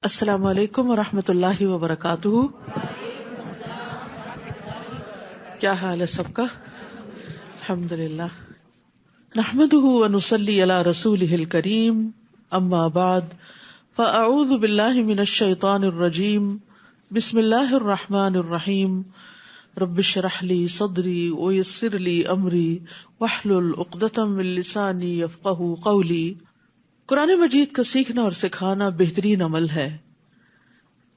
السلام علیکم ورحمۃ اللہ وبرکاتہ. کیا حال ہے سب کا؟ الحمد للہ. نحمده ونصلی علی رسولہ الکریم. اما بعد فاعوذ باللہ من الشیطان الرجیم. بسم اللہ الرحمن الرحیم. رب اشرح لی صدری ویسر لی امری واحلل عقدۃ من لسانی یفقہوا قولی. قرآن مجید کا سیکھنا اور سکھانا بہترین عمل ہے.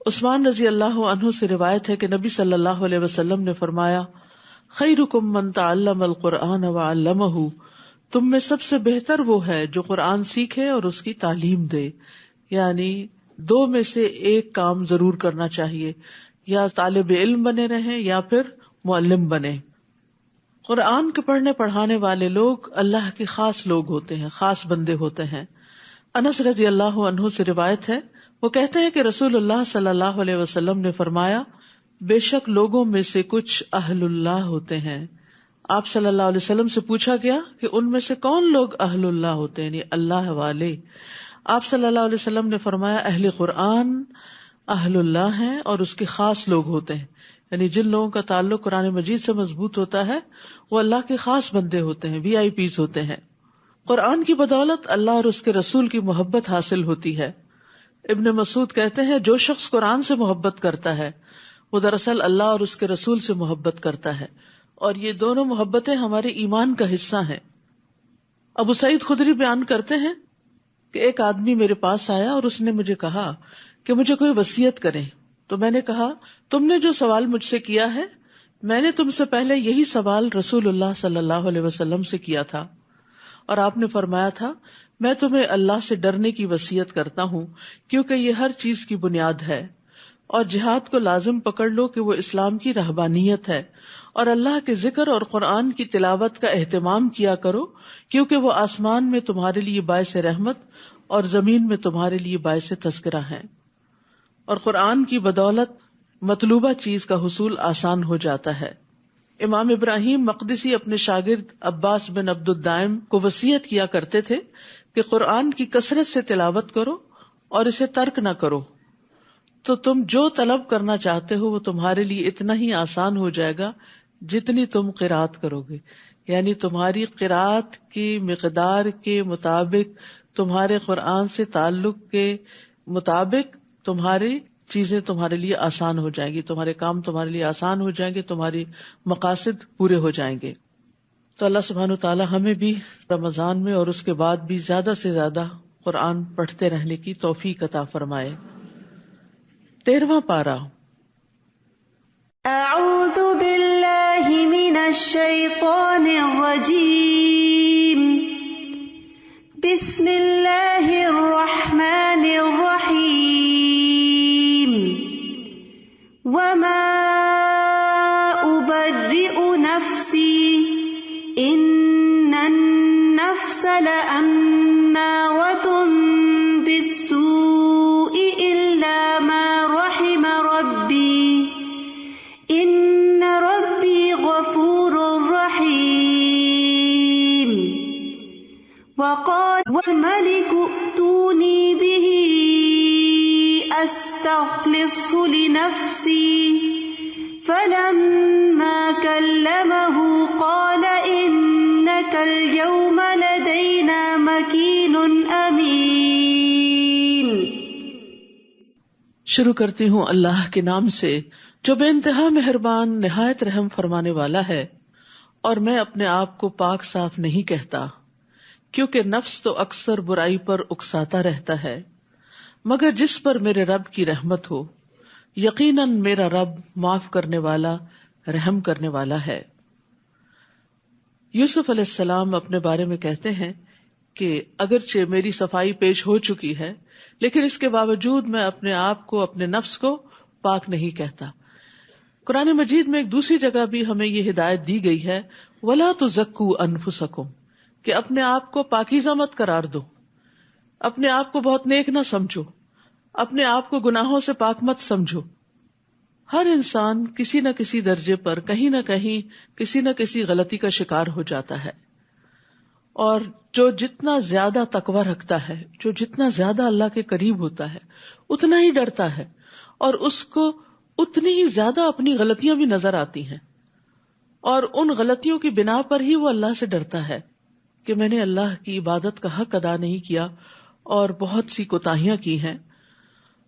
عثمان رضی اللہ عنہ سے روایت ہے کہ نبی صلی اللہ علیہ وسلم نے فرمایا، خیرکم من تعلم القرآن وعلمہ، تم میں سب سے بہتر وہ ہے جو قرآن سیکھے اور اس کی تعلیم دے. یعنی دو میں سے ایک کام ضرور کرنا چاہیے، یا طالب علم بنے رہیں یا پھر معلم بنے. قرآن کے پڑھنے پڑھانے والے لوگ اللہ کے خاص لوگ ہوتے ہیں، خاص بندے ہوتے ہیں. انس رضی اللہ عنہ سے روایت ہے، وہ کہتے ہیں کہ رسول اللہ صلی اللہ علیہ وسلم نے فرمایا، بے شک لوگوں میں سے کچھ اہل اللہ ہوتے ہیں. آپ صلی اللہ علیہ وسلم سے پوچھا گیا کہ ان میں سے کون لوگ اہل اللہ ہوتے ہیں، یعنی اللہ والے. آپ صلی اللہ علیہ وسلم نے فرمایا، اہل قرآن اہل اللہ ہیں اور اس کے خاص لوگ ہوتے ہیں. یعنی جن لوگوں کا تعلق قرآن مجید سے مضبوط ہوتا ہے وہ اللہ کے خاص بندے ہوتے ہیں، VIPs ہوتے ہیں. قرآن کی بدولت اللہ اور اس کے رسول کی محبت حاصل ہوتی ہے. ابن مسعود کہتے ہیں، جو شخص قرآن سے محبت کرتا ہے وہ دراصل اللہ اور اس کے رسول سے محبت کرتا ہے، اور یہ دونوں محبتیں ہمارے ایمان کا حصہ ہیں. ابو سعید خدری بیان کرتے ہیں کہ ایک آدمی میرے پاس آیا اور اس نے مجھے کہا کہ مجھے کوئی وصیت کریں. تو میں نے کہا، تم نے جو سوال مجھ سے کیا ہے میں نے تم سے پہلے یہی سوال رسول اللہ صلی اللہ علیہ وسلم سے کیا تھا، اور آپ نے فرمایا تھا، میں تمہیں اللہ سے ڈرنے کی وصیت کرتا ہوں کیونکہ یہ ہر چیز کی بنیاد ہے، اور جہاد کو لازم پکڑ لو کہ وہ اسلام کی رہبانیت ہے، اور اللہ کے ذکر اور قرآن کی تلاوت کا اہتمام کیا کرو کیونکہ وہ آسمان میں تمہارے لیے باعث رحمت اور زمین میں تمہارے لیے باعث تذکرہ ہیں. اور قرآن کی بدولت مطلوبہ چیز کا حصول آسان ہو جاتا ہے. امام ابراہیم مقدسی اپنے شاگرد عباس بن عبد الدائم کو وصیت کیا کرتے تھے کہ قرآن کی کثرت سے تلاوت کرو اور اسے ترک نہ کرو، تو تم جو طلب کرنا چاہتے ہو وہ تمہارے لیے اتنا ہی آسان ہو جائے گا جتنی تم قرات کرو گے. یعنی تمہاری قرات کی مقدار کے مطابق، تمہارے قرآن سے تعلق کے مطابق تمہاری چیزیں تمہارے لیے آسان ہو جائیں گی، تمہارے کام تمہارے لیے آسان ہو جائیں گے، تمہاری مقاصد پورے ہو جائیں گے. تو اللہ سبحانہ وتعالی ہمیں بھی رمضان میں اور اس کے بعد بھی زیادہ سے زیادہ قرآن پڑھتے رہنے کی توفیق عطا فرمائے. 13واں پارہ. اعوذ باللہ من الشیطان الرجیم. بسم اللہ الرحمن الرحیم. وما ابرئ نفسی ان النفس لامارۃ بالسوء الا ما رحم ربی ان ربی غفور رحیم. وقال الملك ائتوني به استخلصه لنفسي فلما كلمه قال انك اليوم لدينا مكين امين. شروع کرتی ہوں اللہ کے نام سے جو بے انتہا مہربان نہایت رحم فرمانے والا ہے. اور میں اپنے آپ کو پاک صاف نہیں کہتا کیونکہ نفس تو اکثر برائی پر اکساتا رہتا ہے، مگر جس پر میرے رب کی رحمت ہو. یقیناً میرا رب معاف کرنے والا، رحم کرنے والا ہے. یوسف علیہ السلام اپنے بارے میں کہتے ہیں کہ اگرچہ میری صفائی پیش ہو چکی ہے لیکن اس کے باوجود میں اپنے آپ کو، اپنے نفس کو پاک نہیں کہتا. قرآن مجید میں ایک دوسری جگہ بھی ہمیں یہ ہدایت دی گئی ہے، وَلَا تُزَكُّوا أَنفُسَكُمْ، کہ اپنے آپ کو پاکیزہ مت قرار دو، اپنے آپ کو بہت نیک نہ سمجھو، اپنے آپ کو گناہوں سے پاک مت سمجھو. ہر انسان کسی نہ کسی درجے پر کہیں نہ کہیں کسی نہ کسی غلطی کا شکار ہو جاتا ہے، اور جو جتنا زیادہ تقوی رکھتا ہے، جو جتنا زیادہ اللہ کے قریب ہوتا ہے، اتنا ہی ڈرتا ہے، اور اس کو اتنی ہی زیادہ اپنی غلطیاں بھی نظر آتی ہیں، اور ان غلطیوں کی بنا پر ہی وہ اللہ سے ڈرتا ہے کہ میں نے اللہ کی عبادت کا حق ادا نہیں کیا اور بہت سی کوتاہیاں کی ہیں۔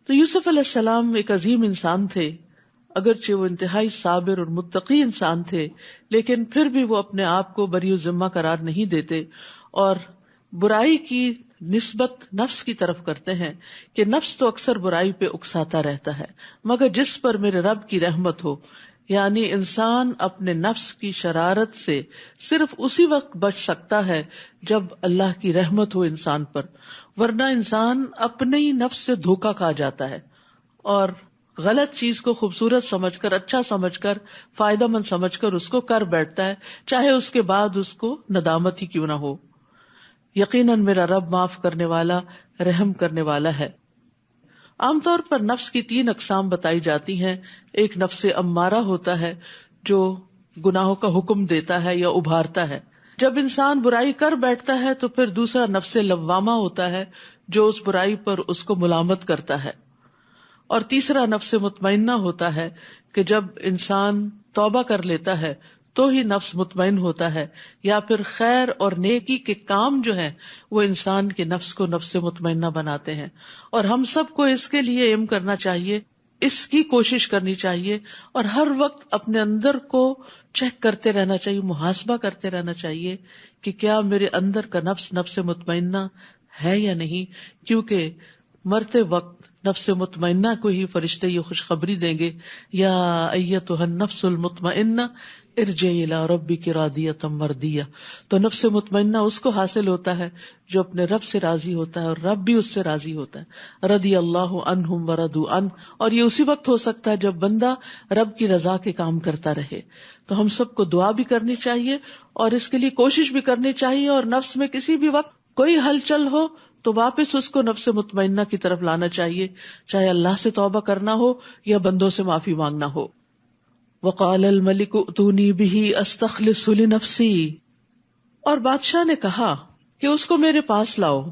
تو یوسف علیہ السلام ایک عظیم انسان تھے، اگرچہ وہ انتہائی صابر اور متقی انسان تھے، لیکن پھر بھی وہ اپنے آپ کو بری ذمہ قرار نہیں دیتے اور برائی کی نسبت نفس کی طرف کرتے ہیں کہ نفس تو اکثر برائی پہ اکساتا رہتا ہے، مگر جس پر میرے رب کی رحمت ہو، یعنی انسان اپنے نفس کی شرارت سے صرف اسی وقت بچ سکتا ہے جب اللہ کی رحمت ہو انسان پر، ورنہ انسان اپنے ہی نفس سے دھوکا کھا جاتا ہے اور غلط چیز کو خوبصورت سمجھ کر، اچھا سمجھ کر، فائدہ مند سمجھ کر اس کو کر بیٹھتا ہے، چاہے اس کے بعد اس کو ندامت ہی کیوں نہ ہو۔ یقیناً میرا رب معاف کرنے والا، رحم کرنے والا ہے۔ عام طور پر نفس کی 3 اقسام بتائی جاتی ہیں۔ ایک نفس امارہ ہوتا ہے جو گناہوں کا حکم دیتا ہے یا ابھارتا ہے، جب انسان برائی کر بیٹھتا ہے تو پھر دوسرا نفس لوامہ ہوتا ہے جو اس برائی پر اس کو ملامت کرتا ہے، اور تیسرا نفس مطمئنہ ہوتا ہے کہ جب انسان توبہ کر لیتا ہے تو ہی نفس مطمئن ہوتا ہے، یا پھر خیر اور نیکی کے کام جو ہیں وہ انسان کے نفس کو نفس مطمئنہ بناتے ہیں۔ اور ہم سب کو اس کے لیے ایم کرنا چاہیے، اس کی کوشش کرنی چاہیے، اور ہر وقت اپنے اندر کو چیک کرتے رہنا چاہیے، محاسبہ کرتے رہنا چاہیے کہ کیا میرے اندر کا نفس نفس مطمئنہ ہے یا نہیں، کیونکہ مرتے وقت نفس مطمئنہ کو ہی فرشتے یہ خوشخبری دیں گے، یا ایتھا النفس المطمئنہ ارجعی الی ربک راضیۃ مرضیہ۔ تو نفس مطمئنہ اس کو حاصل ہوتا ہے جو اپنے رب سے راضی ہوتا ہے اور رب بھی اس سے راضی ہوتا ہے، رضی اللہ عنہم ورضوا عنہ، اور یہ اسی وقت ہو سکتا ہے جب بندہ رب کی رضا کے کام کرتا رہے۔ تو ہم سب کو دعا بھی کرنی چاہیے اور اس کے لیے کوشش بھی کرنی چاہیے، اور نفس میں کسی بھی وقت کوئی ہلچل ہو تو واپس اس کو نفس مطمئنہ کی طرف لانا چاہیے، چاہے اللہ سے توبہ کرنا ہو یا بندوں سے معافی مانگنا ہو۔ وقال الملک ائتونی بہ استخلصہ لنفسی، اور بادشاہ نے کہا کہ اس کو میرے پاس لاؤ،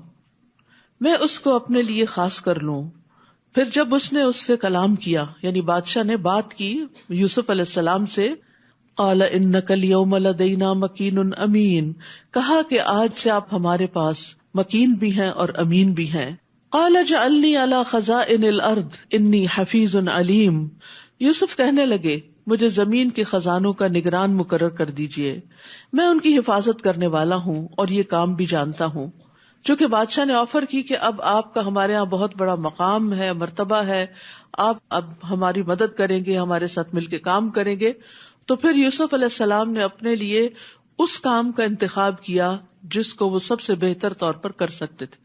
میں اس کو اپنے لیے خاص کر لوں۔ پھر جب اس نے اس سے کلام کیا، یعنی بادشاہ نے بات کی یوسف علیہ السلام سے، قال انک اليوم لدینا مکین امین، کہا کہ آج سے آپ ہمارے پاس مکین بھی ہیں اور امین بھی ہیں۔ قال اجعلنی علی خزائن الارض انی حفیظ علیم، یوسف کہنے لگے مجھے زمین کے خزانوں کا نگران مقرر کر دیجئے، میں ان کی حفاظت کرنے والا ہوں اور یہ کام بھی جانتا ہوں۔ چونکہ بادشاہ نے آفر کی کہ اب آپ کا ہمارے ہاں بہت بڑا مقام ہے، مرتبہ ہے، آپ اب ہماری مدد کریں گے، ہمارے ساتھ مل کے کام کریں گے، تو پھر یوسف علیہ السلام نے اپنے لیے اس کام کا انتخاب کیا جس کو وہ سب سے بہتر طور پر کر سکتے تھے،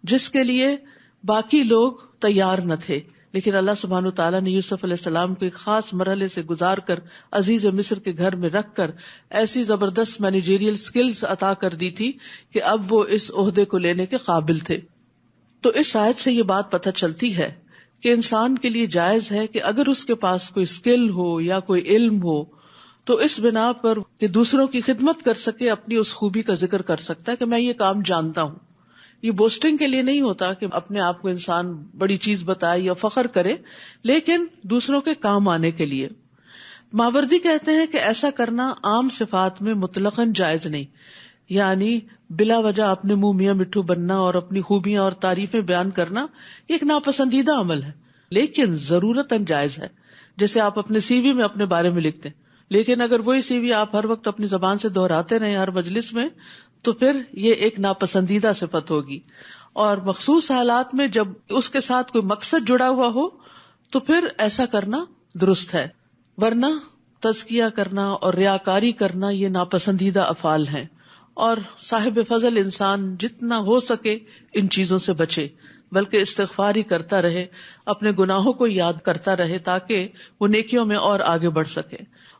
جس کے لیے باقی لوگ تیار نہ تھے، لیکن اللہ سبحانہ وتعالیٰ نے یوسف علیہ السلام کو ایک خاص مرحلے سے گزار کر عزیز مصر کے گھر میں رکھ کر ایسی زبردست مینیجریل سکلز عطا کر دی تھی کہ اب وہ اس عہدے کو لینے کے قابل تھے۔ تو اس آیت سے یہ بات پتہ چلتی ہے کہ انسان کے لیے جائز ہے کہ اگر اس کے پاس کوئی سکل ہو یا کوئی علم ہو تو اس بنا پر کہ دوسروں کی خدمت کر سکے اپنی اس خوبی کا ذکر کر سکتا ہے کہ میں یہ کام جانتا ہوں۔ یہ بوسٹنگ کے لیے نہیں ہوتا کہ اپنے آپ کو انسان بڑی چیز بتائے یا فخر کرے، لیکن دوسروں کے کام آنے کے لیے۔ ماوردی کہتے ہیں کہ ایسا کرنا عام صفات میں مطلقاً جائز نہیں، یعنی بلا وجہ اپنے منہ میاں مٹھو بننا اور اپنی خوبیاں اور تعریفیں بیان کرنا یہ ایک ناپسندیدہ عمل ہے، لیکن ضرورتاً جائز ہے۔ جیسے آپ اپنے سی وی میں اپنے بارے میں لکھتے ہیں، لیکن اگر وہی سی وی آپ ہر وقت اپنی زبان سے دہراتے رہیں ہر مجلس میں تو پھر یہ ایک ناپسندیدہ صفت ہوگی، اور مخصوص حالات میں جب اس کے ساتھ کوئی مقصد جڑا ہوا ہو تو پھر ایسا کرنا درست ہے، ورنہ تزکیہ کرنا اور ریاکاری کرنا یہ ناپسندیدہ افعال ہیں، اور صاحب فضل انسان جتنا ہو سکے ان چیزوں سے بچے، بلکہ استغفار ہی کرتا رہے، اپنے گناہوں کو یاد کرتا رہے تاکہ وہ نیکیوں میں اور آگے بڑھ سکے۔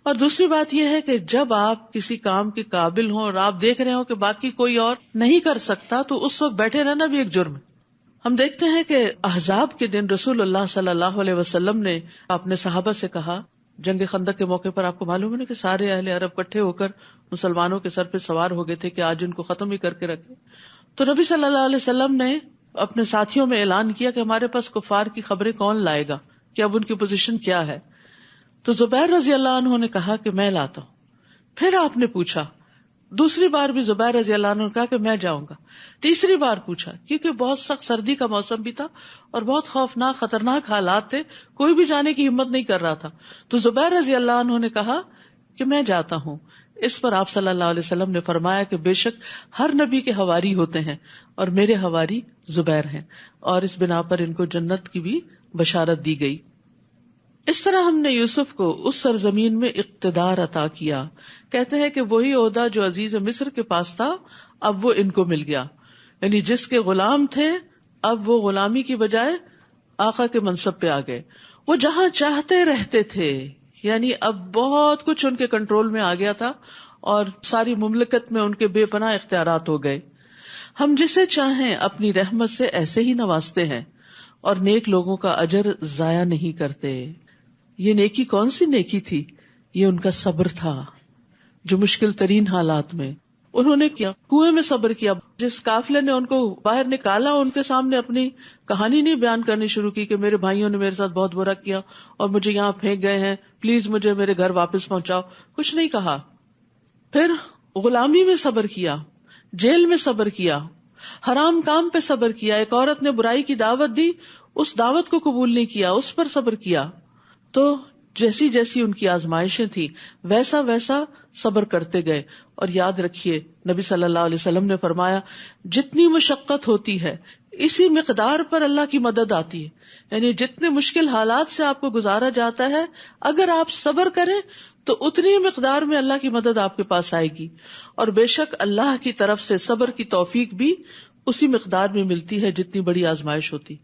اور دوسری بات یہ ہے کہ جب آپ کسی کام کے قابل ہوں اور آپ دیکھ رہے ہوں کہ باقی کوئی اور نہیں کر سکتا تو اس وقت بیٹھے رہنا بھی ایک جرم ہے۔ ہم دیکھتے ہیں کہ احزاب کے دن رسول اللہ صلی اللہ علیہ وسلم نے اپنے صحابہ سے کہا جنگ خندق کے موقع پر آپ کو معلوم ہے نا کہ سارے اہل عرب اکٹھے ہو کر مسلمانوں کے سر پہ سوار ہو گئے تھے کہ آج ان کو ختم ہی کر کے رکھے. تو نبی صلی اللہ علیہ وسلم نے اپنے ساتھیوں میں اعلان کیا کہ ہمارے پاس کفار کی خبریں کون لائے گا, کہ اب ان کی پوزیشن کیا ہے. تو زبیر رضی اللہ عنہ نے کہا کہ میں لاتا ہوں. پھر آپ نے پوچھا, دوسری بار بھی زبیر رضی اللہ عنہ نے کہا کہ میں جاؤں گا. تیسری بار پوچھا, کیونکہ بہت سخت سردی کا موسم بھی تھا اور بہت خوفناک خطرناک حالات تھے, کوئی بھی جانے کی ہمت نہیں کر رہا تھا. تو زبیر رضی اللہ عنہ نے کہا کہ میں جاتا ہوں. اس پر آپ صلی اللہ علیہ وسلم نے فرمایا کہ بے شک ہر نبی کے حواری ہوتے ہیں اور میرے حواری زبیر ہیں, اور اس بنا پر ان کو جنت کی بھی بشارت دی گئی. اس طرح ہم نے یوسف کو اس سرزمین میں اقتدار عطا کیا. کہتے ہیں کہ وہی عہدہ جو عزیز مصر کے پاس تھا اب وہ ان کو مل گیا, یعنی جس کے غلام تھے اب وہ غلامی کی بجائے آقا کے منصب پہ آ گئے. وہ جہاں چاہتے رہتے تھے, یعنی اب بہت کچھ ان کے کنٹرول میں آ گیا تھا اور ساری مملکت میں ان کے بے پناہ اختیارات ہو گئے. ہم جسے چاہیں اپنی رحمت سے ایسے ہی نوازتے ہیں اور نیک لوگوں کا اجر ضائع نہیں کرتے. یہ نیکی کون سی نیکی تھی؟ یہ ان کا صبر تھا, جو مشکل ترین حالات میں انہوں نے کیا. کنویں میں صبر کیا. جس قافلے نے ان کو باہر نکالا ان کے سامنے اپنی کہانی نہیں بیان کرنی شروع کی کہ میرے بھائیوں نے میرے ساتھ بہت برا کیا اور مجھے یہاں پھینک گئے ہیں, پلیز مجھے میرے گھر واپس پہنچاؤ. کچھ نہیں کہا. پھر غلامی میں صبر کیا, جیل میں صبر کیا, حرام کام پہ صبر کیا. ایک عورت نے برائی کی دعوت دی, اس دعوت کو قبول نہیں کیا, اس پر صبر کیا. تو جیسی جیسی ان کی آزمائشیں تھی ویسا ویسا صبر کرتے گئے. اور یاد رکھیے نبی صلی اللہ علیہ وسلم نے فرمایا جتنی مشقت ہوتی ہے اسی مقدار پر اللہ کی مدد آتی ہے. یعنی جتنے مشکل حالات سے آپ کو گزارا جاتا ہے اگر آپ صبر کریں تو اتنی مقدار میں اللہ کی مدد آپ کے پاس آئے گی. اور بے شک اللہ کی طرف سے صبر کی توفیق بھی اسی مقدار میں ملتی ہے جتنی بڑی آزمائش ہوتی.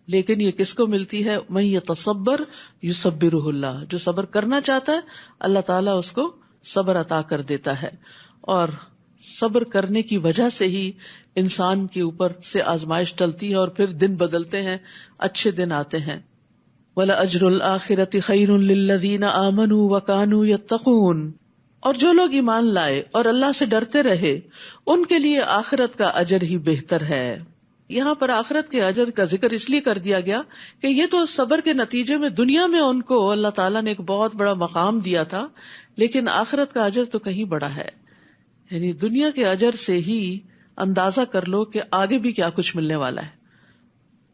لیکن یہ کس کو ملتی ہے؟ من یتصبر یصبرہ اللہ. جو صبر کرنا چاہتا ہے اللہ تعالیٰ اس کو صبر عطا کر دیتا ہے. اور صبر کرنے کی وجہ سے ہی انسان کے اوپر سے آزمائش ٹلتی ہے اور پھر دن بدلتے ہیں, اچھے دن آتے ہیں. وَلَأَجْرُ الْآخِرَةِ خَيْرٌ لِّلَّذِينَ آمَنُوا وَكَانُوا يَتَّقُونَ. اور جو لوگ ایمان لائے اور اللہ سے ڈرتے رہے ان کے لیے آخرت کا اجر ہی بہتر ہے. یہاں پر آخرت کے اجر کا ذکر اس لیے کر دیا گیا کہ یہ تو صبر کے نتیجے میں دنیا میں ان کو اللہ تعالیٰ نے ایک بہت بڑا مقام دیا تھا, لیکن آخرت کا اجر تو کہیں بڑا ہے. یعنی دنیا کے اجر سے ہی اندازہ کر لو کہ آگے بھی کیا کچھ ملنے والا ہے.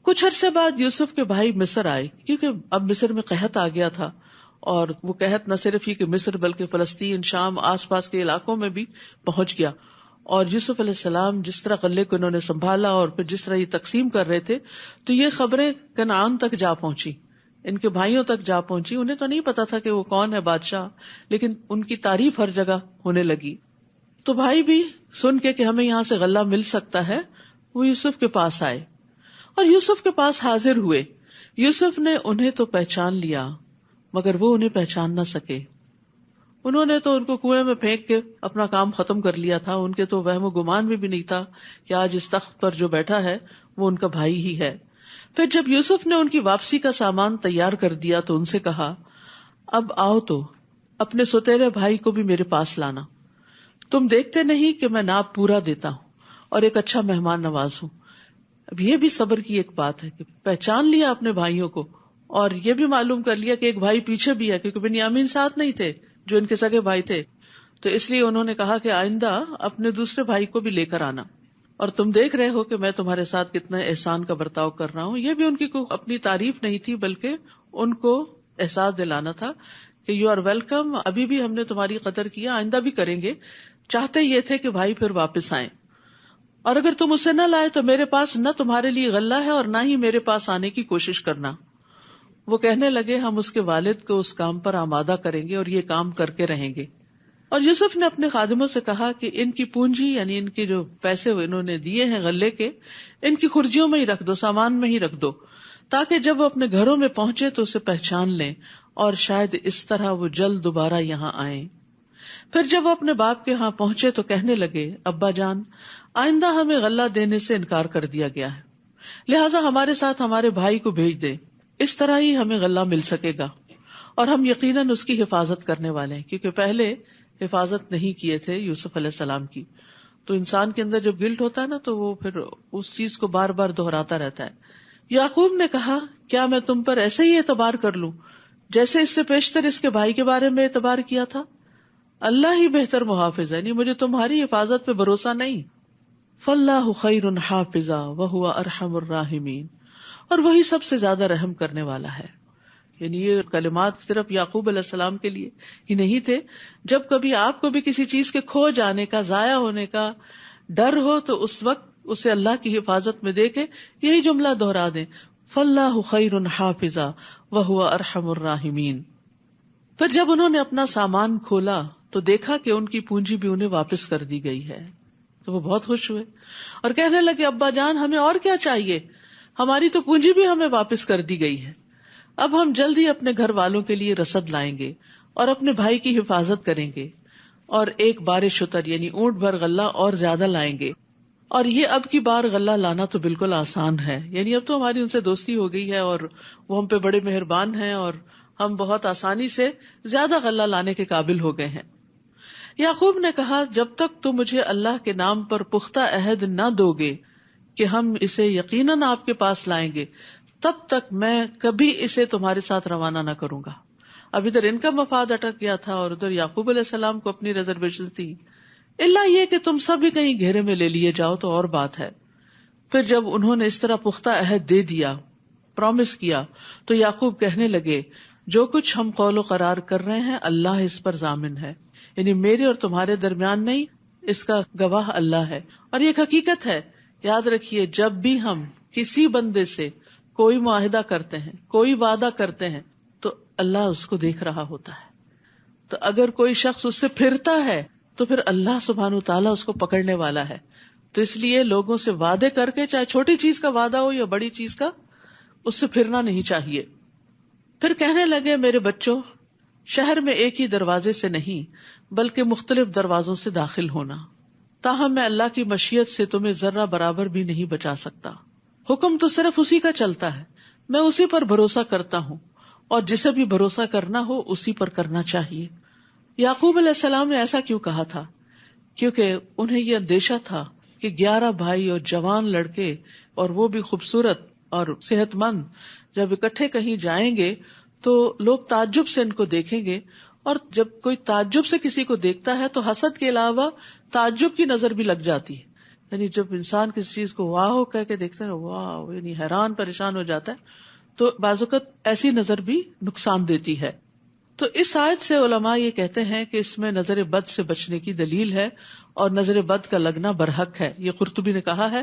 کچھ عرصے بعد یوسف کے بھائی مصر آئے, کیونکہ اب مصر میں قحط آ گیا تھا, اور وہ قحط نہ صرف ہی کہ مصر بلکہ فلسطین, شام, آس پاس کے علاقوں میں بھی پہنچ گیا. اور یوسف علیہ السلام جس طرح غلے کو انہوں نے سنبھالا اور پھر جس طرح یہ تقسیم کر رہے تھے تو یہ خبریں کنعان تک جا پہنچی, ان کے بھائیوں تک جا پہنچی. انہیں تو نہیں پتا تھا کہ وہ کون ہے بادشاہ, لیکن ان کی تعریف ہر جگہ ہونے لگی. تو بھائی بھی سن کے کہ ہمیں یہاں سے غلہ مل سکتا ہے وہ یوسف کے پاس آئے اور یوسف کے پاس حاضر ہوئے. یوسف نے انہیں تو پہچان لیا مگر وہ انہیں پہچان نہ سکے. انہوں نے تو ان کو کنویں میں پھینک کے اپنا کام ختم کر لیا تھا. ان کے تو وہم و گمان میں بھی نہیں تھا کہ آج اس تخت پر جو بیٹھا ہے وہ ان کا بھائی ہی ہے. پھر جب یوسف نے ان کی واپسی کا سامان تیار کر دیا تو ان سے کہا, اب آؤ تو اپنے سوتیلے بھائی کو بھی میرے پاس لانا. تم دیکھتے نہیں کہ میں ناپ پورا دیتا ہوں اور ایک اچھا مہمان نواز ہوں. اب یہ بھی صبر کی ایک بات ہے کہ پہچان لیا اپنے بھائیوں کو, اور یہ بھی معلوم کر لیا کہ ایک بھائی پیچھے بھی ہے, کیونکہ بنیامین ساتھ نہیں تھے جو ان کے سگے بھائی تھے. تو اس لیے انہوں نے کہا کہ آئندہ اپنے دوسرے بھائی کو بھی لے کر آنا, اور تم دیکھ رہے ہو کہ میں تمہارے ساتھ کتنا احسان کا برتاؤ کر رہا ہوں. یہ بھی ان کی اپنی تعریف نہیں تھی بلکہ ان کو احساس دلانا تھا کہ یو آر ویلکم, ابھی بھی ہم نے تمہاری قدر کیا, آئندہ بھی کریں گے. چاہتے یہ تھے کہ بھائی پھر واپس آئیں, اور اگر تم اسے نہ لائے تو میرے پاس نہ تمہارے لیے غلہ ہے اور نہ ہی میرے پاس آنے کی کوشش کرنا. وہ کہنے لگے ہم اس کے والد کو اس کام پر آمادہ کریں گے اور یہ کام کر کے رہیں گے. اور یوسف نے اپنے خادموں سے کہا کہ ان کی پونجی یعنی ان کے جو پیسے انہوں نے دیے ہیں غلے کے, ان کی خرجیوں میں ہی رکھ دو, سامان میں ہی رکھ دو, تاکہ جب وہ اپنے گھروں میں پہنچے تو اسے پہچان لیں اور شاید اس طرح وہ جلد دوبارہ یہاں آئیں. پھر جب وہ اپنے باپ کے ہاں پہنچے تو کہنے لگے, ابا جان, آئندہ ہمیں غلہ دینے سے انکار کر دیا گیا ہے, لہٰذا ہمارے ساتھ ہمارے بھائی کو بھیج دے, اس طرح ہی ہمیں غلہ مل سکے گا. اور ہم یقیناً اس کی حفاظت کرنے والے ہیں، کیونکہ پہلے حفاظت نہیں کیے تھے یوسف علیہ السلام کی. تو انسان کے اندر جب گلٹ ہوتا ہے نا تو وہ پھر اس چیز کو بار بار دہراتا رہتا ہے. یعقوب نے کہا کیا میں تم پر ایسے ہی اعتبار کر لوں جیسے اس سے پیشتر اس کے بھائی کے بارے میں اعتبار کیا تھا؟ اللہ ہی بہتر محافظ ہے، مجھے تمہاری حفاظت پہ بھروسہ نہیں. فاللہ خیر حافظا وہو ارحم الراحمین، اور وہی سب سے زیادہ رحم کرنے والا ہے. یعنی یہ کلمات صرف یعقوب علیہ السلام کے لیے ہی نہیں تھے. جب کبھی آپ کو بھی کسی چیز کے کھو جانے کا، ضائع ہونے کا ڈر ہو تو اس وقت اسے اللہ کی حفاظت میں دے کے یہی جملہ دہرا دیں، فاللہ خیر حافظا وہو ارحم الراحمین. پھر جب انہوں نے اپنا سامان کھولا تو دیکھا کہ ان کی پونجی بھی انہیں واپس کر دی گئی ہے، تو وہ بہت خوش ہوئے اور کہنے لگے ابا جان ہمیں اور کیا چاہیے، ہماری تو پونجی بھی ہمیں واپس کر دی گئی ہے. اب ہم جلد ہی اپنے گھر والوں کے لیے رسد لائیں گے اور اپنے بھائی کی حفاظت کریں گے، اور ایک بار شتر یعنی اونٹ بھر غلہ اور زیادہ لائیں گے. اور یہ اب کی بار غلہ لانا تو بالکل آسان ہے، یعنی اب تو ہماری ان سے دوستی ہو گئی ہے اور وہ ہم پہ بڑے مہربان ہیں اور ہم بہت آسانی سے زیادہ غلہ لانے کے قابل ہو گئے ہیں. یعقوب نے کہا جب تک تم مجھے اللہ کے نام پر پختہ عہد نہ دو گے کہ ہم اسے یقیناً آپ کے پاس لائیں گے، تب تک میں کبھی اسے تمہارے ساتھ روانہ نہ کروں گا. اب ادھر ان کا مفاد اٹک گیا تھا اور ادھر یعقوب علیہ السلام کو اپنی ریزرویشن تھی، اللہ یہ کہ تم سب بھی کہیں گھیرے میں لے لیے جاؤ تو اور بات ہے. پھر جب انہوں نے اس طرح پختہ عہد دے دیا، پرومس کیا، تو یعقوب کہنے لگے جو کچھ ہم قول و قرار کر رہے ہیں اللہ اس پر ضامن ہے، یعنی میرے اور تمہارے درمیان نہیں، اس کا گواہ اللہ ہے. اور یہ ایک حقیقت ہے، یاد رکھیے جب بھی ہم کسی بندے سے کوئی معاہدہ کرتے ہیں، کوئی وعدہ کرتے ہیں، تو اللہ اس کو دیکھ رہا ہوتا ہے. تو اگر کوئی شخص اس سے پھرتا ہے تو پھر اللہ سبحانہ وتعالیٰ اس کو پکڑنے والا ہے. تو اس لیے لوگوں سے وعدے کر کے، چاہے چھوٹی چیز کا وعدہ ہو یا بڑی چیز کا، اس سے پھرنا نہیں چاہیے. پھر کہنے لگے میرے بچوں، شہر میں ایک ہی دروازے سے نہیں بلکہ مختلف دروازوں سے داخل ہونا، تاہم میں اللہ کی مشیت سے تمہیں ذرہ برابر بھی نہیں بچا سکتا. حکم تو صرف اسی کا چلتا ہے، میں اسی پر بھروسہ کرتا ہوں، اور جسے بھی بھروسہ کرنا ہو اسی پر کرنا چاہیے. یعقوب علیہ السلام نے ایسا کیوں کہا تھا؟ کیونکہ انہیں یہ اندیشہ تھا کہ 11 بھائی اور جوان لڑکے اور وہ بھی خوبصورت اور صحت مند جب اکٹھے کہیں جائیں گے تو لوگ تعجب سے ان کو دیکھیں گے، اور جب کوئی تعجب سے کسی کو دیکھتا ہے تو حسد کے علاوہ تعجب کی نظر بھی لگ جاتی ہے. یعنی جب انسان کسی چیز کو واہ کہہ کے دیکھتا ہے، واہ، یعنی حیران پریشان ہو جاتا ہے، تو بعض اوقات ایسی نظر بھی نقصان دیتی ہے. تو اس آیت سے علماء یہ کہتے ہیں کہ اس میں نظر بد سے بچنے کی دلیل ہے، اور نظر بد کا لگنا برحق ہے. یہ قرطبی نے کہا ہے.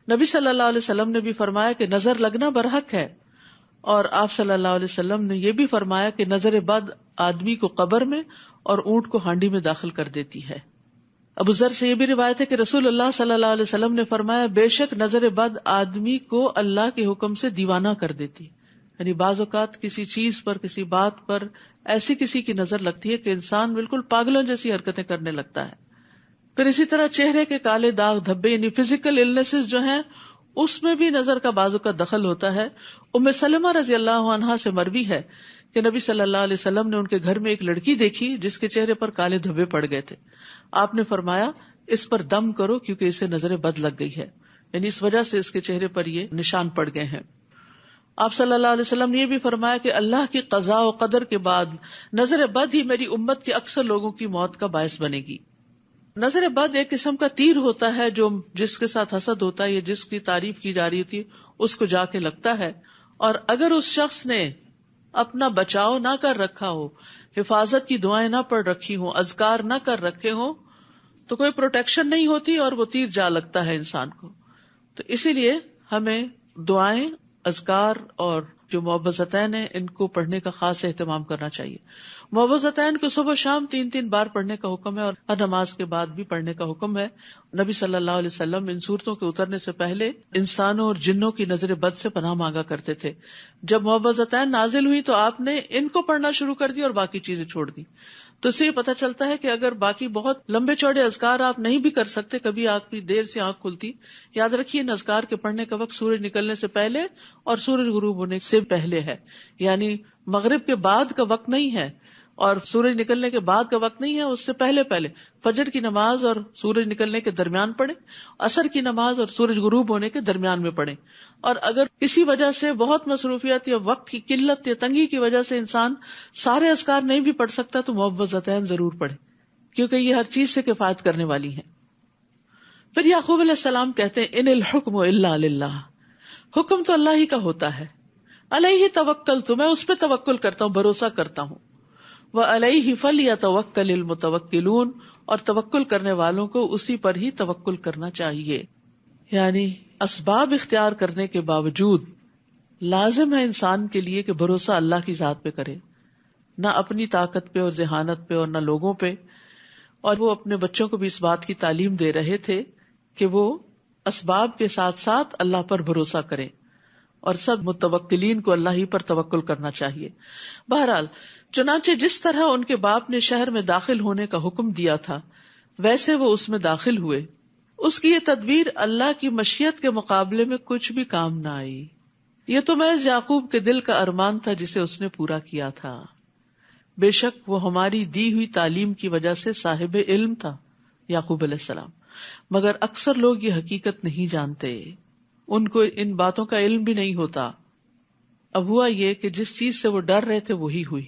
نبی صلی اللہ علیہ وسلم نے بھی فرمایا کہ نظر لگنا برحق ہے، اور آپ صلی اللہ علیہ وسلم نے یہ بھی فرمایا کہ نظر بد آدمی کو قبر میں اور اونٹ کو ہانڈی میں داخل کر دیتی ہے. ابو ذر سے یہ بھی روایت ہے کہ رسول اللہ صلی اللہ علیہ وسلم نے فرمایا بے شک نظر بد آدمی کو اللہ کے حکم سے دیوانہ کر دیتی. یعنی بعض اوقات کسی چیز پر، کسی بات پر ایسی کسی کی نظر لگتی ہے کہ انسان بالکل پاگلوں جیسی حرکتیں کرنے لگتا ہے. پھر اسی طرح چہرے کے کالے داغ دھبے یعنی فزیکل النیسز جو ہیں اس میں بھی نظر کا بعض اوقات دخل ہوتا ہے. ام سلمہ رضی اللہ عنہا سے مروی ہے کہ نبی صلی اللہ علیہ وسلم نے ان کے گھر میں ایک لڑکی دیکھی جس کے چہرے پر کالے دھبے پڑ گئے تھے. آپ نے فرمایا اس پر دم کرو کیونکہ اسے نظر بد لگ گئی ہے، یعنی اس وجہ سے اس کے چہرے پر یہ نشان پڑ گئے ہیں. آپ صلی اللہ علیہ وسلم نے یہ بھی فرمایا کہ اللہ کی قضاء و قدر کے بعد نظر بد ہی میری امت کے اکثر لوگوں کی موت کا باعث بنے گی. نظر بد ایک قسم کا تیر ہوتا ہے جو جس کے ساتھ حسد ہوتا ہے یا جس کی تعریف کی جا رہی تھی اس کو جا کے لگتا ہے، اور اگر اس شخص نے اپنا بچاؤ نہ کر رکھا ہو، حفاظت کی دعائیں نہ پڑھ رکھی ہوں، اذکار نہ کر رکھے ہوں، تو کوئی پروٹیکشن نہیں ہوتی اور وہ تیر جا لگتا ہے انسان کو. تو اسی لیے ہمیں دعائیں، اذکار اور جو معوذتین ہیں ان کو پڑھنے کا خاص اہتمام کرنا چاہیے. معوذتین کو صبح شام 3 بار پڑھنے کا حکم ہے، اور ہر نماز کے بعد بھی پڑھنے کا حکم ہے. نبی صلی اللہ علیہ وسلم ان صورتوں کے اترنے سے پہلے انسانوں اور جنوں کی نظر بد سے پناہ مانگا کرتے تھے. جب معوذتین نازل ہوئی تو آپ نے ان کو پڑھنا شروع کر دی اور باقی چیزیں چھوڑ دی. تو اس سے یہ پتہ چلتا ہے کہ اگر باقی بہت لمبے چوڑے اذکار آپ نہیں بھی کر سکتے، کبھی آپ کی دیر سے آنکھ کھلتی، یاد رکھیے ان اذکار کے پڑھنے کا وقت سورج نکلنے سے پہلے اور سورج غروب ہونے سے پہلے ہے، یعنی مغرب کے بعد کا وقت نہیں ہے اور سورج نکلنے کے بعد کا وقت نہیں ہے، اس سے پہلے پہلے فجر کی نماز اور سورج نکلنے کے درمیان پڑھیں، عصر کی نماز اور سورج غروب ہونے کے درمیان میں پڑھیں، اور اگر کسی وجہ سے بہت مصروفیت یا وقت کی قلت یا تنگی کی وجہ سے انسان سارے اذکار نہیں بھی پڑھ سکتا تو معوذتین ضرور پڑھے، کیونکہ یہ ہر چیز سے کفایت کرنے والی ہیں۔ پھر یعقوب علیہ السلام کہتے ہیں ان الحکم الا للہ، حکم تو اللہ ہی کا ہوتا ہے، علیہ توکلت، میں اس پہ توکل کرتا ہوں، بھروسہ کرتا ہوں، وعلیہ فلیتوکل المتوکلون، اور توکل کرنے والوں کو اسی پر ہی توکل کرنا چاہیے۔ یعنی اسباب اختیار کرنے کے باوجود لازم ہے انسان کے لیے کہ بھروسہ اللہ کی ذات پہ کرے، نہ اپنی طاقت پہ اور ذہانت پہ اور نہ لوگوں پہ۔ اور وہ اپنے بچوں کو بھی اس بات کی تعلیم دے رہے تھے کہ وہ اسباب کے ساتھ ساتھ اللہ پر بھروسہ کریں، اور سب متوکلین کو اللہ ہی پر توکل کرنا چاہیے۔ بہرحال چنانچہ جس طرح ان کے باپ نے شہر میں داخل ہونے کا حکم دیا تھا ویسے وہ اس میں داخل ہوئے۔ اس کی یہ تدبیر اللہ کی مشیت کے مقابلے میں کچھ بھی کام نہ آئی، یہ تو محض یعقوب کے دل کا ارمان تھا جسے اس نے پورا کیا تھا۔ بے شک وہ ہماری دی ہوئی تعلیم کی وجہ سے صاحب علم تھا یعقوب علیہ السلام، مگر اکثر لوگ یہ حقیقت نہیں جانتے، ان کو ان باتوں کا علم بھی نہیں ہوتا۔ اب ہوا یہ کہ جس چیز سے وہ ڈر رہے تھے وہی ہوئی۔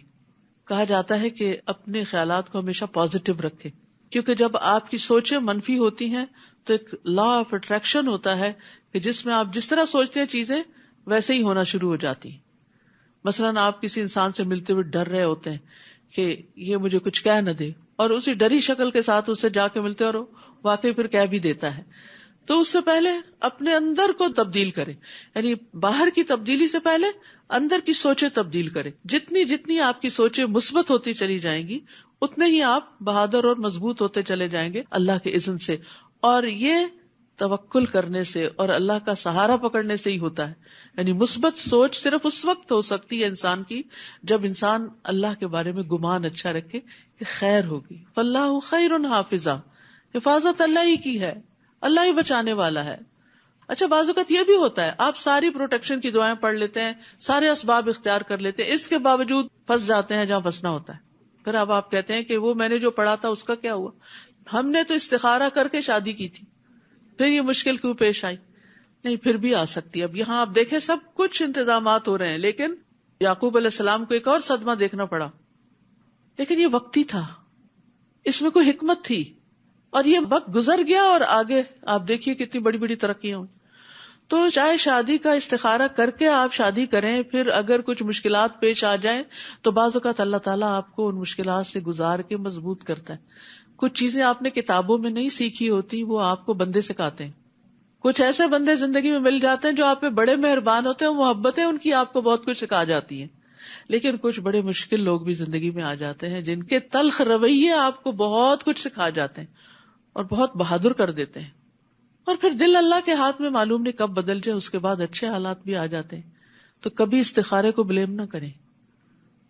کہا جاتا ہے کہ اپنے خیالات کو ہمیشہ پازیٹو رکھے، کیونکہ جب آپ کی سوچیں منفی ہوتی ہیں تو ایک لا آف اٹریکشن ہوتا ہے کہ جس میں آپ جس طرح سوچتے ہیں چیزیں ویسے ہی ہونا شروع ہو جاتی ہیں۔ مثلاً آپ کسی انسان سے ملتے ہوئے ڈر رہے ہوتے ہیں کہ یہ مجھے کچھ کہہ نہ دے، اور اسی ڈری شکل کے ساتھ اس سے جا کے ملتے اور واقعی پھر کہہ بھی دیتا ہے، تو اس سے پہلے اپنے اندر کو تبدیل کرے، یعنی باہر کی تبدیلی سے پہلے اندر کی سوچیں تبدیل کرے۔ جتنی آپ کی سوچیں مثبت ہوتی چلی جائیں گی اتنے ہی آپ بہادر اور مضبوط ہوتے چلے جائیں گے اللہ کے اذن سے، اور یہ توکل کرنے سے اور اللہ کا سہارا پکڑنے سے ہی ہوتا ہے۔ یعنی مثبت سوچ صرف اس وقت ہو سکتی ہے انسان کی جب انسان اللہ کے بارے میں گمان اچھا رکھے کہ خیر ہوگی، فاللہ خیر حافظہ، حفاظت اللہ ہی کی ہے، اللہ ہی بچانے والا ہے۔ اچھا بعض اوقات یہ بھی ہوتا ہے آپ ساری پروٹیکشن کی دعائیں پڑھ لیتے ہیں، سارے اسباب اختیار کر لیتے ہیں، اس کے باوجود پھنس جاتے ہیں جہاں پھنسنا ہوتا ہے۔ پھر اب آپ کہتے ہیں کہ وہ میں نے جو پڑھا تھا اس کا کیا ہوا، ہم نے تو استخارہ کر کے شادی کی تھی، پھر یہ مشکل کیوں پیش آئی؟ نہیں، پھر بھی آ سکتی ہے۔ اب یہاں آپ دیکھیں سب کچھ انتظامات ہو رہے ہیں، لیکن یعقوب علیہ السلام کو ایک اور صدمہ دیکھنا پڑا، لیکن یہ وقتی تھا، اس میں کوئی حکمت تھی، اور یہ وقت گزر گیا اور آگے آپ دیکھیے کتنی بڑی بڑی ترقیاں ہوئی۔ تو چاہے شادی کا استخارہ کر کے آپ شادی کریں، پھر اگر کچھ مشکلات پیش آ جائیں تو بعض اوقات اللہ تعالیٰ آپ کو ان مشکلات سے گزار کے مضبوط کرتا ہے۔ کچھ چیزیں آپ نے کتابوں میں نہیں سیکھی ہوتی، وہ آپ کو بندے سکھاتے ہیں۔ کچھ ایسے بندے زندگی میں مل جاتے ہیں جو آپ پہ بڑے مہربان ہوتے ہیں، محبتیں ان کی آپ کو بہت کچھ سکھا جاتی ہیں، لیکن کچھ بڑے مشکل لوگ بھی زندگی میں آ جاتے ہیں جن کے تلخ رویے آپ کو بہت کچھ سکھا جاتے ہیں اور بہت بہادر کر دیتے ہیں، اور پھر دل اللہ کے ہاتھ میں معلوم نہیں کب بدل جائے، اس کے بعد اچھے حالات بھی آ جاتے ہیں۔ تو کبھی استخارے کو بلیم نہ کریں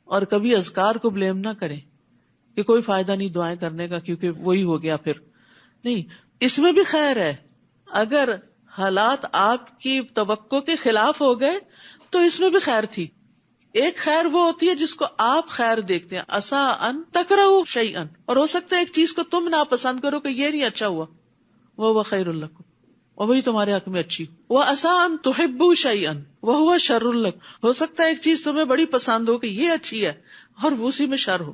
اور کبھی اذکار کو بلیم نہ کریں کہ کوئی فائدہ نہیں دعائیں کرنے کا کیونکہ وہی ہو گیا، پھر نہیں، اس میں بھی خیر ہے۔ اگر حالات آپ کی توقع کے خلاف ہو گئے تو اس میں بھی خیر تھی۔ ایک خیر وہ ہوتی ہے جس کو آپ خیر دیکھتے ہیں، عسیٰ ان تکرہوا شیئا، اور ہو سکتا ہے ایک چیز کو تم ناپسند کرو کہ یہ نہیں اچھا ہوا، وہو خیر لکم، اور وہی تمہارے حق میں اچھی ہو۔ وعسیٰ ان تحبوا شیئا وہو شر لکم، ہو سکتا ہے ایک چیز تمہیں بڑی پسند ہو کہ یہ اچھی ہے اور وہ اسی میں شر ہو۔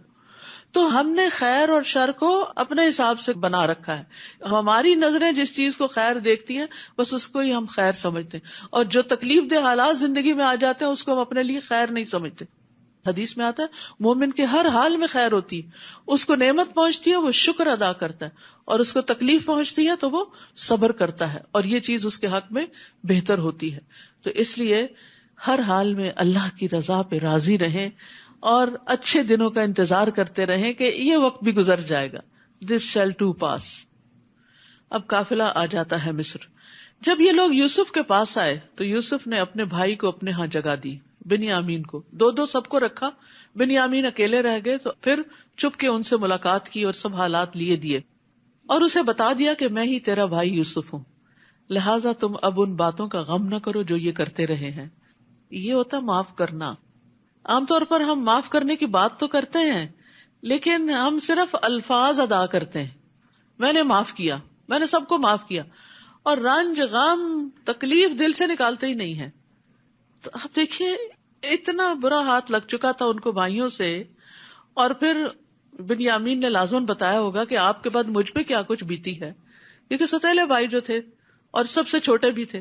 تو ہم نے خیر اور شر کو اپنے حساب سے بنا رکھا ہے، ہماری نظریں جس چیز کو خیر دیکھتی ہیں بس اس کو ہی ہم خیر سمجھتے ہیں، اور جو تکلیف دہ حالات زندگی میں آ جاتے ہیں اس کو ہم اپنے لیے خیر نہیں سمجھتے۔ حدیث میں آتا ہے مومن کے ہر حال میں خیر ہوتی ہے، اس کو نعمت پہنچتی ہے وہ شکر ادا کرتا ہے، اور اس کو تکلیف پہنچتی ہے تو وہ صبر کرتا ہے، اور یہ چیز اس کے حق میں بہتر ہوتی ہے۔ تو اس لیے ہر حال میں اللہ کی رضا پہ راضی رہیں اور اچھے دنوں کا انتظار کرتے رہیں کہ یہ وقت بھی گزر جائے گا، دس شیل ٹو پاس۔ اب قافلہ آ جاتا ہے مصر۔ جب یہ لوگ یوسف کے پاس آئے تو یوسف نے اپنے بھائی کو اپنے ہاں جگہ دی، بنیامین کو، دو سب کو رکھا، بنیامین اکیلے رہ گئے، تو پھر چپ کے ان سے ملاقات کی اور سب حالات لیے دیے اور اسے بتا دیا کہ میں ہی تیرا بھائی یوسف ہوں، لہٰذا تم اب ان باتوں کا غم نہ کرو جو یہ کرتے رہے ہیں. یہ ہوتا معاف کرنا. عام طور پر ہم معاف کرنے کی بات تو کرتے ہیں لیکن ہم صرف الفاظ ادا کرتے ہیں، میں نے معاف کیا، میں نے سب کو معاف کیا، اور رنج غم تکلیف دل سے نکالتے ہی نہیں ہیں. تو آپ دیکھیے اتنا برا ہاتھ لگ چکا تھا ان کو بھائیوں سے، اور پھر بنیامین نے لازماً بتایا ہوگا کہ آپ کے بعد مجھ پہ کیا کچھ بیتی ہے، کیونکہ ستیلے بھائی جو تھے اور سب سے چھوٹے بھی تھے،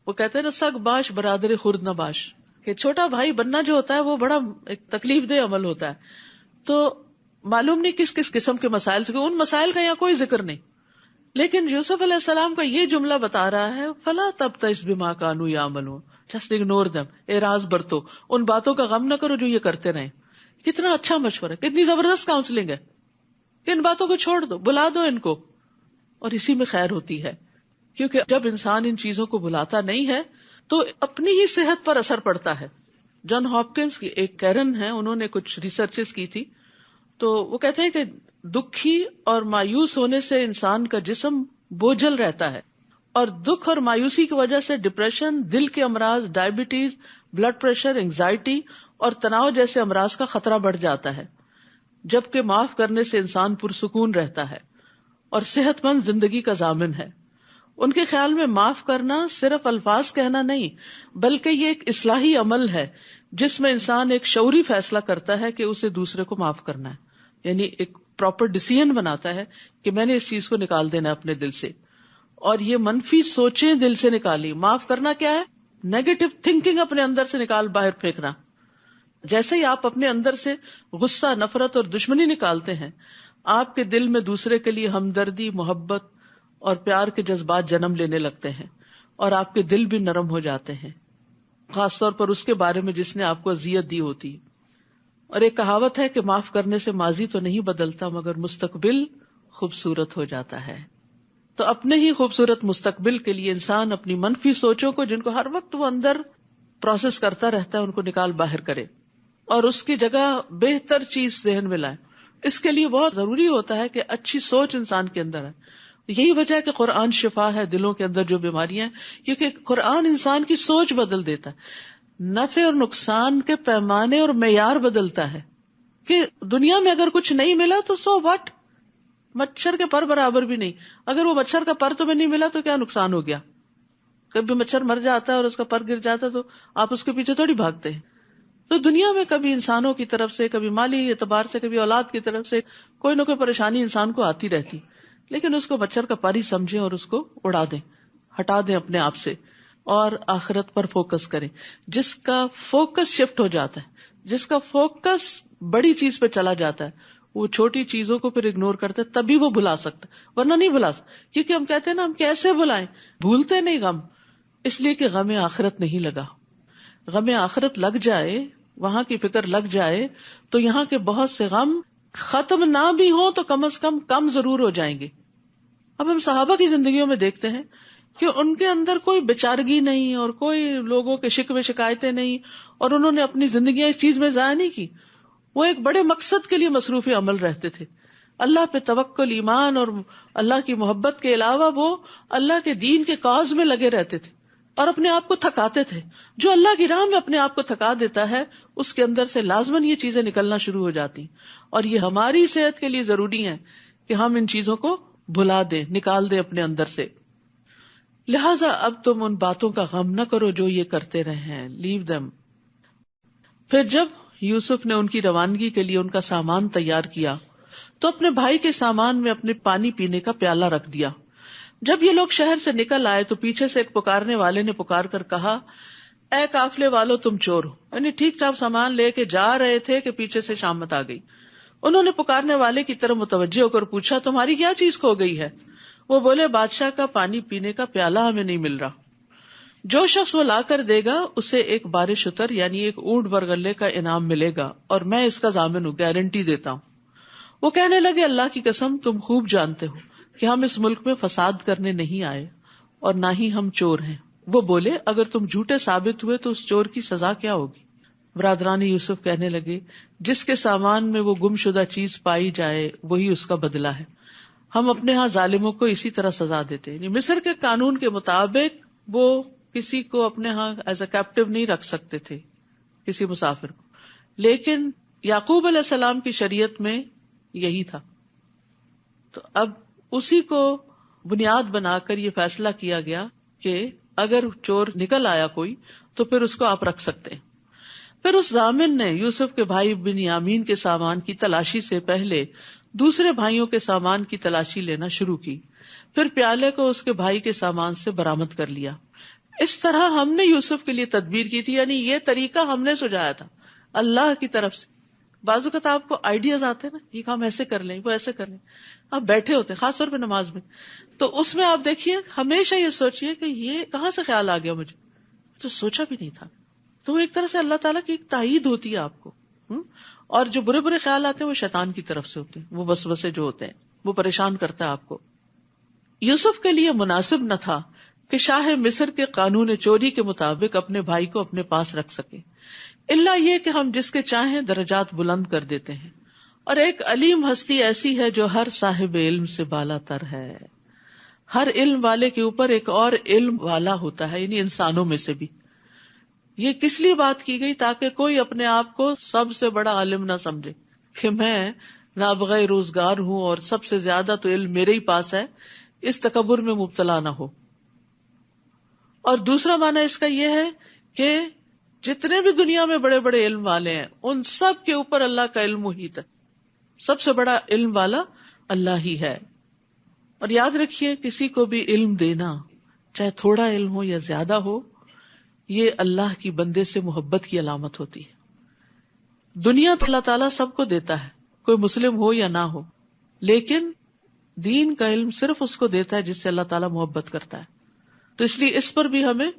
وہ کہتے ہیں نا سگ باش برادر خرد نہ باش، کہ چھوٹا بھائی بننا جو ہوتا ہے وہ بڑا ایک تکلیف دہ عمل ہوتا ہے. تو معلوم نہیں کس کس قسم کے مسائل سے، ان مسائل کا یہاں کوئی ذکر نہیں، لیکن یوسف علیہ السلام کا یہ جملہ بتا رہا ہے فلا تبتئس بما كانوا يعملون، جسٹ اگنور دم، اعراض برتو، ان باتوں کا غم نہ کرو جو یہ کرتے رہے. کتنا اچھا مشورہ ہے، کتنی زبردست کاؤنسلنگ ہے کہ ان باتوں کو چھوڑ دو، بلا دو ان کو، اور اسی میں خیر ہوتی ہے. کیونکہ جب انسان ان چیزوں کو بلاتا نہیں ہے تو اپنی ہی صحت پر اثر پڑتا ہے. جان ہاپکنس کی ایک کیرن ہے، انہوں نے کچھ ریسرچز کی تھی، تو وہ کہتے ہیں کہ دکھی اور مایوس ہونے سے انسان کا جسم بوجھل رہتا ہے، اور دکھ اور مایوسی کی وجہ سے ڈپریشن، دل کے امراض، ڈائبٹیز، بلڈ پریشر، انگزائٹی اور تناؤ جیسے امراض کا خطرہ بڑھ جاتا ہے، جبکہ معاف کرنے سے انسان پرسکون رہتا ہے اور صحت مند زندگی کا ضامن ہے. ان کے خیال میں معاف کرنا صرف الفاظ کہنا نہیں بلکہ یہ ایک اصلاحی عمل ہے جس میں انسان ایک شعوری فیصلہ کرتا ہے کہ اسے دوسرے کو معاف کرنا ہے، یعنی ایک پراپر ڈیسیژن بناتا ہے کہ میں نے اس چیز کو نکال دینا اپنے دل سے، اور یہ منفی سوچیں دل سے نکالی. معاف کرنا کیا ہے؟ نیگیٹو تھنکنگ اپنے اندر سے نکال باہر پھینکنا. جیسے ہی آپ اپنے اندر سے غصہ، نفرت اور دشمنی نکالتے ہیں، آپ کے دل میں دوسرے کے لیے ہمدردی، محبت اور پیار کے جذبات جنم لینے لگتے ہیں، اور آپ کے دل بھی نرم ہو جاتے ہیں، خاص طور پر اس کے بارے میں جس نے آپ کو اذیت دی ہوتی. اور ایک کہاوت ہے کہ معاف کرنے سے ماضی تو نہیں بدلتا مگر مستقبل خوبصورت ہو جاتا ہے. تو اپنے ہی خوبصورت مستقبل کے لیے انسان اپنی منفی سوچوں کو، جن کو ہر وقت وہ اندر پروسیس کرتا رہتا ہے، ان کو نکال باہر کرے اور اس کی جگہ بہتر چیز ذہن میں لائے. اس کے لیے بہت ضروری ہوتا ہے کہ اچھی سوچ انسان کے اندر ہے. یہی وجہ ہے کہ قرآن شفا ہے دلوں کے اندر جو بیماریاں ہیں، کیونکہ قرآن انسان کی سوچ بدل دیتا ہے، نفع اور نقصان کے پیمانے اور معیار بدلتا ہے. کہ دنیا میں اگر کچھ نہیں ملا تو سو واٹ، مچھر کے پر برابر بھی نہیں. اگر وہ مچھر کا پر تمہیں نہیں ملا تو کیا نقصان ہو گیا؟ کبھی مچھر مر جاتا ہے اور اس کا پر گر جاتا ہے تو آپ اس کے پیچھے تھوڑی بھاگتے ہیں. تو دنیا میں کبھی انسانوں کی طرف سے، کبھی مالی اعتبار سے، کبھی اولاد کی طرف سے کوئی نہ کوئی پریشانی انسان کو آتی رہتی، لیکن اس کو مچھر کا پر ہی سمجھیں اور اس کو اڑا دیں، ہٹا دیں اپنے آپ سے، اور آخرت پر فوکس کریں. جس کا فوکس شفٹ ہو جاتا ہے، جس کا فوکس بڑی چیز پہ چلا جاتا ہے، وہ چھوٹی چیزوں کو پھر اگنور کرتا ہے، تبھی وہ بھلا سکتا ہے، ورنہ نہیں بھلا سکتا. کیونکہ ہم کہتے ہیں نا ہم کیسے بھلائیں، بھولتے نہیں غم، اس لیے کہ غم آخرت نہیں لگا. غم آخرت لگ جائے، وہاں کی فکر لگ جائے تو یہاں کے بہت سے غم ختم نہ بھی ہوں تو کم از کم ضرور ہو جائیں گے. اب ہم صحابہ کی زندگیوں میں دیکھتے ہیں کہ ان کے اندر کوئی بیچارگی نہیں اور کوئی لوگوں کے شکوے شکایتیں نہیں، اور انہوں نے اپنی زندگیاں اس چیز میں ضائع نہیں کی. وہ ایک بڑے مقصد کے لیے مصروف عمل رہتے تھے. اللہ پہ توکل، ایمان اور اللہ کی محبت کے علاوہ وہ اللہ کے دین کے کاز میں لگے رہتے تھے اور اپنے آپ کو تھکاتے تھے. جو اللہ کی راہ میں اپنے آپ کو تھکا دیتا ہے اس کے اندر سے لازماً یہ چیزیں نکلنا شروع ہو جاتی، اور یہ ہماری صحت کے لیے ضروری ہے کہ ہم ان چیزوں کو بھلا دیں، نکال دیں اپنے اندر سے. لہٰذا اب تم ان باتوں کا غم نہ کرو جو یہ کرتے رہے ہیں، لیو دم. پھر جب یوسف نے ان کی روانگی کے لیے ان کا سامان تیار کیا تو اپنے بھائی کے سامان میں اپنے پانی پینے کا پیالہ رکھ دیا. جب یہ لوگ شہر سے نکل آئے تو پیچھے سے ایک پکارنے والے نے پکار کر کہا، اے قافلے والو تم چور ہو. یعنی ٹھیک ٹھاک سامان لے کے جا رہے تھے کہ پیچھے سے شامت آ گئی. انہوں نے پکارنے والے کی طرف متوجہ ہو کر پوچھا، تمہاری کیا چیز کھو گئی ہے؟ وہ بولے، بادشاہ کا پانی پینے کا پیالہ ہمیں نہیں مل رہا. جو شخص وہ لا کر دے گا اسے ایک بار شتر یعنی ایک اونٹ برغلے کا انعام ملے گا، اور میں اس کا ضامن ہوں، گارنٹی دیتا ہوں. وہ کہنے لگے، اللہ کی قسم تم خوب جانتے ہو کہ ہم اس ملک میں فساد کرنے نہیں آئے اور نہ ہی ہم چور ہیں. وہ بولے، اگر تم جھوٹے ثابت ہوئے تو اس چور کی سزا کیا ہوگی؟ برادران یوسف کہنے لگے جس کے سامان میں وہ گم شدہ چیز پائی جائے وہی اس کا بدلہ ہے. ہم اپنے ہاں ظالموں کو اسی طرح سزا دیتے ہیں. مصر کے قانون کے مطابق وہ کسی کو اپنے ہاں ایز اے کیپٹیو نہیں رکھ سکتے تھے, کسی مسافر کو, لیکن یعقوب علیہ السلام کی شریعت میں یہی تھا. تو اب اسی کو بنیاد بنا کر یہ فیصلہ کیا گیا کہ اگر چور نکل آیا کوئی تو پھر اس کو آپ رکھ سکتے ہیں. پھر اس ضامن نے یوسف کے بھائی بنیامین کے سامان کی تلاشی سے پہلے دوسرے بھائیوں کے سامان کی تلاشی لینا شروع کی. پھر پیالے کو اس کے بھائی کے سامان سے برآمد کر لیا. اس طرح ہم نے یوسف کے لیے تدبیر کی تھی, یعنی یہ طریقہ ہم نے سجایا تھا اللہ کی طرف سے. بعض اوقات آپ کو آئیڈیاز آتے ہیں نا, یہ کام ایسے کر لیں, وہ ایسے کر لیں, آپ بیٹھے ہوتے ہیں خاص طور پہ نماز میں, تو اس میں آپ دیکھیے ہمیشہ یہ سوچیے کہ یہ کہاں سے خیال آ گیا مجھے, تو سوچا بھی نہیں تھا. تو وہ ایک طرح سے اللہ تعالیٰ کی ایک تائید ہوتی ہے آپ کو. اور جو برے برے خیال آتے ہیں وہ شیطان کی طرف سے ہوتے ہیں, وہ وسوسے جو ہوتے ہیں وہ پریشان کرتا ہے آپ کو. یوسف کے لیے مناسب نہ تھا کہ شاہ مصر کے قانون چوری کے مطابق اپنے بھائی کو اپنے پاس رکھ سکے, الا یہ کہ ہم جس کے چاہیں درجات بلند کر دیتے ہیں, اور ایک علیم ہستی ایسی ہے جو ہر صاحب علم سے بالا تر ہے. ہر علم والے کے اوپر ایک اور علم والا ہوتا ہے, یعنی انسانوں میں سے بھی. یہ کس لیے بات کی گئی؟ تاکہ کوئی اپنے آپ کو سب سے بڑا عالم نہ سمجھے کہ میں نابغہ روزگار ہوں اور سب سے زیادہ تو علم میرے ہی پاس ہے, اس تکبر میں مبتلا نہ ہو. اور دوسرا معنی اس کا یہ ہے کہ جتنے بھی دنیا میں بڑے بڑے علم والے ہیں ان سب کے اوپر اللہ کا علم محیط ہے. سب سے بڑا علم والا اللہ ہی ہے. اور یاد رکھیے کسی کو بھی علم دینا, چاہے تھوڑا علم ہو یا زیادہ ہو, یہ اللہ کی بندے سے محبت کی علامت ہوتی ہے. دنیا تو اللہ تعالیٰ سب کو دیتا ہے, کوئی مسلم ہو یا نہ ہو, لیکن دین کا علم صرف اس کو دیتا ہے جس سے اللہ تعالیٰ محبت کرتا ہے. تو اس لیے اس پر بھی ہمیں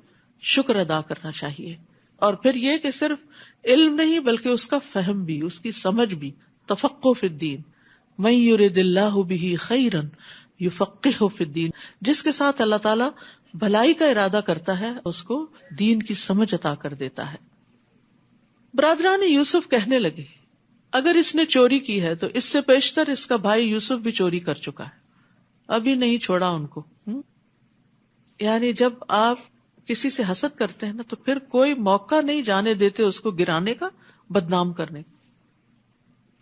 شکر ادا کرنا چاہیے. اور پھر یہ کہ صرف علم نہیں بلکہ اس کا فہم بھی, اس کی سمجھ بھی, تفقہ فی الدین. من یرد اللہ بہ خیرا یفقہہ فی الدین, جس کے ساتھ اللہ تعالیٰ بھلائی کا ارادہ کرتا ہے اس کو دین کی سمجھ عطا کر دیتا ہے. برادران یوسف کہنے لگے اگر اس نے چوری کی ہے تو اس سے پیشتر اس کا بھائی یوسف بھی چوری کر چکا ہے, ابھی نہیں چھوڑا ان کو. یعنی جب آپ کسی سے حسد کرتے ہیں نا تو پھر کوئی موقع نہیں جانے دیتے اس کو گرانے کا, بدنام کرنے کا.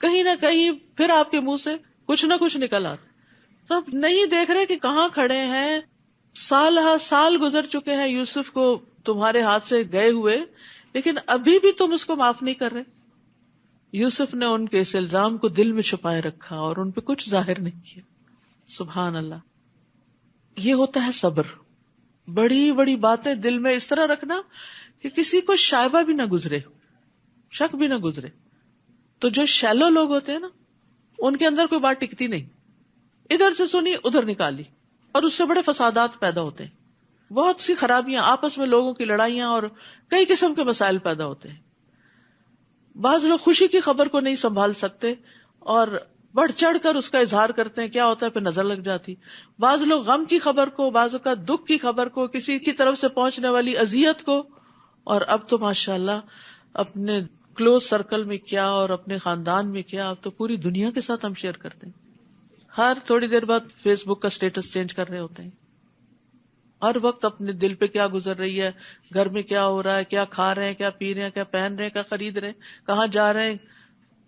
کہیں نہ کہیں پھر آپ کے منہ سے کچھ نہ کچھ نکل آتا. تو آپ نہیں دیکھ رہے کہ کہاں کھڑے ہیں, سال ہا سال گزر چکے ہیں یوسف کو تمہارے ہاتھ سے گئے ہوئے, لیکن ابھی بھی تم اس کو معاف نہیں کر رہے. یوسف نے ان کے اس الزام کو دل میں چھپائے رکھا اور ان پہ کچھ ظاہر نہیں کیا. سبحان اللہ, یہ ہوتا ہے صبر. بڑی بڑی باتیں دل میں اس طرح رکھنا کہ کسی کو شائبہ بھی نہ گزرے, شک بھی نہ گزرے. تو جو شیلو لوگ ہوتے ہیں نا ان کے اندر کوئی بات ٹکتی نہیں, ادھر سے سنی ادھر نکالی, اور اس سے بڑے فسادات پیدا ہوتے ہیں. بہت سی خرابیاں, آپس میں لوگوں کی لڑائیاں اور کئی قسم کے مسائل پیدا ہوتے ہیں. بعض لوگ خوشی کی خبر کو نہیں سنبھال سکتے اور بڑھ چڑھ کر اس کا اظہار کرتے ہیں, کیا ہوتا ہے پھر نظر لگ جاتی. بعض لوگ غم کی خبر کو, بعض کا دکھ کی خبر کو, کسی کی طرف سے پہنچنے والی اذیت کو, اور اب تو ماشاءاللہ اپنے کلوز سرکل میں کیا اور اپنے خاندان میں کیا, اب تو پوری دنیا کے ساتھ ہم شیئر کرتے ہیں. ہر تھوڑی دیر بعد فیس بک کا سٹیٹس چینج کر رہے ہوتے ہیں, ہر وقت اپنے دل پہ کیا گزر رہی ہے, گھر میں کیا ہو رہا ہے, کیا کھا رہے ہیں, کیا پی رہے ہیں, کیا پہن رہے ہیں, کیا خرید رہے ہیں, کہاں جا رہے ہیں.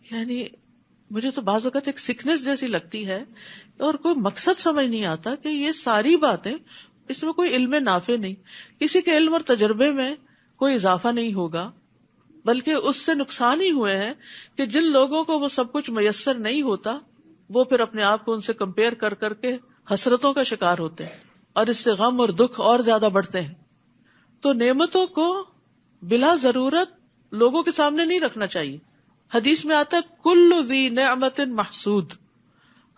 یعنی مجھے تو بعض اوقات ایک سکنس جیسی لگتی ہے اور کوئی مقصد سمجھ نہیں آتا کہ یہ ساری باتیں, اس میں کوئی علم نافع نہیں, کسی کے علم اور تجربے میں کوئی اضافہ نہیں ہوگا, بلکہ اس سے نقصان ہی ہوئے ہیں کہ جن لوگوں کو وہ سب کچھ میسر نہیں ہوتا وہ پھر اپنے آپ کو ان سے کمپیئر کر کر کے حسرتوں کا شکار ہوتے ہیں, اور اس سے غم اور دکھ اور زیادہ بڑھتے ہیں. تو نعمتوں کو بلا ضرورت لوگوں کے سامنے نہیں رکھنا چاہیے. حدیث میں آتا ہے کل ذی نعمت محسود,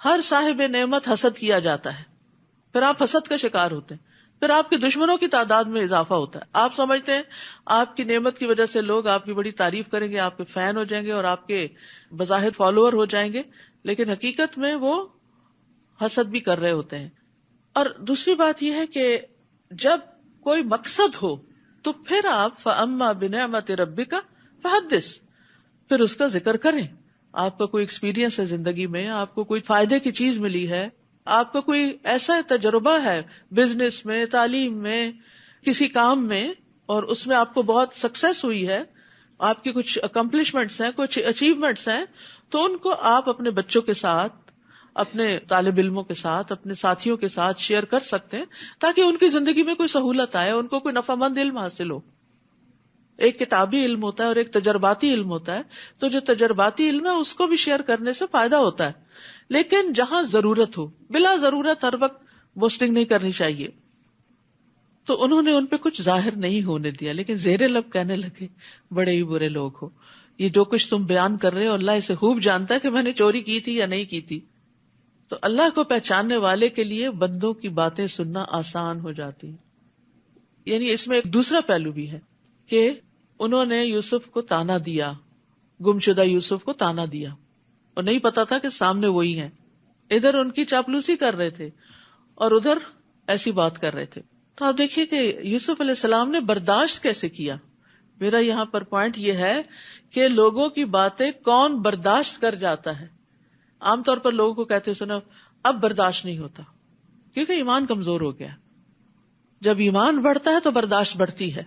ہر صاحب نعمت حسد کیا جاتا ہے. پھر آپ حسد کا شکار ہوتے ہیں, پھر آپ کے دشمنوں کی تعداد میں اضافہ ہوتا ہے. آپ سمجھتے ہیں آپ کی نعمت کی وجہ سے لوگ آپ کی بڑی تعریف کریں گے, آپ کے فین ہو جائیں گے اور آپ کے بظاہر فالوور ہو جائیں گے, لیکن حقیقت میں وہ حسد بھی کر رہے ہوتے ہیں. اور دوسری بات یہ ہے کہ جب کوئی مقصد ہو تو پھر آپ فَأَمَّا بِنِعْمَةِ رَبِّكَ فحدث، پھر اس کا ذکر کریں. آپ کا کوئی ایکسپیرینس ہے زندگی میں، آپ کو کوئی فائدے کی چیز ملی ہے، آپ کا کوئی ایسا تجربہ ہے بزنس میں، تعلیم میں، کسی کام میں، اور اس میں آپ کو بہت سکسیس ہوئی ہے، آپ کی کچھ اکمپلشمنٹس ہیں، کچھ اچیومنٹس ہیں، تو ان کو آپ اپنے بچوں کے ساتھ، اپنے طالب علموں کے ساتھ، اپنے ساتھیوں کے ساتھ شیئر کر سکتے ہیں تاکہ ان کی زندگی میں کوئی سہولت آئے، ان کو کوئی نفع مند علم حاصل ہو. ایک کتابی علم ہوتا ہے اور ایک تجرباتی علم ہوتا ہے. تو جو تجرباتی علم ہے اس کو بھی شیئر کرنے سے فائدہ ہوتا ہے، لیکن جہاں ضرورت ہو، بلا ضرورت ہر وقت بوسٹنگ نہیں کرنی چاہیے. تو انہوں نے ان پہ کچھ ظاہر نہیں ہونے دیا، لیکن زیر لب کہنے لگے بڑے ہی برے لوگ ہو، یہ جو کچھ تم بیان کر رہے ہو اللہ اسے خوب جانتا ہے کہ میں نے چوری کی تھی یا نہیں کی تھی. تو اللہ کو پہچاننے والے کے لیے بندوں کی باتیں سننا آسان ہو جاتی. یعنی اس میں ایک دوسرا پہلو بھی ہے کہ انہوں نے یوسف کو تانا دیا، گمشدہ یوسف کو تانا دیا، اور نہیں پتا تھا کہ سامنے وہی ہیں. ادھر ان کی چاپلوسی کر رہے تھے اور ادھر ایسی بات کر رہے تھے. تو آپ دیکھیے کہ یوسف علیہ السلام نے برداشت کیسے کیا. میرا یہاں پر پوائنٹ یہ ہے کہ لوگوں کی باتیں کون برداشت کر جاتا ہے. عام طور پر لوگوں کو کہتے سنا اب برداشت نہیں ہوتا، کیونکہ ایمان کمزور ہو گیا. جب ایمان بڑھتا ہے تو برداشت بڑھتی ہے،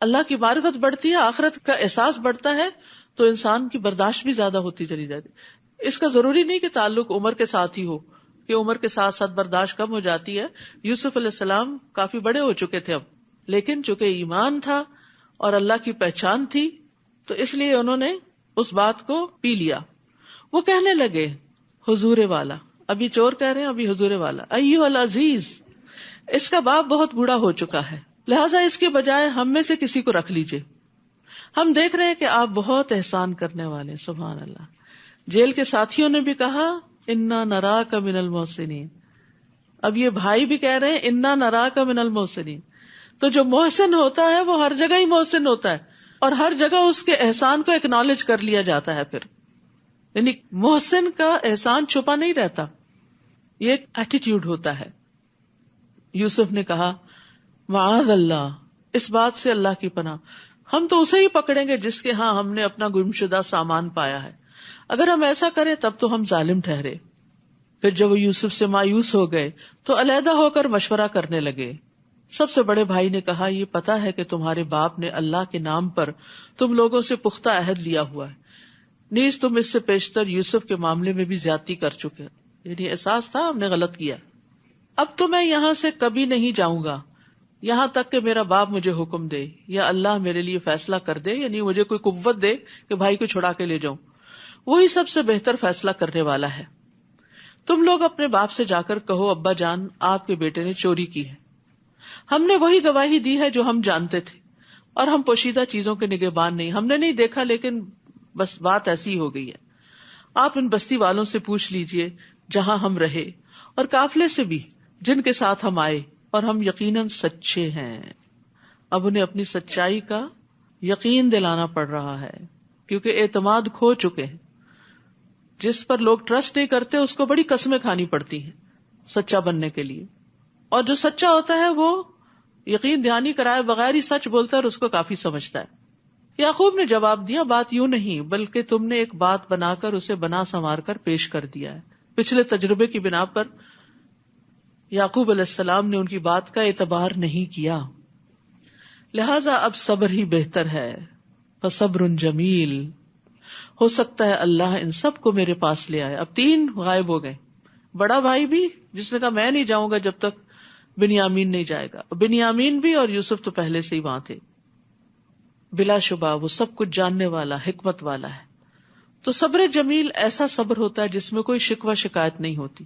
اللہ کی معرفت بڑھتی ہے، آخرت کا احساس بڑھتا ہے، تو انسان کی برداشت بھی زیادہ ہوتی چلی جاتی. اس کا ضروری نہیں کہ تعلق عمر کے ساتھ ہی ہو، کہ عمر کے ساتھ ساتھ برداشت کم ہو جاتی ہے. یوسف علیہ السلام کافی بڑے ہو چکے تھے اب، لیکن چونکہ ایمان تھا اور اللہ کی پہچان تھی تو اس لیے انہوں نے اس بات کو پی لیا. وہ کہنے لگے حضور والا، ابھی چور کہہ رہے ہیں، ابھی حضور والا، ایھا العزیز، اس کا باپ بہت بوڑھا ہو چکا ہے، لہٰذا اس کے بجائے ہم میں سے کسی کو رکھ لیجئے. ہم دیکھ رہے ہیں کہ آپ بہت احسان کرنے والے ہیں. سبحان اللہ. جیل کے ساتھیوں نے بھی کہا انا نراک من المحسنین. اب یہ بھائی بھی کہہ رہے ہیں انا نراک من المحسنین. تو جو محسن ہوتا ہے وہ ہر جگہ ہی محسن ہوتا ہے، اور ہر جگہ اس کے احسان کو اکنالج کر لیا جاتا ہے. پھر یعنی محسن کا احسان چھپا نہیں رہتا، یہ ایک ایٹیٹیوڈ ہوتا ہے. یوسف نے کہا معاذ اللہ، اس بات سے اللہ کی پناہ، ہم تو اسے ہی پکڑیں گے جس کے ہاں ہم نے اپنا گمشدہ سامان پایا ہے. اگر ہم ایسا کریں تب تو ہم ظالم ٹھہرے. پھر جب وہ یوسف سے مایوس ہو گئے تو علیحدہ ہو کر مشورہ کرنے لگے. سب سے بڑے بھائی نے کہا یہ پتا ہے کہ تمہارے باپ نے اللہ کے نام پر تم لوگوں سے پختہ عہد لیا ہوا ہے، نیز تم اس سے پیشتر یوسف کے معاملے میں بھی زیادتی کر چکے، یعنی احساس تھا ہم نے غلط کیا. اب تو میں یہاں سے کبھی نہیں جاؤں گا یہاں تک کہ میرا باپ مجھے حکم دے یا اللہ میرے لیے فیصلہ کر دے، یعنی مجھے کوئی قوت دے کہ بھائی کو چھڑا کے لے جاؤں. وہی سب سے بہتر فیصلہ کرنے والا ہے. تم لوگ اپنے باپ سے جا کر کہو ابا جان آپ کے بیٹے نے چوری کی ہے. ہم نے وہی گواہی دی ہے جو ہم جانتے تھے، اور ہم پوشیدہ چیزوں کے نگہبان نہیں، ہم نے نہیں دیکھا لیکن بس بات ایسی ہو گئی ہے. آپ ان بستی والوں سے پوچھ لیجئے جہاں ہم رہے، اور قافلے سے بھی جن کے ساتھ ہم آئے، اور ہم یقیناً سچے ہیں. اب انہیں اپنی سچائی کا یقین دلانا پڑ رہا ہے کیونکہ اعتماد کھو چکے ہیں. جس پر لوگ ٹرسٹ نہیں کرتے اس کو بڑی قسمیں کھانی پڑتی ہیں سچا بننے کے لیے، اور جو سچا ہوتا ہے وہ یقین دہانی کرائے بغیر ہی سچ بولتا ہے اور اس کو کافی سمجھتا ہے. یعقوب نے جواب دیا بات یوں نہیں بلکہ تم نے ایک بات بنا کر اسے بنا سنوار کر پیش کر دیا ہے. پچھلے تجربے کی بنا پر یعقوب علیہ السلام نے ان کی بات کا اعتبار نہیں کیا، لہذا اب صبر ہی بہتر ہے. فصبر جمیل، ہو سکتا ہے اللہ ان سب کو میرے پاس لے آئے. اب 3 غائب ہو گئے. بڑا بھائی بھی جس نے کہا میں نہیں جاؤں گا جب تک بنیامین نہیں جائے گا، بنیامین بھی، اور یوسف تو پہلے سے ہی وہاں تھے. بلا شبہ وہ سب کچھ جاننے والا، حکمت والا ہے. تو صبر جمیل ایسا صبر ہوتا ہے جس میں کوئی شکوہ شکایت نہیں ہوتی.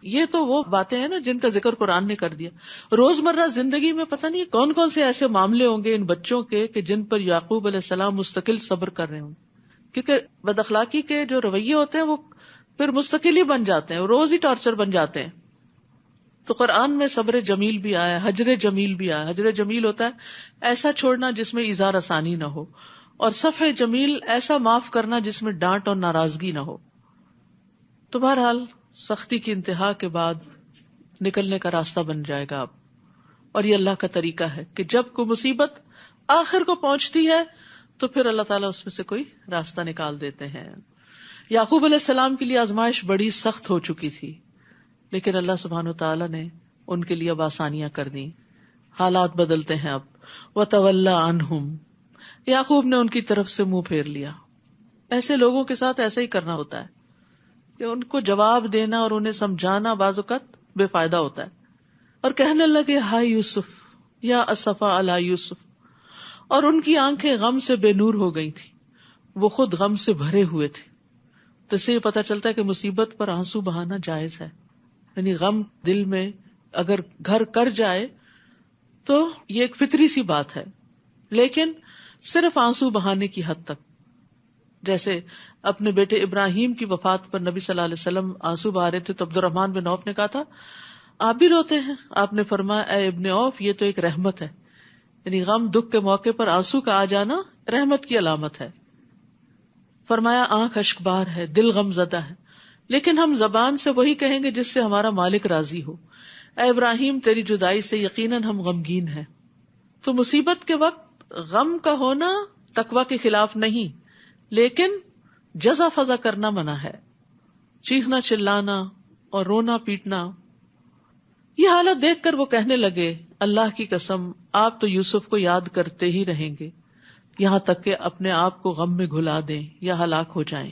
یہ تو وہ باتیں ہیں نا جن کا ذکر قرآن نے کر دیا. روزمرہ زندگی میں پتہ نہیں کون کون سے ایسے معاملے ہوں گے ان بچوں کے کہ جن پر یعقوب علیہ السلام مستقل صبر کر رہے ہوں، کیونکہ بد اخلاقی کے جو رویے ہوتے ہیں وہ پھر مستقل ہی بن جاتے ہیں، روز ہی ٹارچر بن جاتے ہیں. تو قرآن میں صبر جمیل بھی آیا، حجر جمیل بھی آیا. حجر جمیل ہوتا ہے ایسا چھوڑنا جس میں اظہار آسانی نہ ہو، اور صفح جمیل ایسا معاف کرنا جس میں ڈانٹ اور ناراضگی نہ ہو. تو بہرحال سختی کی انتہا کے بعد نکلنے کا راستہ بن جائے گا اب. اور یہ اللہ کا طریقہ ہے کہ جب کوئی مصیبت آخر کو پہنچتی ہے تو پھر اللہ تعالیٰ اس میں سے کوئی راستہ نکال دیتے ہیں. یعقوب علیہ السلام کے لیے آزمائش بڑی سخت ہو چکی تھی، لیکن اللہ سبحانہ وتعالیٰ نے ان کے لیے اب آسانیاں کر دی. حالات بدلتے ہیں اب. وَتَوَلَّى عَنْهُمْ، یعقوب نے ان کی طرف سے منہ پھیر لیا. ایسے لوگوں کے ساتھ ایسا ہی کرنا ہوتا ہے کہ ان کو جواب دینا اور انہیں سمجھانا بعض اوقات بے فائدہ ہوتا ہے. اور کہنے لگے ہائے یوسف یا اسفا علی یوسف، اور ان کی آنکھیں غم سے بے نور ہو گئی تھی، وہ خود غم سے بھرے ہوئے تھے. تو اس سے یہ پتہ چلتا ہے کہ مصیبت پر آنسو بہانا جائز ہے. یعنی غم دل میں اگر گھر کر جائے تو یہ ایک فطری سی بات ہے، لیکن صرف آنسو بہانے کی حد تک. جیسے اپنے بیٹے ابراہیم کی وفات پر نبی صلی اللہ علیہ وسلم آنسو بہا رہے تھے تو عبد الرحمن بن عوف نے کہا تھا آپ بھی روتے ہیں؟ آپ نے فرمایا اے ابن عوف، یہ تو ایک رحمت ہے. یعنی غم دکھ کے موقع پر آنسو کا آ جانا رحمت کی علامت ہے. فرمایا آنکھ اشکبار ہے، دل غم زدہ ہے، لیکن ہم زبان سے وہی کہیں گے جس سے ہمارا مالک راضی ہو. اے ابراہیم، تیری جدائی سے یقیناً ہم غمگین ہیں. تو مصیبت کے وقت غم کا ہونا تقوی کے خلاف نہیں، لیکن جزا فضا کرنا منع ہے. چیخنا چلانا اور رونا پیٹنا. یہ حالت دیکھ کر وہ کہنے لگے اللہ کی قسم آپ تو یوسف کو یاد کرتے ہی رہیں گے یہاں تک کہ اپنے آپ کو غم میں گھلا دیں یا ہلاک ہو جائیں.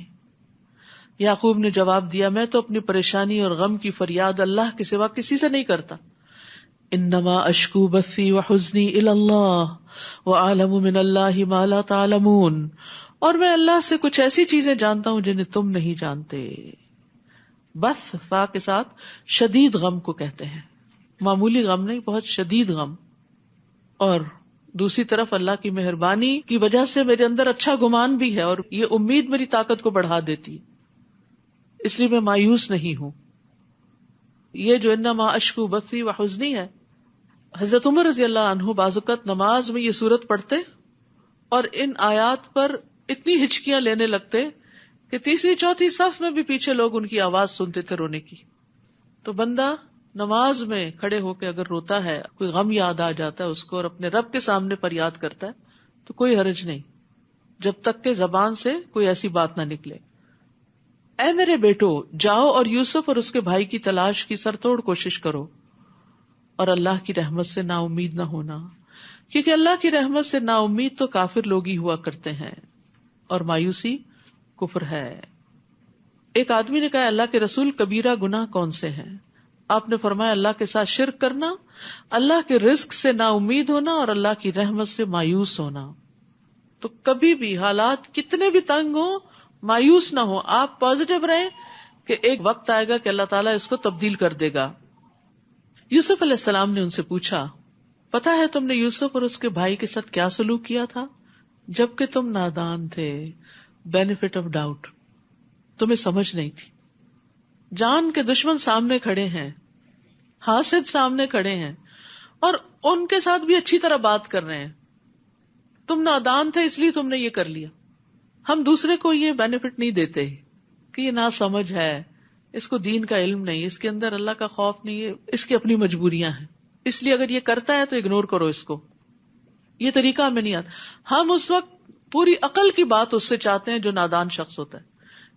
یعقوب نے جواب دیا میں تو اپنی پریشانی اور غم کی فریاد اللہ کے سوا کسی سے نہیں کرتا. انما اشکو بثی وحزنی الی اللہ واعلم من اللہ ما لا تعلمون، اور میں اللہ سے کچھ ایسی چیزیں جانتا ہوں جنہیں تم نہیں جانتے. بث فا کے ساتھ شدید غم کو کہتے ہیں، معمولی غم نہیں، بہت شدید غم. اور دوسری طرف اللہ کی مہربانی کی وجہ سے میرے اندر اچھا گمان بھی ہے اور یہ امید میری طاقت کو بڑھا دیتی، اس لیے میں مایوس نہیں ہوں. یہ جو انما اشکو بثی وحزنی ہے، حضرت عمر رضی اللہ عنہ بعض اوقات نماز میں یہ سورت پڑھتے اور ان آیات پر اتنی ہچکیاں لینے لگتے کہ تیسری چوتھی صف میں بھی پیچھے لوگ ان کی آواز سنتے تھے رونے کی. تو بندہ نماز میں کھڑے ہو کے اگر روتا ہے، کوئی غم یاد آ جاتا ہے اس کو اور اپنے رب کے سامنے پر یاد کرتا ہے تو کوئی حرج نہیں، جب تک کہ زبان سے کوئی ایسی بات نہ نکلے. اے میرے بیٹو، جاؤ اور یوسف اور اس کے بھائی کی تلاش کی سر توڑ کوشش کرو اور اللہ کی رحمت سے نا امید نہ ہونا، کیونکہ اللہ کی رحمت سے نا امید تو کافر لوگ ہی ہوا کرتے ہیں اور مایوسی کفر ہے. ایک آدمی نے کہا اللہ کے رسول کبیرہ گناہ کون سے ہیں؟ آپ نے فرمایا اللہ کے ساتھ شرک کرنا، اللہ کے رزق سے نا امید ہونا اور اللہ کی رحمت سے مایوس ہونا. تو کبھی بھی حالات کتنے بھی تنگ ہوں مایوس نہ ہو، آپ پازیٹیو رہیں کہ ایک وقت آئے گا کہ اللہ تعالیٰ اس کو تبدیل کر دے گا. یوسف علیہ السلام نے ان سے پوچھا پتا ہے تم نے یوسف اور اس کے بھائی کے ساتھ کیا سلوک کیا تھا جبکہ تم نادان تھے؟ بینیفٹ آف ڈاؤٹ، تمہیں سمجھ نہیں تھی. جان کے دشمن سامنے کھڑے ہیں، حاسد سامنے کھڑے ہیں اور ان کے ساتھ بھی اچھی طرح بات کر رہے ہیں. تم نادان تھے اس لیے تم نے یہ کر لیا. ہم دوسرے کو یہ بینیفٹ نہیں دیتے کہ یہ نا سمجھ ہے، اس کو دین کا علم نہیں، اس کے اندر اللہ کا خوف نہیں ہے، اس کی اپنی مجبوریاں ہیں، اس لیے اگر یہ کرتا ہے تو اگنور کرو اس کو. یہ طریقہ ہمیں نہیں آتا. ہم اس وقت پوری عقل کی بات اس سے چاہتے ہیں جو نادان شخص ہوتا ہے.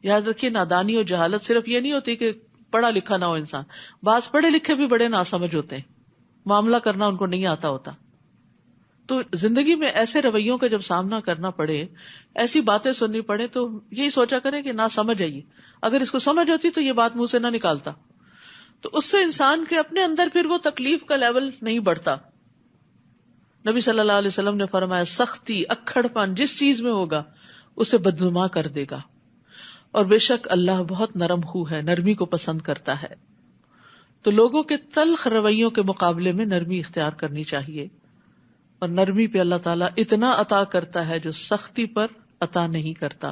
یاد رکھیے نادانی اور جہالت صرف یہ نہیں ہوتی کہ پڑھا لکھا نہ ہو انسان، بعض پڑھے لکھے بھی بڑے ناسمجھ ہوتے ہیں، معاملہ کرنا ان کو نہیں آتا ہوتا. تو زندگی میں ایسے رویوں کا جب سامنا کرنا پڑے، ایسی باتیں سننی پڑے تو یہی سوچا کریں کہ نہ سمجھ آئیے، اگر اس کو سمجھ ہوتی تو یہ بات منہ سے نہ نکالتا. تو اس سے انسان کے اپنے اندر پھر وہ تکلیف کا لیول نہیں بڑھتا. نبی صلی اللہ علیہ وسلم نے فرمایا سختی، اکھڑ پن جس چیز میں ہوگا اسے بدنما کر دے گا، اور بے شک اللہ بہت نرم خو ہے، نرمی کو پسند کرتا ہے. تو لوگوں کے تلخ رویوں کے مقابلے میں نرمی اختیار کرنی چاہیے، اور نرمی پہ اللہ تعالیٰ اتنا عطا کرتا ہے جو سختی پر عطا نہیں کرتا.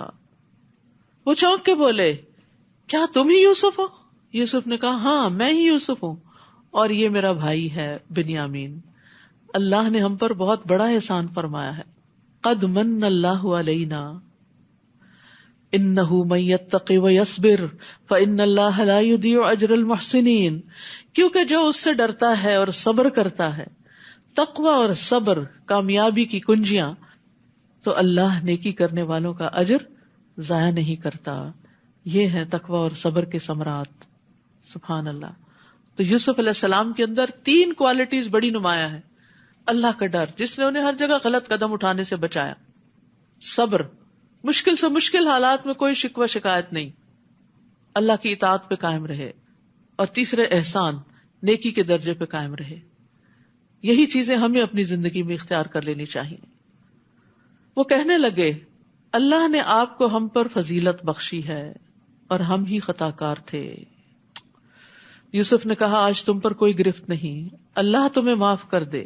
وہ چونک کے بولے کیا تم ہی یوسف ہو؟ یوسف نے کہا ہاں میں ہی یوسف ہوں اور یہ میرا بھائی ہے بنیامین. اللہ نے ہم پر بہت بڑا احسان فرمایا ہے. قد من اللہ علینا انہ من یتق ویصبر فان اللہ لا یضیع اجر المحسنین. کیونکہ جو اس سے ڈرتا ہے اور صبر کرتا ہے، تقوی اور صبر کامیابی کی کنجیاں، تو اللہ نیکی کرنے والوں کا اجر ضائع نہیں کرتا. یہ ہے تقوی اور صبر کے ثمرات. سبحان اللہ. تو یوسف علیہ السلام کے اندر 3 کوالٹیز بڑی نمایاں ہیں. اللہ کا ڈر جس نے انہیں ہر جگہ غلط قدم اٹھانے سے بچایا. صبر، مشکل سے مشکل حالات میں کوئی شکوہ شکایت نہیں، اللہ کی اطاعت پہ قائم رہے. اور تیسرے احسان، نیکی کے درجے پہ قائم رہے. یہی چیزیں ہمیں اپنی زندگی میں اختیار کر لینی چاہیے. وہ کہنے لگے اللہ نے آپ کو ہم پر فضیلت بخشی ہے اور ہم ہی خطا کار تھے. یوسف نے کہا آج تم پر کوئی گرفت نہیں، اللہ تمہیں معاف کر دے،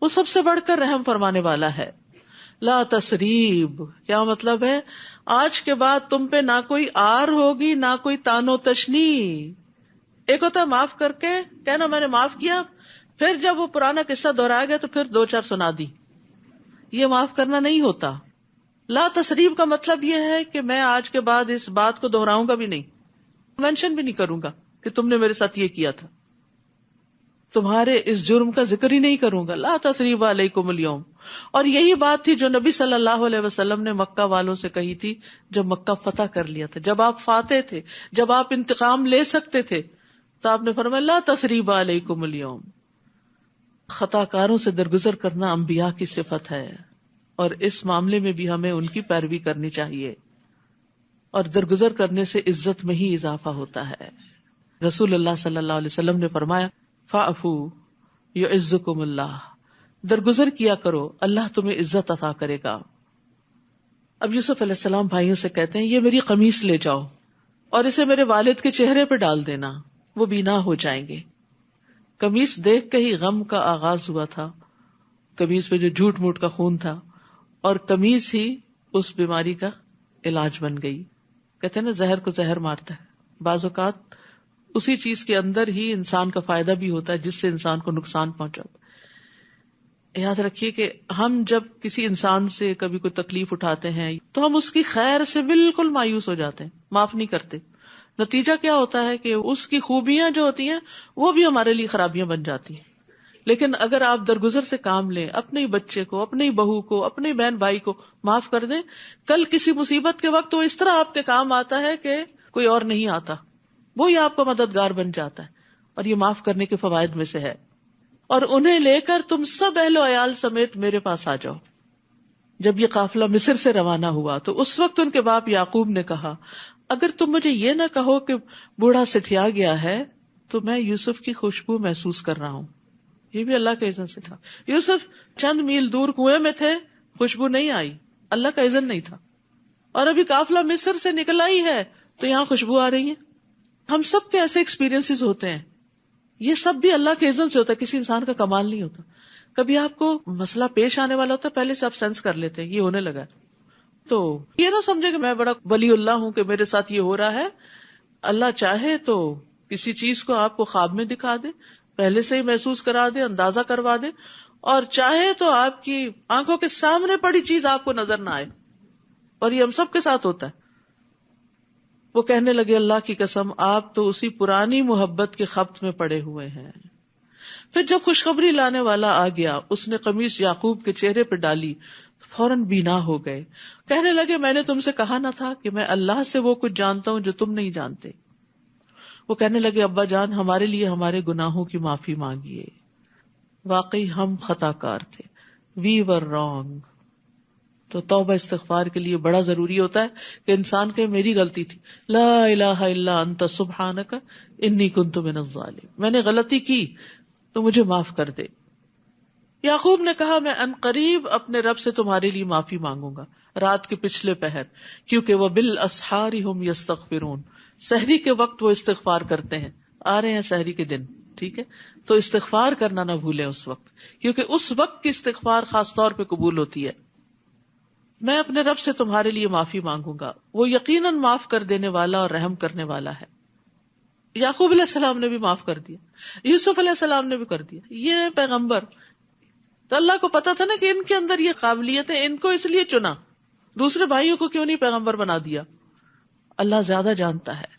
وہ سب سے بڑھ کر رحم فرمانے والا ہے. لا تسریب، کیا مطلب ہے؟ آج کے بعد تم پہ نہ کوئی آر ہوگی نہ کوئی تانو تشنی. ایک ہوتا ہے معاف کر کے کہنا میں نے معاف کیا، پھر جب وہ پرانا قصہ دہرایا گیا تو پھر 2-4 سنا دی. یہ معاف کرنا نہیں ہوتا. لا تسریب کا مطلب یہ ہے کہ میں آج کے بعد اس بات کو دہراؤں گا بھی نہیں، مینشن بھی نہیں کروں گا کہ تم نے میرے ساتھ یہ کیا تھا، تمہارے اس جرم کا ذکر ہی نہیں کروں گا. لا تسریب علیکم اليوم. اور یہی بات تھی جو نبی صلی اللہ علیہ وسلم نے مکہ والوں سے کہی تھی جب مکہ فتح کر لیا تھا، جب آپ فاتح تھے، جب آپ انتقام لے سکتے تھے، تو آپ نے فرمایا لا تسریب علیکم اليوم. خطا کاروں سے درگزر کرنا انبیاء کی صفت ہے، اور اس معاملے میں بھی ہمیں ان کی پیروی کرنی چاہیے. اور درگزر کرنے سے عزت میں ہی اضافہ ہوتا ہے. رسول اللہ صلی اللہ علیہ وسلم نے فرمایا فاعفوا یعزکم اللہ، درگزر کیا کرو اللہ تمہیں عزت عطا کرے گا. اب یوسف علیہ السلام بھائیوں سے کہتے ہیں یہ میری قمیص لے جاؤ اور اسے میرے والد کے چہرے پہ ڈال دینا، وہ بینا ہو جائیں گے. قمیص دیکھ کے ہی غم کا آغاز ہوا تھا. قمیص پہ جو جھوٹ موٹ کا خون تھا، اور قمیص ہی اس بیماری کا علاج بن گئی. کہتے ہیں نا زہر کو زہر مارتا ہے. بعض اوقات اسی چیز کے اندر ہی انسان کا فائدہ بھی ہوتا ہے جس سے انسان کو نقصان پہنچا. یاد رکھیے کہ ہم جب کسی انسان سے کبھی کوئی تکلیف اٹھاتے ہیں تو ہم اس کی خیر سے بالکل مایوس ہو جاتے ہیں، معاف نہیں کرتے. نتیجہ کیا ہوتا ہے کہ اس کی خوبیاں جو ہوتی ہیں وہ بھی ہمارے لیے خرابیاں بن جاتی ہیں. لیکن اگر آپ درگزر سے کام لیں، اپنے ہی بچے کو، اپنی بہو کو، اپنے بہن بھائی کو معاف کر دیں، کل کسی مصیبت کے وقت وہ اس طرح آپ کے کام آتا ہے کہ کوئی اور نہیں آتا، وہی آپ کا مددگار بن جاتا ہے. اور یہ معاف کرنے کے فوائد میں سے ہے. اور انہیں لے کر تم سب اہل و عیال سمیت میرے پاس آ جاؤ. جب یہ قافلہ مصر سے روانہ ہوا تو اس وقت ان کے باپ یعقوب نے کہا اگر تم مجھے یہ نہ کہو کہ بوڑھا سٹھیا گیا ہے تو میں یوسف کی خوشبو محسوس کر رہا ہوں. یہ بھی اللہ کے اذن سے تھا. یوسف چند میل دور کنویں میں تھے، خوشبو نہیں آئی، اللہ کا اذن نہیں تھا. اور ابھی قافلہ مصر سے نکلا ہی ہے تو یہاں خوشبو آ رہی ہے. ہم سب کے ایسے ایکسپیرینس ہوتے ہیں. یہ سب بھی اللہ کے اذن سے ہوتا ہے، کسی انسان کا کمال نہیں ہوتا. کبھی آپ کو مسئلہ پیش آنے والا ہوتا ہے، پہلے سے آپ سینس کر لیتے ہیں یہ ہونے لگا، تو یہ نہ سمجھے کہ میں بڑا ولی اللہ ہوں کہ میرے ساتھ یہ ہو رہا ہے. اللہ چاہے تو کسی چیز کو آپ کو خواب میں دکھا دے، پہلے سے ہی محسوس کرا دے، اندازہ کروا دے، اور چاہے تو آپ کی آنکھوں کے سامنے پڑی چیز آپ کو نظر نہ آئے. اور یہ ہم سب کے ساتھ ہوتا ہے. وہ کہنے لگے اللہ کی قسم آپ تو اسی پرانی محبت کے خبط میں پڑے ہوئے ہیں. پھر جب خوشخبری لانے والا آ گیا اس نے قمیص یعقوب کے چہرے پہ ڈالی، فوراً بینا ہو گئے. کہنے لگے میں نے تم سے کہا نہ تھا کہ میں اللہ سے وہ کچھ جانتا ہوں جو تم نہیں جانتے. وہ کہنے لگے ابا جان ہمارے لیے ہمارے گناہوں کی معافی مانگیے، واقعی ہم خطا کار تھے، وی ور رانگ. تو توبہ استغفار کے لیے بڑا ضروری ہوتا ہے کہ انسان کہ میری غلطی تھی، لا الہ الا انت سبحانک انی کنت من الظالمین، میں نے غلطی کی تو مجھے معاف کر دے. یعقوب نے کہا میں عنقریب اپنے رب سے تمہارے لیے معافی مانگوں گا رات کے پچھلے پہر، کیونکہ وہ بالاسحار ہم یستغفرون، سحری کے وقت وہ استغفار کرتے ہیں. آ رہے ہیں سحری کے دن، ٹھیک ہے، تو استغفار کرنا نہ بھولیں اس وقت، کیونکہ اس وقت کی استغفار خاص طور پہ قبول ہوتی ہے. میں اپنے رب سے تمہارے لیے معافی مانگوں گا، وہ یقیناً معاف کر دینے والا اور رحم کرنے والا ہے. یعقوب علیہ السلام نے بھی معاف کر دیا، یوسف علیہ السلام نے بھی کر دیا. یہ پیغمبر تو اللہ کو پتا تھا نا کہ ان کے اندر یہ قابلیت ہے، ان کو اس لیے چنا، دوسرے بھائیوں کو کیوں نہیں پیغمبر بنا دیا. اللہ زیادہ جانتا ہے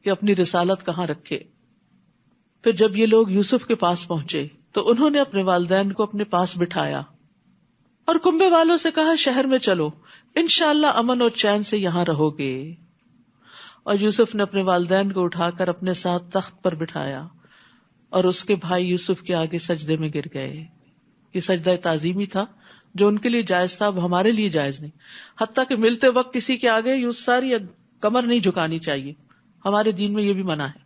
کہ اپنی رسالت کہاں رکھے. پھر جب یہ لوگ یوسف کے پاس پہنچے تو انہوں نے اپنے والدین کو اپنے پاس بٹھایا اور کنبے والوں سے کہا شہر میں چلو، انشاءاللہ امن اور چین سے یہاں رہو گے. اور یوسف نے اپنے والدین کو اٹھا کر اپنے ساتھ تخت پر بٹھایا اور اس کے بھائی یوسف کے آگے سجدے میں گر گئے. یہ سجدہ تعظیمی تھا جو ان کے لیے جائز تھا، اب ہمارے لیے جائز نہیں. حتیٰ کہ ملتے وقت کسی کے آگے یوں ساری کمر نہیں جھکانی چاہیے، ہمارے دین میں یہ بھی منع ہے.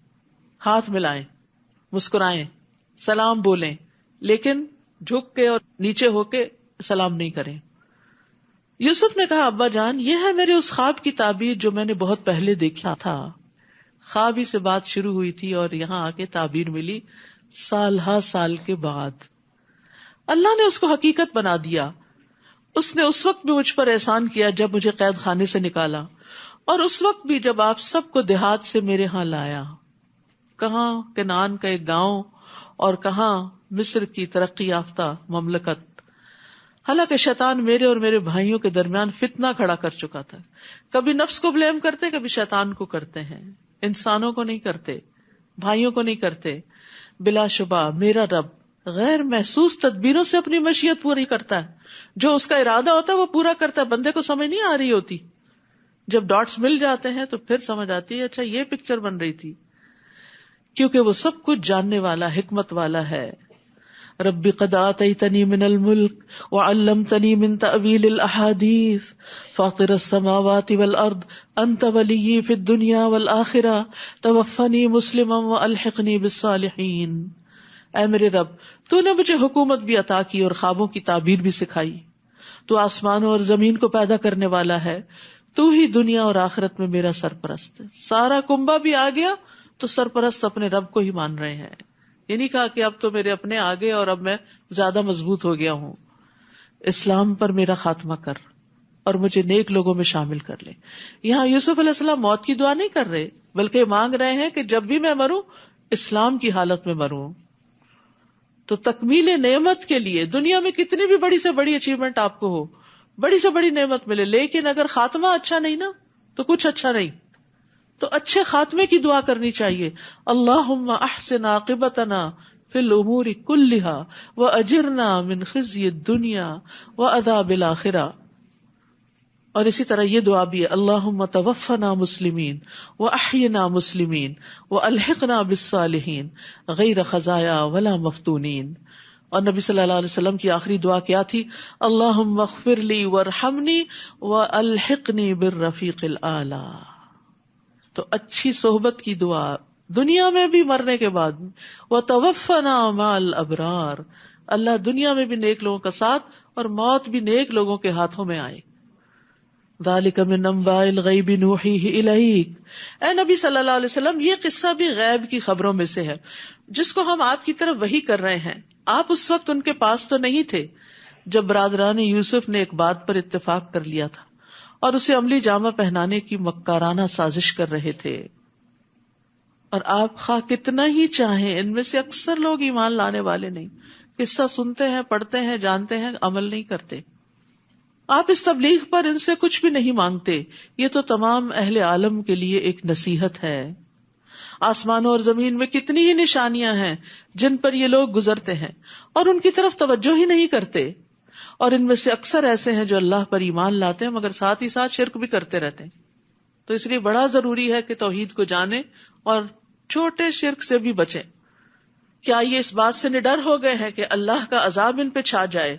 ہاتھ ملائیں، مسکرائیں، سلام بولیں، لیکن جھک کے اور نیچے ہو کے سلام نہیں کریں. یوسف نے کہا ابا جان، یہ ہے میرے اس خواب کی تعبیر جو میں نے بہت پہلے دیکھا تھا. خواب ہی سے بات شروع ہوئی تھی اور یہاں آ کے تعبیر ملی سال ہا سال کے بعد. اللہ نے اس کو حقیقت بنا دیا. اس نے اس وقت بھی مجھ پر احسان کیا جب مجھے قید خانے سے نکالا، اور اس وقت بھی جب آپ سب کو دیہات سے میرے ہاں لایا. کہاں کنعان کا ایک گاؤں اور کہاں مصر کی ترقی یافتہ مملکت. حالانکہ شیطان میرے اور میرے بھائیوں کے درمیان فتنہ کھڑا کر چکا تھا. کبھی نفس کو بلیم کرتے، کبھی شیطان کو کرتے ہیں، انسانوں کو نہیں کرتے، بھائیوں کو نہیں کرتے. بلا شبہ میرا رب غیر محسوس تدبیروں سے اپنی مشیت پوری کرتا ہے. جو اس کا ارادہ ہوتا ہے وہ پورا کرتا ہے. بندے کو سمجھ نہیں آ رہی ہوتی، جب ڈاٹس مل جاتے ہیں تو پھر سمجھ آتی ہے اچھا یہ پکچر بن رہی تھی، کیونکہ وہ سب کچھ جاننے والا، حکمت والا ہے. رب قد آتیتنی من الملک وعلمتنی من تأویل الاحادیث فاطر السماوات والارض انت ولی فی الدنیا والآخرہ توفنی مسلما والحقنی بالصالحین. اے میرے رب، تو نے مجھے حکومت بھی عطا کی اور خوابوں کی تعبیر بھی سکھائی. تو آسمانوں اور زمین کو پیدا کرنے والا ہے، تو ہی دنیا اور آخرت میں میرا سرپرست ہے. سارا کنبہ بھی آ گیا تو سرپرست اپنے رب کو ہی مان رہے ہیں. یہ نہیں کہا کہ اب تو میرے اپنے آگے اور اب میں زیادہ مضبوط ہو گیا ہوں. اسلام پر میرا خاتمہ کر اور مجھے نیک لوگوں میں شامل کر لے. یہاں یوسف علیہ السلام موت کی دعا نہیں کر رہے، بلکہ مانگ رہے ہیں کہ جب بھی میں مروں اسلام کی حالت میں مروں. تو تکمیل نعمت کے لیے دنیا میں کتنی بھی بڑی سے بڑی اچیومنٹ آپ کو ہو، بڑی سے بڑی نعمت ملے، لیکن اگر خاتمہ اچھا نہیں نا تو کچھ اچھا نہیں. تو اچھے خاتمے کی دعا کرنی چاہیے. اللہم احسن عاقبتنا فی الامور کلہا واجرنا من خزی الدنیا وعذاب الآخرہ. اور اسی طرح یہ دعا بھی ہے اللہم توفنا مسلمین واحینا مسلمین والحقنا بالصالحین غیر خزایا ولا مفتونین. اور نبی صلی اللہ علیہ وسلم کی آخری دعا کیا تھی؟ اللہم اغفر لی وارحمنی والحقنی بالرفیق الاعلی. تو اچھی صحبت کی دعا دنیا میں بھی، مرنے کے بعد. وَتَوَفَّنَا مَعَ الْأَبْرَارِ، اللہ دنیا میں بھی نیک لوگوں کا ساتھ اور موت بھی نیک لوگوں کے ہاتھوں میں آئے. ذَلِكَ مِنْ أَنْبَاءِ الْغَيْبِ نُوحِيهِ إِلَيْكَ. اے نبی صلی اللہ علیہ وسلم، یہ قصہ بھی غیب کی خبروں میں سے ہے جس کو ہم آپ کی طرف وحی کر رہے ہیں. آپ اس وقت ان کے پاس تو نہیں تھے جب برادران یوسف نے ایک بات پر اتفاق کر لیا تھا اور اسے عملی جامہ پہنانے کی مکارانہ سازش کر رہے تھے. اور آپ خواہ کتنا ہی چاہیں، ان میں سے اکثر لوگ ایمان لانے والے نہیں، قصہ سنتے ہیں، پڑھتے ہیں، جانتے ہیں، عمل نہیں کرتے. آپ اس تبلیغ پر ان سے کچھ بھی نہیں مانگتے. یہ تو تمام اہل عالم کے لیے ایک نصیحت ہے. آسمانوں اور زمین میں کتنی ہی نشانیاں ہیں جن پر یہ لوگ گزرتے ہیں اور ان کی طرف توجہ ہی نہیں کرتے. اور ان میں سے اکثر ایسے ہیں جو اللہ پر ایمان لاتے ہیں مگر ساتھ ہی ساتھ شرک بھی کرتے رہتے ہیں. تو اس لیے بڑا ضروری ہے کہ توحید کو جانیں اور چھوٹے شرک سے بھی بچیں. کیا یہ اس بات سے نڈر ہو گئے ہیں کہ اللہ کا عذاب ان پہ چھا جائے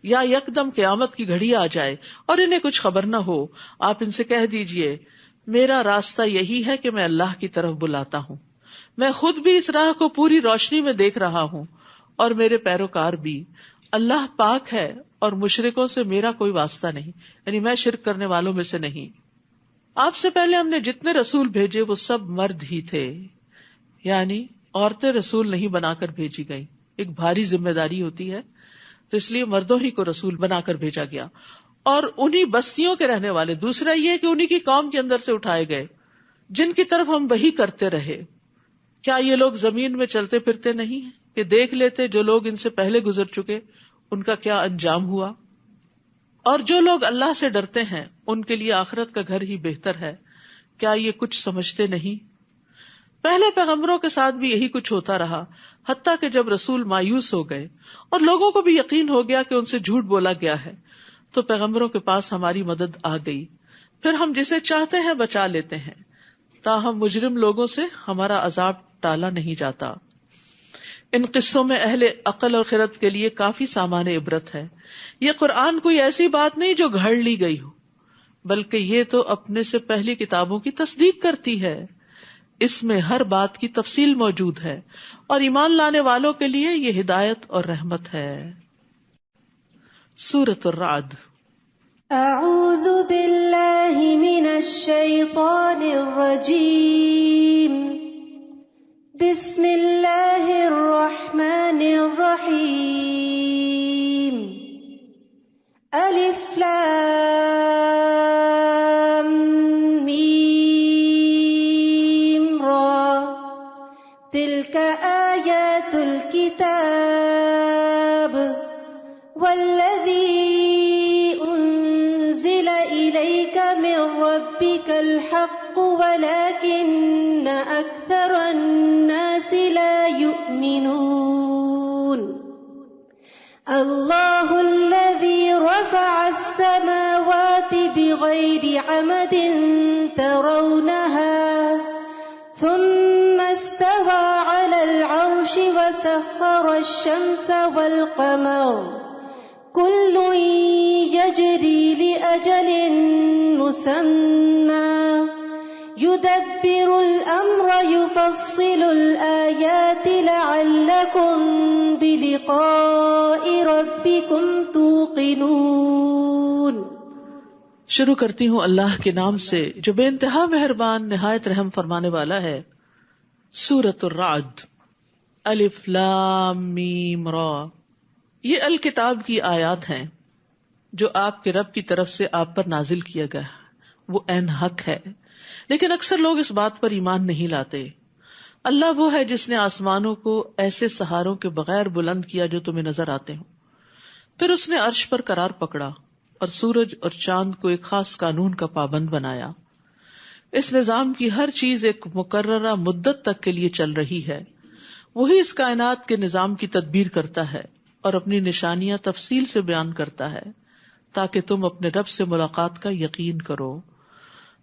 یا یکدم قیامت کی گھڑی آ جائے اور انہیں کچھ خبر نہ ہو؟ آپ ان سے کہہ دیجئے میرا راستہ یہی ہے کہ میں اللہ کی طرف بلاتا ہوں. میں خود بھی اس راہ کو پوری روشنی میں دیکھ رہا ہوں اور میرے پیروکار بھی. اللہ پاک ہے اور مشرکوں سے میرا کوئی واسطہ نہیں، یعنی میں شرک کرنے والوں میں سے نہیں. آپ سے پہلے ہم نے جتنے رسول بھیجے وہ سب مرد ہی تھے، یعنی عورتیں رسول نہیں بنا کر بھیجی گئی. ایک بھاری ذمہ داری ہوتی ہے، تو اس لیے مردوں ہی کو رسول بنا کر بھیجا گیا اور انہی بستیوں کے رہنے والے. دوسرا یہ کہ انہی کی قوم کے اندر سے اٹھائے گئے جن کی طرف ہم وحی کرتے رہے. کیا یہ لوگ زمین میں چلتے پھرتے نہیں ہیں کہ دیکھ لیتے جو لوگ ان سے پہلے گزر چکے ان کا کیا انجام ہوا؟ اور جو لوگ اللہ سے ڈرتے ہیں ان کے لیے آخرت کا گھر ہی بہتر ہے. کیا یہ کچھ سمجھتے نہیں؟ پہلے پیغمبروں کے ساتھ بھی یہی کچھ ہوتا رہا. حتیٰ کہ جب رسول مایوس ہو گئے اور لوگوں کو بھی یقین ہو گیا کہ ان سے جھوٹ بولا گیا ہے تو پیغمبروں کے پاس ہماری مدد آ گئی، پھر ہم جسے چاہتے ہیں بچا لیتے ہیں، تاہم مجرم لوگوں سے ہمارا عذاب ٹالا نہیں جاتا۔ ان قصوں میں اہل عقل اور خرد کے لیے کافی سامان عبرت ہے۔ یہ قرآن کوئی ایسی بات نہیں جو گھڑ لی گئی ہو، بلکہ یہ تو اپنے سے پہلی کتابوں کی تصدیق کرتی ہے۔ اس میں ہر بات کی تفصیل موجود ہے اور ایمان لانے والوں کے لیے یہ ہدایت اور رحمت ہے۔ سورۃ الرعد۔ اعوذ باللہ من الشیطان الرجیم، بسم اللہ الرحمن الرحیم، الف لام میم را، تلک آیات الکتاب والذی انزل الیک من ربک الحق ولکن اکثر الناس لا یؤمنون۔ اللہ الذی رفع السماوات بغیر عمد ترونها ثم استوى على العرش وسخر الشمس والقمر كل يجري لأجل مسمى يدبر الأمر يفصل الآيات لعلكم بلقاء ربكم توقنون۔ شروع کرتی ہوں اللہ کے نام سے جو بے انتہا مہربان نہایت رحم فرمانے والا ہے۔ سورۃ الرعد، الف لام میم را، یہ الکتاب کی آیات ہیں جو آپ کے رب کی طرف سے آپ پر نازل کیا گیا ہے، وہ عین حق ہے، لیکن اکثر لوگ اس بات پر ایمان نہیں لاتے۔ اللہ وہ ہے جس نے آسمانوں کو ایسے سہاروں کے بغیر بلند کیا جو تمہیں نظر آتے ہوں، پھر اس نے عرش پر قرار پکڑا اور سورج اور چاند کو ایک خاص قانون کا پابند بنایا۔ اس نظام کی ہر چیز ایک مقررہ مدت تک کے لیے چل رہی ہے۔ وہی اس کائنات کے نظام کی تدبیر کرتا ہے اور اپنی نشانیاں تفصیل سے بیان کرتا ہے تاکہ تم اپنے رب سے ملاقات کا یقین کرو۔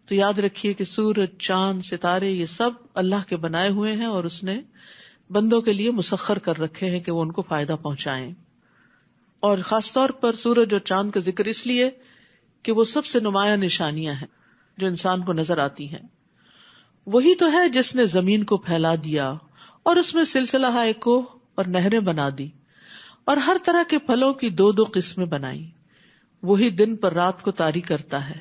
تو یاد رکھیے کہ سورج، چاند، ستارے یہ سب اللہ کے بنائے ہوئے ہیں اور اس نے بندوں کے لیے مسخر کر رکھے ہیں کہ وہ ان کو فائدہ پہنچائیں۔ اور خاص طور پر سورج اور چاند کا ذکر اس لیے کہ وہ سب سے نمایاں نشانیاں ہیں جو انسان کو نظر آتی ہیں۔ وہی تو ہے جس نے زمین کو پھیلا دیا اور اس میں سلسلہ کوہ اور نہریں بنا دی اور ہر طرح کے پھلوں کی دو دو قسمیں بنائی۔ وہی دن پر رات کو طاری کرتا ہے۔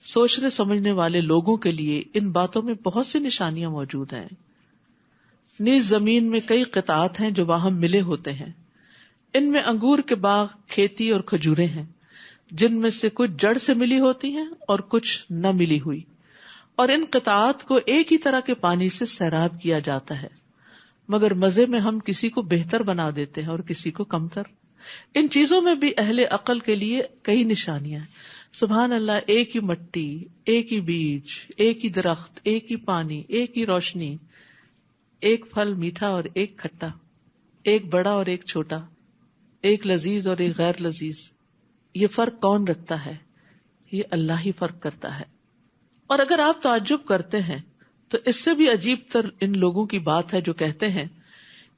سوچنے سمجھنے والے لوگوں کے لیے ان باتوں میں بہت سی نشانیاں موجود ہیں۔ نیز زمین میں کئی قطعات ہیں جو باہم ملے ہوتے ہیں، ان میں انگور کے باغ، کھیتی اور کھجوریں ہیں، جن میں سے کچھ جڑ سے ملی ہوتی ہیں اور کچھ نہ ملی ہوئی، اور ان قطعات کو ایک ہی طرح کے پانی سے سیراب کیا جاتا ہے، مگر مزے میں ہم کسی کو بہتر بنا دیتے ہیں اور کسی کو کمتر۔ ان چیزوں میں بھی اہل عقل کے لیے کئی نشانیاں ہیں۔ سبحان اللہ، ایک ہی مٹی، ایک ہی بیج، ایک ہی درخت، ایک ہی پانی، ایک ہی روشنی، ایک پھل میٹھا اور ایک کھٹا، ایک بڑا اور ایک چھوٹا، ایک لذیذ اور ایک غیر لذیذ۔ یہ فرق کون رکھتا ہے؟ یہ اللہ ہی فرق کرتا ہے۔ اور اگر آپ تعجب کرتے ہیں تو اس سے بھی عجیب تر ان لوگوں کی بات ہے جو کہتے ہیں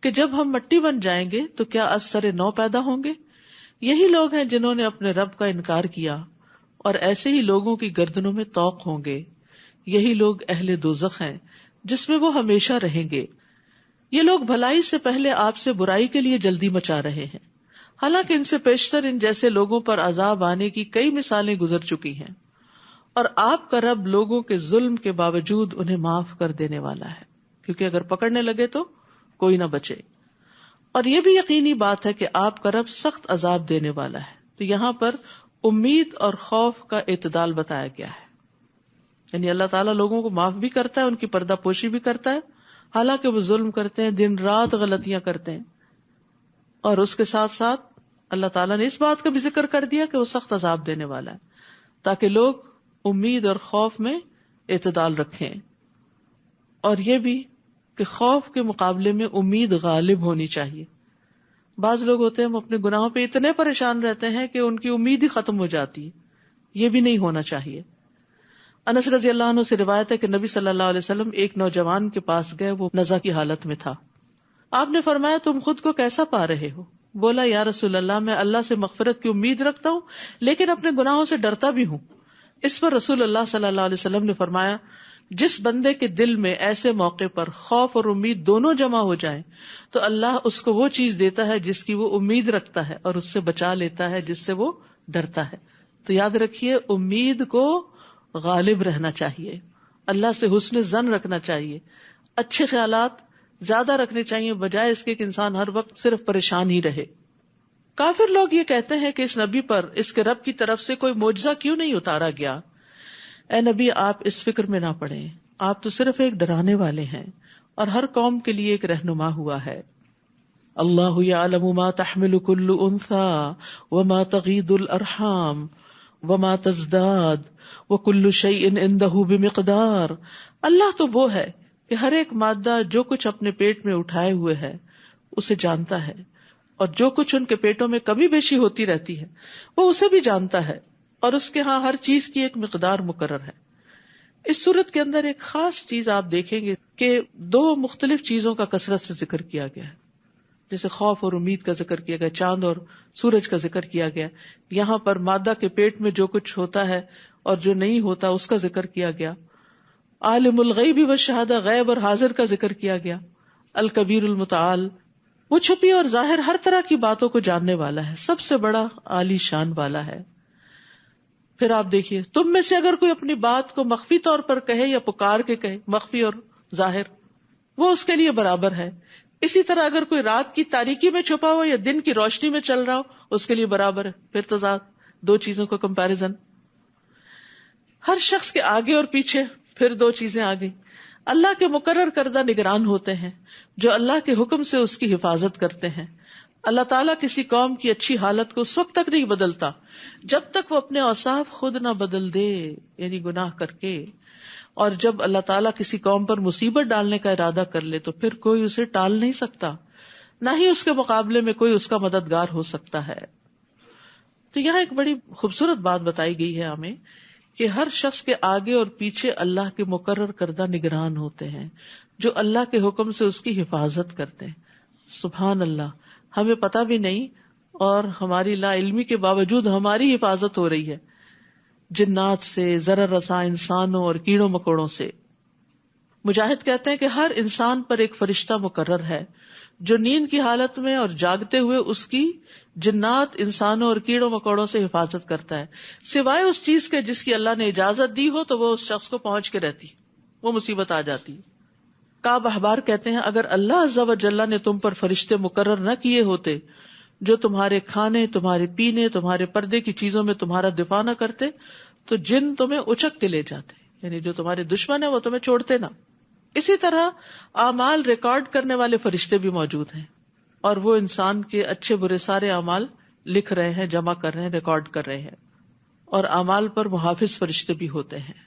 کہ جب ہم مٹی بن جائیں گے تو کیا از سر نو پیدا ہوں گے؟ یہی لوگ ہیں جنہوں نے اپنے رب کا انکار کیا، اور ایسے ہی لوگوں کی گردنوں میں طوق ہوں گے۔ یہی لوگ اہل دوزخ ہیں جس میں وہ ہمیشہ رہیں گے۔ یہ لوگ بھلائی سے پہلے آپ سے برائی کے لیے جلدی مچا رہے ہیں، حالانکہ ان سے پیشتر ان جیسے لوگوں پر عذاب آنے کی کئی مثالیں گزر چکی ہیں، اور آپ کا رب لوگوں کے ظلم کے باوجود انہیں معاف کر دینے والا ہے، کیونکہ اگر پکڑنے لگے تو کوئی نہ بچے۔ اور یہ بھی یقینی بات ہے کہ آپ کا رب سخت عذاب دینے والا ہے۔ تو یہاں پر امید اور خوف کا اعتدال بتایا گیا ہے، یعنی اللہ تعالیٰ لوگوں کو معاف بھی کرتا ہے، ان کی پردہ پوشی بھی کرتا ہے، حالانکہ وہ ظلم کرتے ہیں، دن رات غلطیاں کرتے ہیں، اور اس کے ساتھ ساتھ اللہ تعالیٰ نے اس بات کا بھی ذکر کر دیا کہ وہ سخت عذاب دینے والا ہے، تاکہ لوگ امید اور خوف میں اعتدال رکھیں۔ اور یہ بھی کہ خوف کے مقابلے میں امید غالب ہونی چاہیے. بعض لوگ ہوتے ہیں وہ اپنے گناہوں پہ اتنے پریشان رہتے ہیں کہ ان کی امید ہی ختم ہو جاتی ہے. یہ بھی نہیں ہونا چاہیے. انس رضی اللہ عنہ سے روایت ہے کہ نبی صلی اللہ علیہ وسلم ایک نوجوان کے پاس گئے، وہ نزع کی حالت میں تھا. آپ نے فرمایا تم خود کو کیسا پا رہے ہو؟ بولا یا رسول اللہ میں اللہ سے مغفرت کی امید رکھتا ہوں لیکن اپنے گناہوں سے ڈرتا بھی ہوں. اس پر رسول اللہ صلی اللہ علیہ وسلم نے فرمایا جس بندے کے دل میں ایسے موقع پر خوف اور امید دونوں جمع ہو جائیں تو اللہ اس کو وہ چیز دیتا ہے جس کی وہ امید رکھتا ہے اور اس سے بچا لیتا ہے جس سے وہ ڈرتا ہے. تو یاد رکھیے امید کو غالب رہنا چاہیے، اللہ سے حسن ظن رکھنا چاہیے، اچھے خیالات زیادہ رکھنے چاہیے بجائے اس کے کہ انسان ہر وقت صرف پریشان ہی رہے. کافر لوگ یہ کہتے ہیں کہ اس نبی پر اس کے رب کی طرف سے کوئی معجزہ کیوں نہیں اتارا گیا؟ اے نبی آپ اس فکر میں نہ پڑیں، آپ تو صرف ایک ڈرانے والے ہیں اور ہر قوم کے لیے ایک رہنما ہوا ہے. اللہ یعلم ما تحمل كل انثى وما تغیض الارحام وما تزداد وكل شيء عنده بمقدار. اللہ تو وہ ہے کہ ہر ایک مادہ جو کچھ اپنے پیٹ میں اٹھائے ہوئے ہے اسے جانتا ہے، اور جو کچھ ان کے پیٹوں میں کمی بیشی ہوتی رہتی ہے وہ اسے بھی جانتا ہے، اور اس کے ہاں ہر چیز کی ایک مقدار مقرر ہے. اس صورت کے اندر ایک خاص چیز آپ دیکھیں گے کہ دو مختلف چیزوں کا کثرت سے ذکر کیا گیا ہے. جیسے خوف اور امید کا ذکر کیا گیا، چاند اور سورج کا ذکر کیا گیا، یہاں پر مادہ کے پیٹ میں جو کچھ ہوتا ہے اور جو نہیں ہوتا اس کا ذکر کیا گیا. عالم الغیب والشہادہ، غیب اور حاضر کا ذکر کیا گیا. الکبیر المتعال، وہ چھپی اور ظاہر ہر طرح کی باتوں کو جاننے والا ہے، سب سے بڑا عالی شان والا ہے. پھر آپ دیکھیے تم میں سے اگر کوئی اپنی بات کو مخفی طور پر کہے یا پکار کے کہے، مخفی اور ظاہر، وہ اس کے لیے برابر ہے. اسی طرح اگر کوئی رات کی تاریکی میں چھپا ہو یا دن کی روشنی میں چل رہا ہو اس کے لیے برابر ہے. پھر تضاد، دو چیزوں کا کمپیریزن. ہر شخص کے آگے اور پیچھے پھر دو چیزیں آ گئی. اللہ کے مقرر کردہ نگران ہوتے ہیں جو اللہ کے حکم سے اس کی حفاظت کرتے ہیں. اللہ تعالیٰ کسی قوم کی اچھی حالت کو اس وقت تک نہیں بدلتا جب تک وہ اپنے اوصاف خود نہ بدل دے، یعنی گناہ کر کے. اور جب اللہ تعالیٰ کسی قوم پر مصیبت ڈالنے کا ارادہ کر لے تو پھر کوئی اسے ٹال نہیں سکتا، نہ ہی اس کے مقابلے میں کوئی اس کا مددگار ہو سکتا ہے. تو یہاں ایک بڑی خوبصورت بات بتائی گئی ہے ہمیں کہ ہر شخص کے آگے اور پیچھے اللہ کے مقرر کردہ نگران ہوتے ہیں جو اللہ کے حکم سے اس کی حفاظت کرتے ہیں. سبحان اللہ، ہمیں پتہ بھی نہیں اور ہماری لا علمی کے باوجود ہماری حفاظت ہو رہی ہے جنات سے، ضرر رساں انسانوں اور کیڑوں مکوڑوں سے. مجاہد کہتے ہیں کہ ہر انسان پر ایک فرشتہ مقرر ہے جو نیند کی حالت میں اور جاگتے ہوئے اس کی جنات، انسانوں اور کیڑوں مکوڑوں سے حفاظت کرتا ہے، سوائے اس چیز کے جس کی اللہ نے اجازت دی ہو تو وہ اس شخص کو پہنچ کے رہتی، وہ مصیبت آ جاتی. کعب احبار کہتے ہیں اگر اللہ عز و جل نے تم پر فرشتے مقرر نہ کیے ہوتے جو تمہارے کھانے، تمہارے پینے، تمہارے پردے کی چیزوں میں تمہارا دفاع نہ کرتے تو جن تمہیں اچک کے لے جاتے، یعنی جو تمہارے دشمن ہیں وہ تمہیں چھوڑتے نہ. اسی طرح اعمال ریکارڈ کرنے والے فرشتے بھی موجود ہیں اور وہ انسان کے اچھے برے سارے اعمال لکھ رہے ہیں، جمع کر رہے ہیں، ریکارڈ کر رہے ہیں. اور اعمال پر محافظ فرشتے بھی ہوتے ہیں.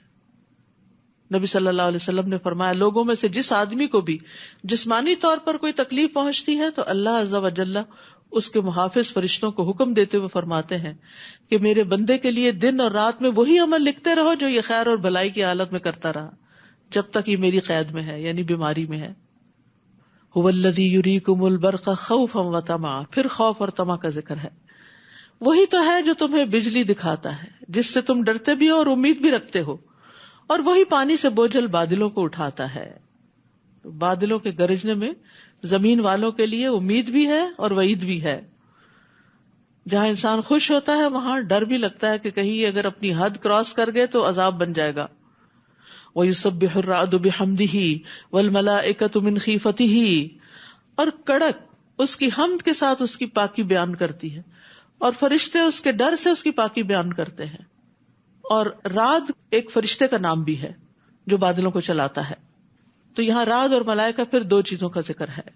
نبی صلی اللہ علیہ وسلم نے فرمایا لوگوں میں سے جس آدمی کو بھی جسمانی طور پر کوئی تکلیف پہنچتی ہے تو اللہ عز و جل اس کے محافظ فرشتوں کو حکم دیتے ہوئے فرماتے ہیں کہ میرے بندے کے لیے دن اور رات میں وہی عمل لکھتے رہو جو یہ خیر اور بھلائی کی حالت میں کرتا رہا جب تک یہ میری قید میں ہے، یعنی بیماری میں ہے. هو الذی یریکم البرق خوفا وطمعا، پھر خوف اور طمع کا ذکر ہے. وہی تو ہے جو تمہیں بجلی دکھاتا ہے جس سے تم ڈرتے بھی ہو اور امید بھی رکھتے ہو، اور وہی پانی سے بوجھل بادلوں کو اٹھاتا ہے. بادلوں کے گرجنے میں زمین والوں کے لیے امید بھی ہے اور وعید بھی ہے. جہاں انسان خوش ہوتا ہے وہاں ڈر بھی لگتا ہے کہ کہیں یہ اگر اپنی حد کراس کر گئے تو عذاب بن جائے گا. وَيُسَبِّحُ الرَّعْدُ بِحَمْدِهِ وَالْمَلَائِكَةُ مِنْ خِيفَتِهِ، اور کڑک اس کی حمد کے ساتھ اس کی پاکی بیان کرتی ہے اور فرشتے اس کے ڈر سے اس کی پاکی بیان کرتے ہیں. اور رعد ایک فرشتے کا نام بھی ہے جو بادلوں کو چلاتا ہے. تو یہاں رعد اور ملائکہ پھر دو چیزوں کا ذکر ہے.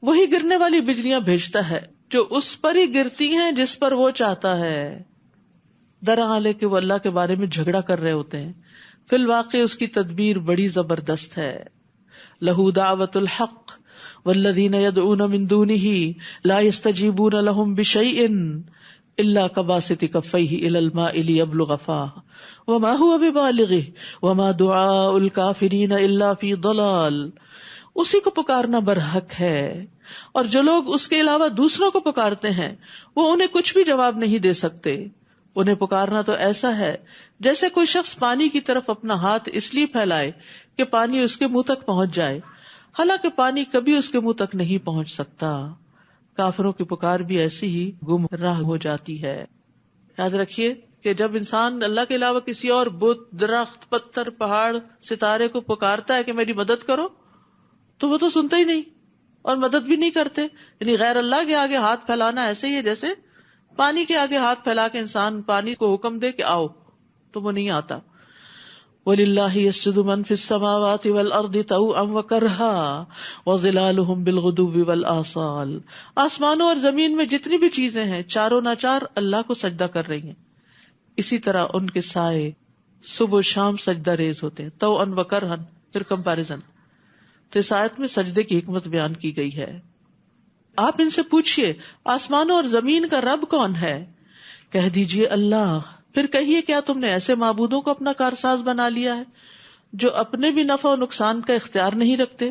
وہی گرنے والی بجلیاں بھیجتا ہے جو اس پر ہی گرتی ہیں جس پر وہ چاہتا ہے. درحالے کہ وہ اللہ کے بارے میں جھگڑا کر رہے ہوتے ہیں، فی الواقع اس کی تدبیر بڑی زبردست ہے. لہ دعوۃ الحق والذین یدعون من دونہ لا یستجیبون لہم بشیء الا کباسط کفیہ الی الماء لیبلغ فاہ وما هو ببالغہ وما دعاء الکافرین الا فی ضلال. اسی کو پکارنا برحق ہے، اور جو لوگ اس کے علاوہ دوسروں کو پکارتے ہیں وہ انہیں کچھ بھی جواب نہیں دے سکتے. انہیں پکارنا تو ایسا ہے جیسے کوئی شخص پانی کی طرف اپنا ہاتھ اس لیے پھیلائے کہ پانی اس کے منہ تک پہنچ جائے، حالانکہ پانی کبھی اس کے منہ تک نہیں پہنچ سکتا. کافروں کی پکار بھی ایسی ہی گمراہ ہو جاتی ہے. یاد رکھیے کہ جب انسان اللہ کے علاوہ کسی اور بت، درخت، پتھر، پہاڑ، ستارے کو پکارتا ہے کہ میری مدد کرو، تو وہ تو سنتے ہی نہیں اور مدد بھی نہیں کرتے. یعنی غیر اللہ کے آگے ہاتھ پھیلانا ایسے ہی ہے جیسے پانی کے آگے ہاتھ پھیلا کے انسان پانی کو حکم دے کہ آؤ، تو وہ نہیں آتا. وَلِلَّهِ يَسْجُدُ مَن فِي السَّمَاوَاتِ وَالْأَرْضِ طَوْعًا وَكَرْهًا وَظِلَالُهُم بِالْغُدُوِّ وَالْآصَالِ. آسمانوں اور زمین میں جتنی بھی چیزیں ہیں چاروں ناچار اللہ کو سجدہ کر رہی ہیں. اسی طرح ان کے سائے صبح و شام سجدہ ریز ہوتے ہیں. طَوْعًا وَكَرْهًا، پھر کمپیریزن. تو اس آیت میں سجدے کی حکمت بیان کی گئی ہے. آپ ان سے پوچھئے آسمانوں اور زمین کا رب کون ہے؟ کہہ دیجئے اللہ. پھر کہیے کیا تم نے ایسے معبودوں کو اپنا کارساز بنا لیا ہے جو اپنے بھی نفع و نقصان کا اختیار نہیں رکھتے؟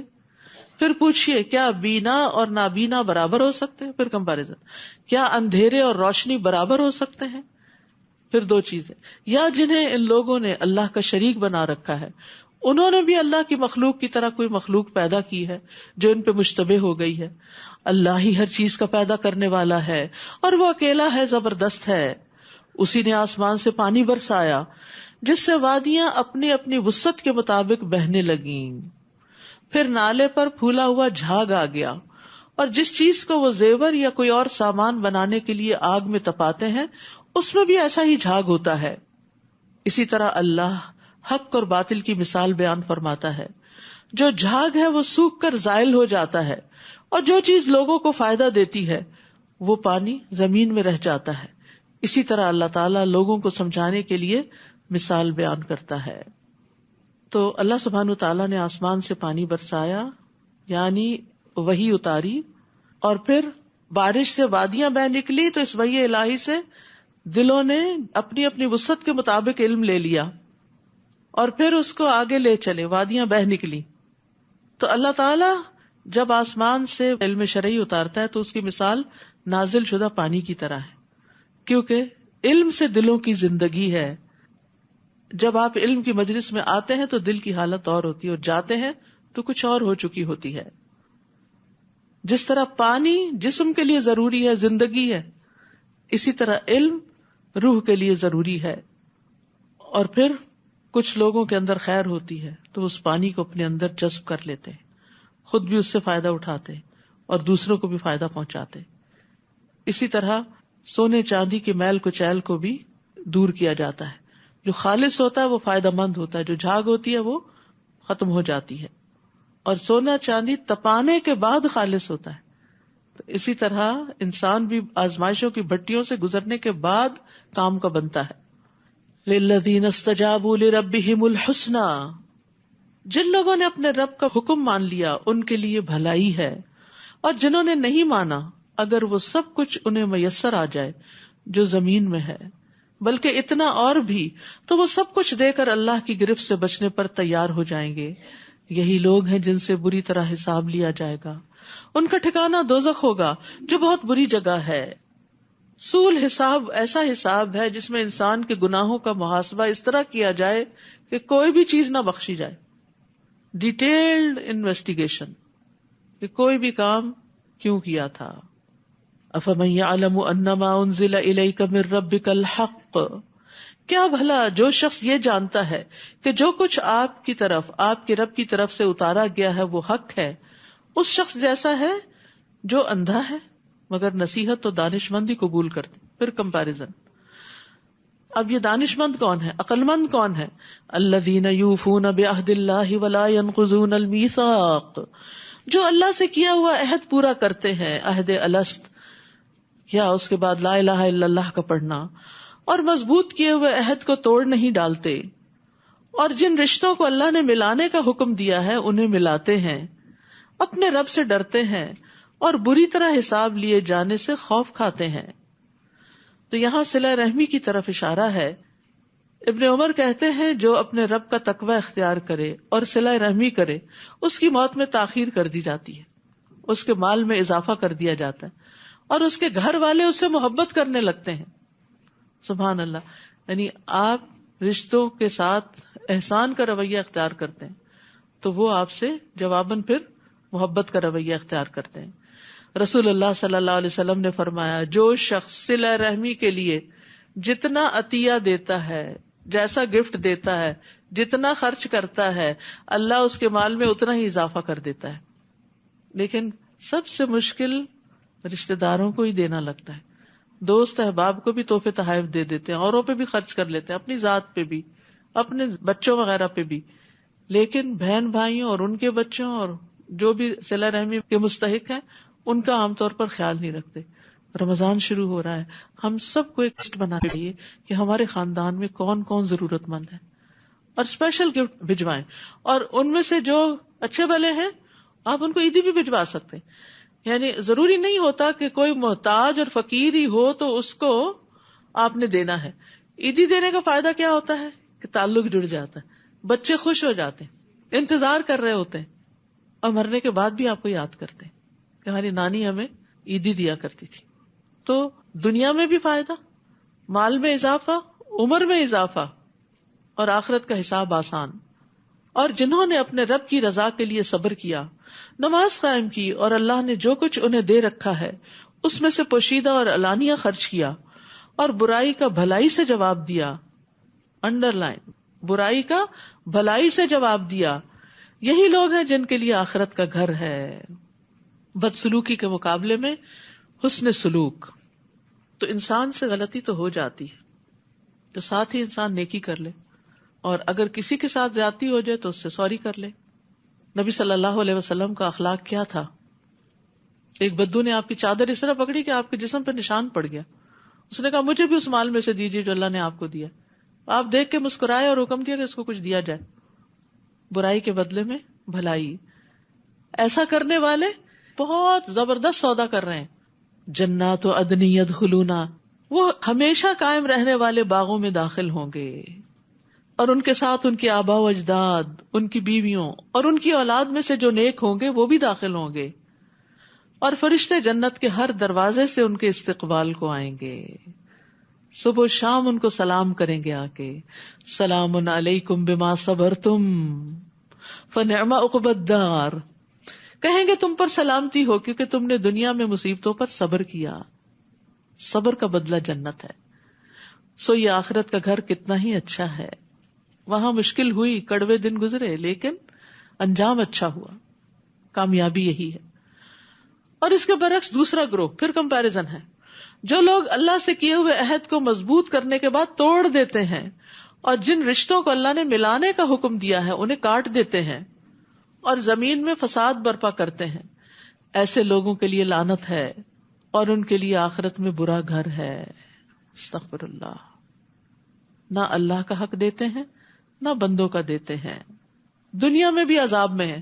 پھر پوچھئے کیا بینا اور نابینا برابر ہو سکتے ہیں؟ پھر کمپیریزن. کیا اندھیرے اور روشنی برابر ہو سکتے ہیں؟ پھر دو چیزیں. یا جنہیں ان لوگوں نے اللہ کا شریک بنا رکھا ہے، انہوں نے بھی اللہ کی مخلوق کی طرح کوئی مخلوق پیدا کی ہے جو ان پہ مشتبہ ہو گئی ہے. اللہ ہی ہر چیز کا پیدا کرنے والا ہے اور وہ اکیلا ہے، زبردست ہے. اسی نے آسمان سے پانی برسایا جس سے وادیاں اپنی اپنی وسعت کے مطابق بہنے لگیں. پھر نالے پر پھولا ہوا جھاگ آ گیا، اور جس چیز کو وہ زیور یا کوئی اور سامان بنانے کے لیے آگ میں تپاتے ہیں اس میں بھی ایسا ہی جھاگ ہوتا ہے. اسی طرح اللہ حق اور باطل کی مثال بیان فرماتا ہے. جو جھاگ ہے وہ سوکھ کر زائل ہو جاتا ہے، اور جو چیز لوگوں کو فائدہ دیتی ہے وہ پانی زمین میں رہ جاتا ہے. اسی طرح اللہ تعالیٰ لوگوں کو سمجھانے کے لیے مثال بیان کرتا ہے. تو اللہ سبحانہ تعالیٰ نے آسمان سے پانی برسایا، یعنی وحی اتاری، اور پھر بارش سے وادیاں بہ نکلی. تو اس وحی الہی سے دلوں نے اپنی اپنی وسعت کے مطابق علم لے لیا اور پھر اس کو آگے لے چلے، وادیاں بہ نکلی. تو اللہ تعالیٰ جب آسمان سے علم شرعی اتارتا ہے تو اس کی مثال نازل شدہ پانی کی طرح ہے، کیونکہ علم سے دلوں کی زندگی ہے. جب آپ علم کی مجلس میں آتے ہیں تو دل کی حالت اور ہوتی ہے، اور جاتے ہیں تو کچھ اور ہو چکی ہوتی ہے. جس طرح پانی جسم کے لیے ضروری ہے، زندگی ہے، اسی طرح علم روح کے لیے ضروری ہے. اور پھر کچھ لوگوں کے اندر خیر ہوتی ہے تو اس پانی کو اپنے اندر جذب کر لیتے ہیں، خود بھی اس سے فائدہ اٹھاتے ہیں اور دوسروں کو بھی فائدہ پہنچاتے. اسی طرح سونے چاندی کے میل کچیل کو بھی دور کیا جاتا ہے. جو خالص ہوتا ہے وہ فائدہ مند ہوتا ہے، جو جھاگ ہوتی ہے وہ ختم ہو جاتی ہے. اور سونا چاندی تپانے کے بعد خالص ہوتا ہے. تو اسی طرح انسان بھی آزمائشوں کی بھٹیوں سے گزرنے کے بعد کام کا بنتا ہے. للذین استجابوا لربہم الحسنی، جن لوگوں نے اپنے رب کا حکم مان لیا ان کے لیے بھلائی ہے، اور جنہوں نے نہیں مانا اگر وہ سب کچھ انہیں میسر آ جائے جو زمین میں ہے، بلکہ اتنا اور بھی تو وہ سب کچھ دے کر اللہ کی گرفت سے بچنے پر تیار ہو جائیں گے. یہی لوگ ہیں جن سے بری طرح حساب لیا جائے گا. ان کا ٹھکانہ دوزخ ہوگا جو بہت بری جگہ ہے. سول حساب ایسا حساب ہے جس میں انسان کے گناہوں کا محاسبہ اس طرح کیا جائے کہ کوئی بھی چیز نہ بخشی جائے. ڈیٹیلڈ انویسٹیگیشن کہ کوئی بھی کام کیوں کیا تھا. افمن یعلم انما انزل الیک من ربک الحق، کیا بھلا جو شخص یہ جانتا ہے کہ جو کچھ آپ کی طرف، آپ کے رب کی طرف سے اتارا گیا ہے وہ حق ہے، اس شخص جیسا ہے جو اندھا ہے مگر نصیحت تو دانش مند ہی قبول کرتے. پھر کمپیریزن. اب یہ دانش مند کون ہے، عقل مند کون ہے؟ الذین یوفون بعہد اللہ ولا ینقضون المیثاق، جو اللہ سے کیا ہوا عہد پورا کرتے ہیں، عہد الست یا اس کے بعد لا الہ الا اللہ کا پڑھنا، اور مضبوط کیے ہوئے عہد کو توڑ نہیں ڈالتے. اور جن رشتوں کو اللہ نے ملانے کا حکم دیا ہے انہیں ملاتے ہیں، اپنے رب سے ڈرتے ہیں اور بری طرح حساب لیے جانے سے خوف کھاتے ہیں۔ تو یہاں صلہ رحمی کی طرف اشارہ ہے۔ ابن عمر کہتے ہیں جو اپنے رب کا تقوی اختیار کرے اور صلہ رحمی کرے اس کی موت میں تاخیر کر دی جاتی ہے، اس کے مال میں اضافہ کر دیا جاتا ہے اور اس کے گھر والے اس سے محبت کرنے لگتے ہیں۔ سبحان اللہ، یعنی آپ رشتوں کے ساتھ احسان کا رویہ اختیار کرتے ہیں تو وہ آپ سے جواباً پھر محبت کا رویہ اختیار کرتے ہیں۔ رسول اللہ صلی اللہ علیہ وسلم نے فرمایا جو شخص صلہ رحمی کے لیے جتنا عطیہ دیتا ہے، جیسا گفٹ دیتا ہے، جتنا خرچ کرتا ہے، اللہ اس کے مال میں اتنا ہی اضافہ کر دیتا ہے۔ لیکن سب سے مشکل رشتہ داروں کو ہی دینا لگتا ہے۔ دوست احباب کو بھی تحفے تحائف دے دیتے ہیں، اوروں پہ بھی خرچ کر لیتے ہیں، اپنی ذات پہ بھی، اپنے بچوں وغیرہ پہ بھی، لیکن بہن بھائیوں اور ان کے بچوں اور جو بھی صلہ رحمی کے مستحق ہیں ان کا عام طور پر خیال نہیں رکھتے۔ رمضان شروع ہو رہا ہے، ہم سب کو ایک لسٹ بنانا چاہیے کہ ہمارے خاندان میں کون کون ضرورت مند ہے اور اسپیشل گفٹ بھجوائیں، اور ان میں سے جو اچھے بھلے ہیں آپ ان کو عیدی بھی بھجوا سکتے ہیں۔ یعنی ضروری نہیں ہوتا کہ کوئی محتاج اور فقیر ہی ہو تو اس کو آپ نے دینا ہے۔ عیدی دینے کا فائدہ کیا ہوتا ہے کہ تعلق جڑ جاتا ہے، بچے خوش ہو جاتے ہیں، انتظار کر رہے ہوتے ہیں اور مرنے کے بعد بھی آپ کو یاد کرتے ہیں کہ ہماری نانی ہمیں عیدی دیا کرتی تھی۔ تو دنیا میں بھی فائدہ، مال میں اضافہ، عمر میں اضافہ اور آخرت کا حساب آسان۔ اور جنہوں نے اپنے رب کی رضا کے لیے صبر کیا، نماز قائم کی اور اللہ نے جو کچھ انہیں دے رکھا ہے اس میں سے پوشیدہ اور علانیہ خرچ کیا اور برائی کا بھلائی سے جواب دیا، انڈر لائن، برائی کا بھلائی سے جواب دیا، یہی لوگ ہیں جن کے لیے آخرت کا گھر ہے۔ بدسلوکی کے مقابلے میں حسن سلوک۔ تو انسان سے غلطی تو ہو جاتی ہے تو ساتھ ہی انسان نیکی کر لے، اور اگر کسی کے ساتھ زیادتی ہو جائے تو اس سے سوری کر لے۔ نبی صلی اللہ علیہ وسلم کا اخلاق کیا تھا؟ ایک بدو نے آپ کی چادر اس طرح پکڑی کہ آپ کے جسم پہ نشان پڑ گیا، اس نے کہا مجھے بھی اس مال میں سے دیجیے جو اللہ نے آپ کو دیا۔ آپ دیکھ کے مسکرائے اور حکم دیا کہ اس کو کچھ دیا جائے، برائی کے بدلے میں بھلائی۔ ایسا کرنے والے بہت زبردست سودا کر رہے ہیں۔ جنات و عدن یدخلونہ، وہ ہمیشہ قائم رہنے والے باغوں میں داخل ہوں گے، اور ان کے ساتھ ان کے آبا و اجداد، ان کی بیویوں اور ان کی اولاد میں سے جو نیک ہوں گے وہ بھی داخل ہوں گے، اور فرشتے جنت کے ہر دروازے سے ان کے استقبال کو آئیں گے، صبح و شام ان کو سلام کریں گے، آ کے سلام علیکم بما صبرتم فنعم عقبی الدار، کہیں گے تم پر سلامتی ہو کیونکہ تم نے دنیا میں مصیبتوں پر صبر کیا، صبر کا بدلہ جنت ہے۔ سو یہ آخرت کا گھر کتنا ہی اچھا ہے، وہاں مشکل ہوئی، کڑوے دن گزرے، لیکن انجام اچھا ہوا، کامیابی یہی ہے۔ اور اس کے برعکس دوسرا گروہ، پھر کمپیرزن ہے، جو لوگ اللہ سے کیے ہوئے عہد کو مضبوط کرنے کے بعد توڑ دیتے ہیں اور جن رشتوں کو اللہ نے ملانے کا حکم دیا ہے انہیں کاٹ دیتے ہیں اور زمین میں فساد برپا کرتے ہیں، ایسے لوگوں کے لیے لعنت ہے اور ان کے لیے آخرت میں برا گھر ہے۔ استغفر اللہ۔ نہ اللہ کا حق دیتے ہیں نہ بندوں کا دیتے ہیں، دنیا میں بھی عذاب میں ہے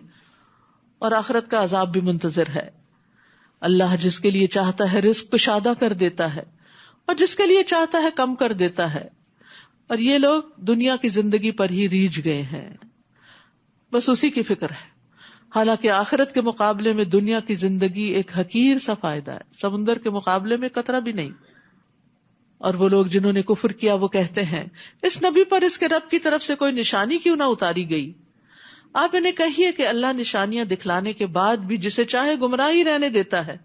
اور آخرت کا عذاب بھی منتظر ہے۔ اللہ جس کے لیے چاہتا ہے رزق کشادہ کر دیتا ہے اور جس کے لیے چاہتا ہے کم کر دیتا ہے، اور یہ لوگ دنیا کی زندگی پر ہی ریجھ گئے ہیں، بس اسی کی فکر ہے۔ حالانکہ آخرت کے مقابلے میں دنیا کی زندگی ایک حقیر سا فائدہ ہے، سمندر کے مقابلے میں قطرہ بھی نہیں۔ اور وہ لوگ جنہوں نے کفر کیا وہ کہتے ہیں اس نبی پر اس کے رب کی طرف سے کوئی نشانی کیوں نہ اتاری گئی؟ آپ انہیں کہیے کہ اللہ نشانیاں دکھلانے کے بعد بھی جسے چاہے گمراہی رہنے دیتا ہے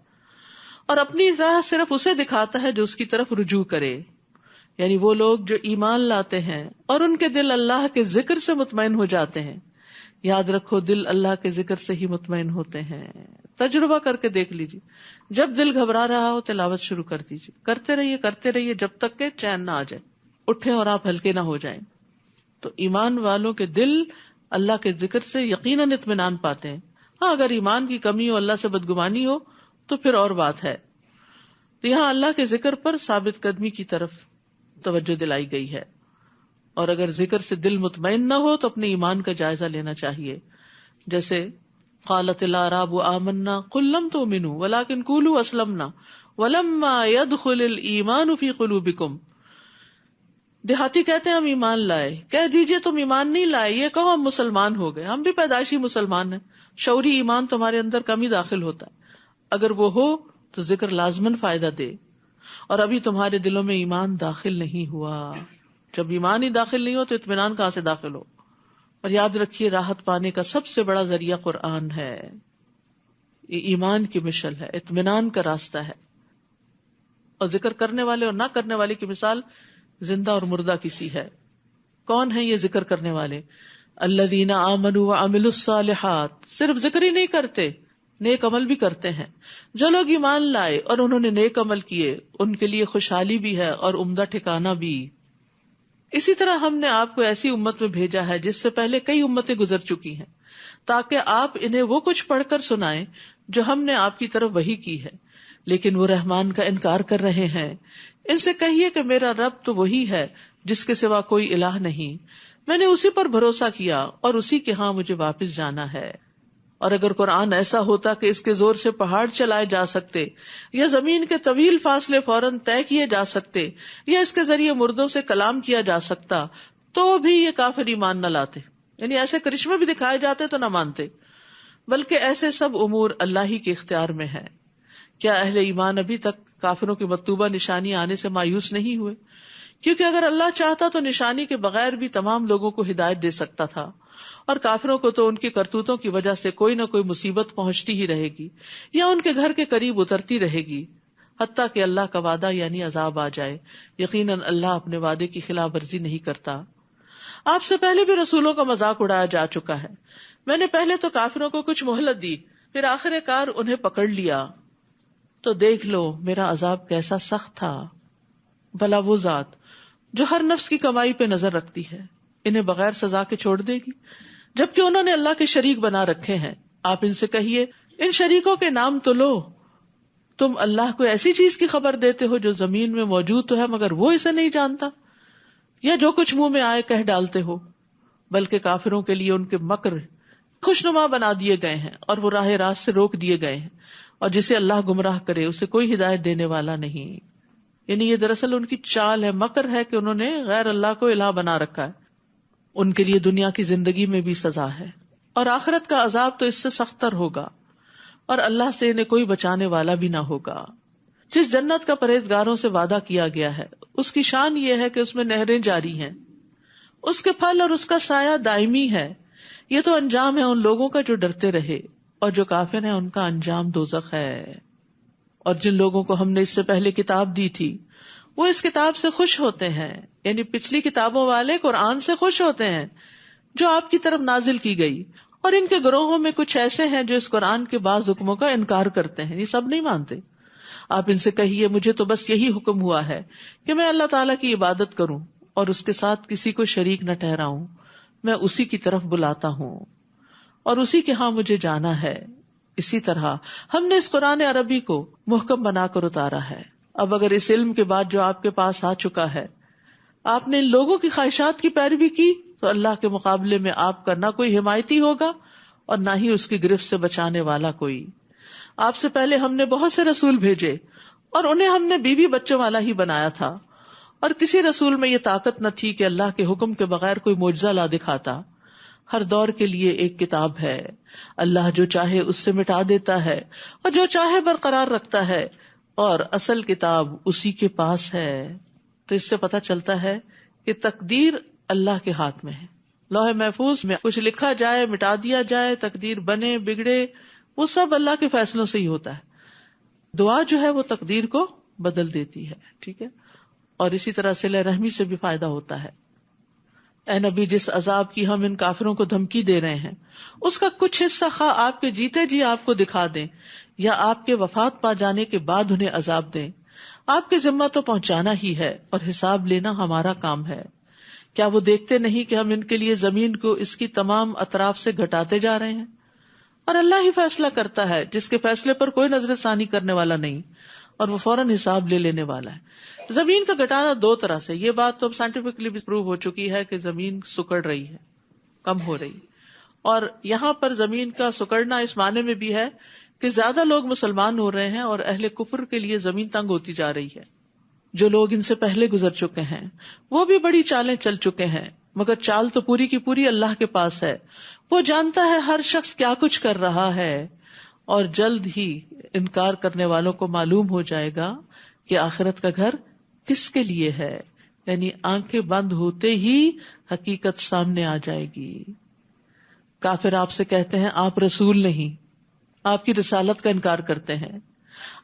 اور اپنی راہ صرف اسے دکھاتا ہے جو اس کی طرف رجوع کرے، یعنی وہ لوگ جو ایمان لاتے ہیں اور ان کے دل اللہ کے ذکر سے مطمئن ہو جاتے ہیں۔ یاد رکھو دل اللہ کے ذکر سے ہی مطمئن ہوتے ہیں، تجربہ کر کے دیکھ لیجیے، جب دل گھبرا رہا ہو تلاوت شروع کر دیجیے، کرتے رہیے جب تک کہ چین نہ آ جائے، اٹھیں اور آپ ہلکے نہ ہو جائیں۔ تو ایمان والوں کے دل اللہ کے ذکر سے یقیناً اطمینان پاتے ہیں۔ ہاں اگر ایمان کی کمی ہو، اللہ سے بدگمانی ہو تو پھر اور بات ہے۔ تو یہاں اللہ کے ذکر پر ثابت قدمی کی طرف توجہ دلائی گئی ہے۔ اور اگر ذکر سے دل مطمئن نہ ہو تو اپنے ایمان کا جائزہ لینا چاہیے. جیسے قالت الاعراب آمنا قل لم تؤمنوا ولكن قولوا اسلمنا ولما يدخل الايمان في قلوبكم. دیہاتی کہتے ہیں ہم ایمان لائے، کہہ دیجئے تم ایمان نہیں لائے، یہ کہو ہم مسلمان ہو گئے. ہم بھی پیدائشی مسلمان ہیں، شعوری ایمان تمہارے اندر کم ہی داخل ہوتا ہے. اگر وہ ہو تو ذکر لازماً فائدہ دے، اور ابھی تمہارے دلوں میں ایمان داخل نہیں ہوا. جب ایمان ہی داخل نہیں ہو تو اطمینان کہاں سے داخل ہو؟ اور یاد رکھیے راحت پانے کا سب سے بڑا ذریعہ قرآن ہے. یہ ایمان کی مشل ہے، اطمینان کا راستہ ہے. اور ذکر کرنے والے اور نہ کرنے والے کی مثال زندہ اور مردہ کسی ہے. کون ہے یہ ذکر کرنے والے؟ الذین آمنوا وعملوا الصالحات. صرف ذکر ہی نہیں کرتے، نیک عمل بھی کرتے ہیں. جو لوگ ایمان لائے اور انہوں نے نیک عمل کیے ان کے لیے خوشحالی بھی ہے اور عمدہ ٹھکانہ بھی. اسی طرح ہم نے آپ کو ایسی امت میں بھیجا ہے جس سے پہلے کئی امتیں گزر چکی ہیں، تاکہ آپ انہیں وہ کچھ پڑھ کر سنائیں جو ہم نے آپ کی طرف وحی کی ہے، لیکن وہ رحمان کا انکار کر رہے ہیں. ان سے کہیے کہ میرا رب تو وہی ہے جس کے سوا کوئی الہ نہیں، میں نے اسی پر بھروسہ کیا اور اسی کے ہاں مجھے واپس جانا ہے. اور اگر قرآن ایسا ہوتا کہ اس کے زور سے پہاڑ چلائے جا سکتے یا زمین کے طویل فاصلے فوراً طے کیے جا سکتے یا اس کے ذریعے مردوں سے کلام کیا جا سکتا تو بھی یہ کافر ایمان نہ لاتے. یعنی ایسے کرشمے بھی دکھائے جاتے تو نہ مانتے، بلکہ ایسے سب امور اللہ ہی کے اختیار میں ہے. کیا اہل ایمان ابھی تک کافروں کی مطلوبہ نشانی آنے سے مایوس نہیں ہوئے؟ کیونکہ اگر اللہ چاہتا تو نشانی کے بغیر بھی تمام لوگوں کو ہدایت دے سکتا تھا، اور کافروں کو تو ان کی کرتوتوں کی وجہ سے کوئی نہ کوئی مصیبت پہنچتی ہی رہے گی یا ان کے گھر کے قریب اترتی رہے گی، حتیٰ کہ اللہ کا وعدہ یعنی عذاب آ جائے. یقیناً اللہ اپنے وعدے کی خلاف ورزی نہیں کرتا. آپ سے پہلے بھی رسولوں کا مذاق اڑایا جا چکا ہے. میں نے پہلے تو کافروں کو کچھ مہلت دی، پھر آخر کار انہیں پکڑ لیا، تو دیکھ لو میرا عذاب کیسا سخت تھا. بھلا وہ ذات جو ہر نفس کی کمائی پہ نظر رکھتی ہے انہیں بغیر سزا کے چھوڑ دے گی، جبکہ انہوں نے اللہ کے شریک بنا رکھے ہیں. آپ ان سے کہیے ان شریکوں کے نام تو لو. تم اللہ کو ایسی چیز کی خبر دیتے ہو جو زمین میں موجود تو ہے مگر وہ اسے نہیں جانتا، یا جو کچھ منہ میں آئے کہہ ڈالتے ہو. بلکہ کافروں کے لیے ان کے مکر خوشنما بنا دیے گئے ہیں اور وہ راہ راست سے روک دیے گئے ہیں، اور جسے اللہ گمراہ کرے اسے کوئی ہدایت دینے والا نہیں. یعنی یہ دراصل ان کی چال ہے، مکر ہے کہ انہوں نے غیر اللہ کو الہ بنا رکھا ہے. ان کے لیے دنیا کی زندگی میں بھی سزا ہے اور آخرت کا عذاب تو اس سے سختر ہوگا، اور اللہ سے انہیں کوئی بچانے والا بھی نہ ہوگا. جس جنت کا پرہیزگاروں سے وعدہ کیا گیا ہے اس کی شان یہ ہے کہ اس میں نہریں جاری ہیں، اس کے پھل اور اس کا سایہ دائمی ہے. یہ تو انجام ہے ان لوگوں کا جو ڈرتے رہے، اور جو کافر ہیں ان کا انجام دوزخ ہے. اور جن لوگوں کو ہم نے اس سے پہلے کتاب دی تھی وہ اس کتاب سے خوش ہوتے ہیں، یعنی پچھلی کتابوں والے قرآن سے خوش ہوتے ہیں جو آپ کی طرف نازل کی گئی. اور ان کے گروہوں میں کچھ ایسے ہیں جو اس قرآن کے بعض حکموں کا انکار کرتے ہیں، یہ سب نہیں مانتے. آپ ان سے کہیے مجھے تو بس یہی حکم ہوا ہے کہ میں اللہ تعالیٰ کی عبادت کروں اور اس کے ساتھ کسی کو شریک نہ ٹھہراؤں. میں اسی کی طرف بلاتا ہوں اور اسی کے ہاں مجھے جانا ہے. اسی طرح ہم نے اس قرآن عربی کو محکم بنا کر اتارا ہے. اب اگر اس علم کے بعد جو آپ کے پاس آ چکا ہے آپ نے ان لوگوں کی خواہشات کی پیروی کی تو اللہ کے مقابلے میں آپ کا نہ کوئی حمایتی ہوگا اور نہ ہی اس کی گرفت سے بچانے والا کوئی. آپ سے پہلے ہم نے بہت سے رسول بھیجے اور انہیں ہم نے بیوی بچوں والا ہی بنایا تھا، اور کسی رسول میں یہ طاقت نہ تھی کہ اللہ کے حکم کے بغیر کوئی معجزہ لا دکھاتا. ہر دور کے لیے ایک کتاب ہے، اللہ جو چاہے اس سے مٹا دیتا ہے اور جو چاہے برقرار رکھتا ہے، اور اصل کتاب اسی کے پاس ہے. تو اس سے پتہ چلتا ہے کہ تقدیر اللہ کے ہاتھ میں ہے. لوح محفوظ میں کچھ لکھا جائے، مٹا دیا جائے، تقدیر بنے بگڑے، وہ سب اللہ کے فیصلوں سے ہی ہوتا ہے. دعا جو ہے وہ تقدیر کو بدل دیتی ہے. ٹھیک ہے، اور اسی طرح صلہ رحمی سے بھی فائدہ ہوتا ہے. اے نبی، جس عذاب کی ہم ان کافروں کو دھمکی دے رہے ہیں اس کا کچھ حصہ خواہ آپ کے جیتے جی آپ کو دکھا دیں یا آپ کے وفات پا جانے کے بعد انہیں عذاب دیں، آپ کے ذمہ تو پہنچانا ہی ہے اور حساب لینا ہمارا کام ہے. کیا وہ دیکھتے نہیں کہ ہم ان کے لیے زمین کو اس کی تمام اطراف سے گھٹاتے جا رہے ہیں؟ اور اللہ ہی فیصلہ کرتا ہے جس کے فیصلے پر کوئی نظر ثانی کرنے والا نہیں، اور وہ فوراً حساب لے لینے والا ہے. زمین کا گھٹانا دو طرح سے، یہ بات تو سائنٹیفکلی بھی پروو ہو چکی ہے کہ زمین سکڑ رہی ہے، کم ہو رہی، اور یہاں پر زمین کا سکڑنا اس معنی میں بھی ہے کہ زیادہ لوگ مسلمان ہو رہے ہیں اور اہل کفر کے لیے زمین تنگ ہوتی جا رہی ہے. جو لوگ ان سے پہلے گزر چکے ہیں وہ بھی بڑی چالیں چل چکے ہیں، مگر چال تو پوری کی پوری اللہ کے پاس ہے. وہ جانتا ہے ہر شخص کیا کچھ کر رہا ہے، اور جلد ہی انکار کرنے والوں کو معلوم ہو جائے گا کہ آخرت کا گھر کس کے لیے ہے. یعنی آنکھیں بند ہوتے ہی حقیقت سامنے آ جائے گی. کافر آپ سے کہتے ہیں آپ رسول نہیں، آپ کی رسالت کا انکار کرتے ہیں.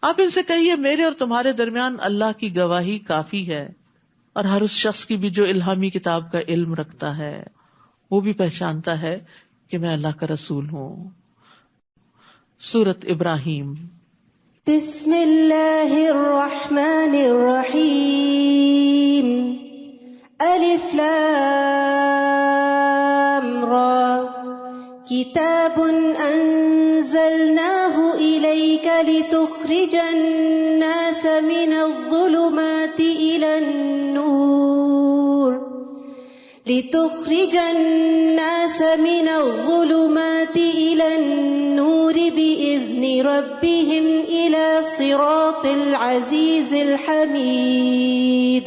آپ ان سے کہیے میرے اور تمہارے درمیان اللہ کی گواہی کافی ہے، اور ہر اس شخص کی بھی جو الہامی کتاب کا علم رکھتا ہے وہ بھی پہچانتا ہے کہ میں اللہ کا رسول ہوں. سورۃ ابراہیم. بسم اللہ الرحمن الرحیم. الف لام را کتاب انزلناه الیک لتخرج الناس من الظلمات الى النور بإذن ربهم إلى صراط العزيز الحميد.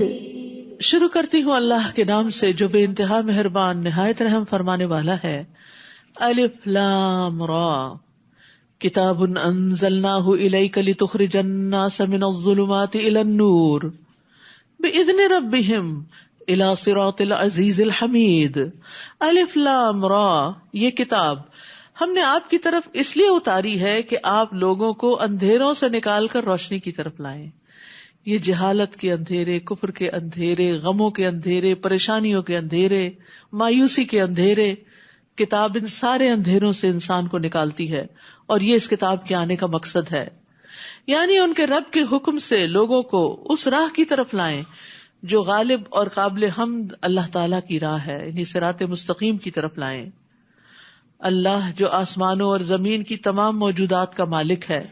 شروع کرتی ہوں اللہ کے نام سے جو بے انتہا مہربان نہایت رحم فرمانے والا ہے. الف لام را کتاب انزلناہ الیک لتخرج الناس من الظلمات الى النور بإذن ربهم الى صراط العزیز الحمید. الف لام را، یہ کتاب ہم نے آپ کی طرف اس لیے اتاری ہے کہ آپ لوگوں کو اندھیروں سے نکال کر روشنی کی طرف لائیں. یہ جہالت کے اندھیرے، کفر کے اندھیرے، غموں کے اندھیرے، پریشانیوں کے اندھیرے، مایوسی کے اندھیرے، کتاب ان سارے اندھیروں سے انسان کو نکالتی ہے، اور یہ اس کتاب کے آنے کا مقصد ہے. یعنی ان کے رب کے حکم سے لوگوں کو اس راہ کی طرف لائیں جو غالب اور قابل حمد اللہ تعالیٰ کی راہ ہے، یعنی صراط مستقیم کی طرف لائیں. اللہ جو آسمانوں اور زمین کی تمام موجودات کا مالک ہے،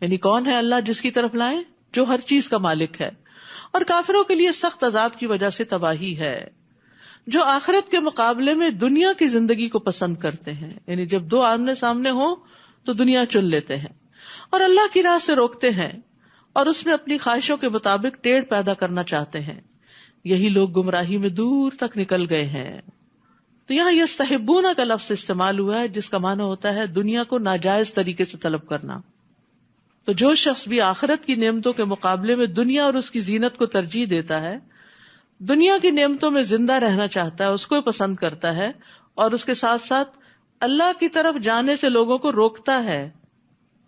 یعنی کون ہے اللہ جس کی طرف لائیں؟ جو ہر چیز کا مالک ہے، اور کافروں کے لیے سخت عذاب کی وجہ سے تباہی ہے. جو آخرت کے مقابلے میں دنیا کی زندگی کو پسند کرتے ہیں، یعنی جب دو آمنے سامنے ہوں تو دنیا چن لیتے ہیں اور اللہ کی راہ سے روکتے ہیں اور اس میں اپنی خواہشوں کے مطابق ٹیڑھ پیدا کرنا چاہتے ہیں، یہی لوگ گمراہی میں دور تک نکل گئے ہیں. تو یہاں یستحبون کا لفظ استعمال ہوا ہے جس کا معنی ہوتا ہے دنیا کو ناجائز طریقے سے طلب کرنا. تو جو شخص بھی آخرت کی نعمتوں کے مقابلے میں دنیا اور اس کی زینت کو ترجیح دیتا ہے، دنیا کی نعمتوں میں زندہ رہنا چاہتا ہے، اس کو پسند کرتا ہے، اور اس کے ساتھ ساتھ اللہ کی طرف جانے سے لوگوں کو روکتا ہے،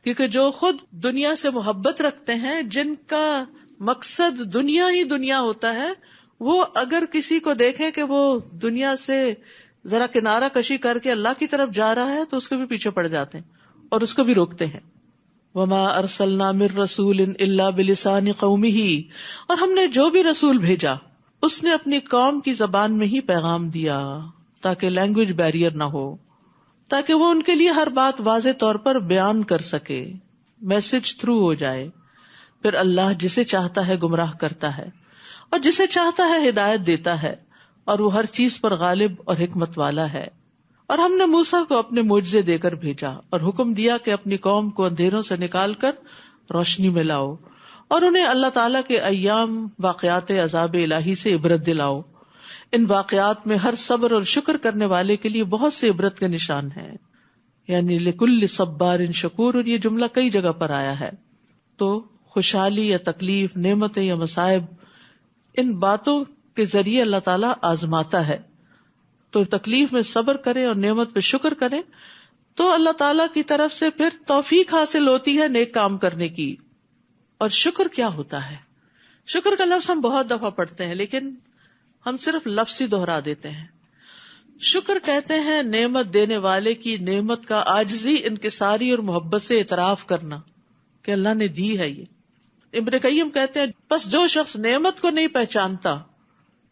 کیونکہ جو خود دنیا سے محبت رکھتے ہیں، جن کا مقصد دنیا ہی دنیا ہوتا ہے، وہ اگر کسی کو دیکھیں کہ وہ دنیا سے ذرا کنارہ کشی کر کے اللہ کی طرف جا رہا ہے تو اس کے بھی پیچھے پڑ جاتے ہیں اور اس کو بھی روکتے ہیں. وما ارسلنا من رسول الا بلسان قومه، اور ہم نے جو بھی رسول بھیجا اس نے اپنی قوم کی زبان میں ہی پیغام دیا تاکہ لینگویج بیریئر نہ ہو، تاکہ وہ ان کے لیے ہر بات واضح طور پر بیان کر سکے، میسج تھرو ہو جائے. پھر اللہ جسے چاہتا ہے گمراہ کرتا ہے اور جسے چاہتا ہے ہدایت دیتا ہے، اور وہ ہر چیز پر غالب اور حکمت والا ہے. اور ہم نے موسیٰ کو اپنے معجزے دے کر بھیجا اور حکم دیا کہ اپنی قوم کو اندھیروں سے نکال کر روشنی میں لاؤ، اور انہیں اللہ تعالیٰ کے ایام واقعات عذاب الہی سے عبرت دلاؤ. ان واقعات میں ہر صبر اور شکر کرنے والے کے لیے بہت سے عبرت کے نشان ہیں. یعنی لکل صبار شکور، اور یہ جملہ کئی جگہ پر آیا ہے. تو خوشحالی یا تکلیف، نعمتیں یا مصائب، ان باتوں کے ذریعے اللہ تعالیٰ آزماتا ہے. تو تکلیف میں صبر کرے اور نعمت پہ شکر کرے تو اللہ تعالیٰ کی طرف سے پھر توفیق حاصل ہوتی ہے نیک کام کرنے کی. اور شکر کیا ہوتا ہے؟ شکر کا لفظ ہم بہت دفعہ پڑھتے ہیں لیکن ہم صرف لفظ ہی دوہرا دیتے ہیں. شکر کہتے ہیں نعمت دینے والے کی نعمت کا عاجزی، انکساری اور محبت سے اعتراف کرنا کہ اللہ نے دی ہے. یہ ابن قیم کہتے ہیں بس جو شخص نعمت کو نہیں پہچانتا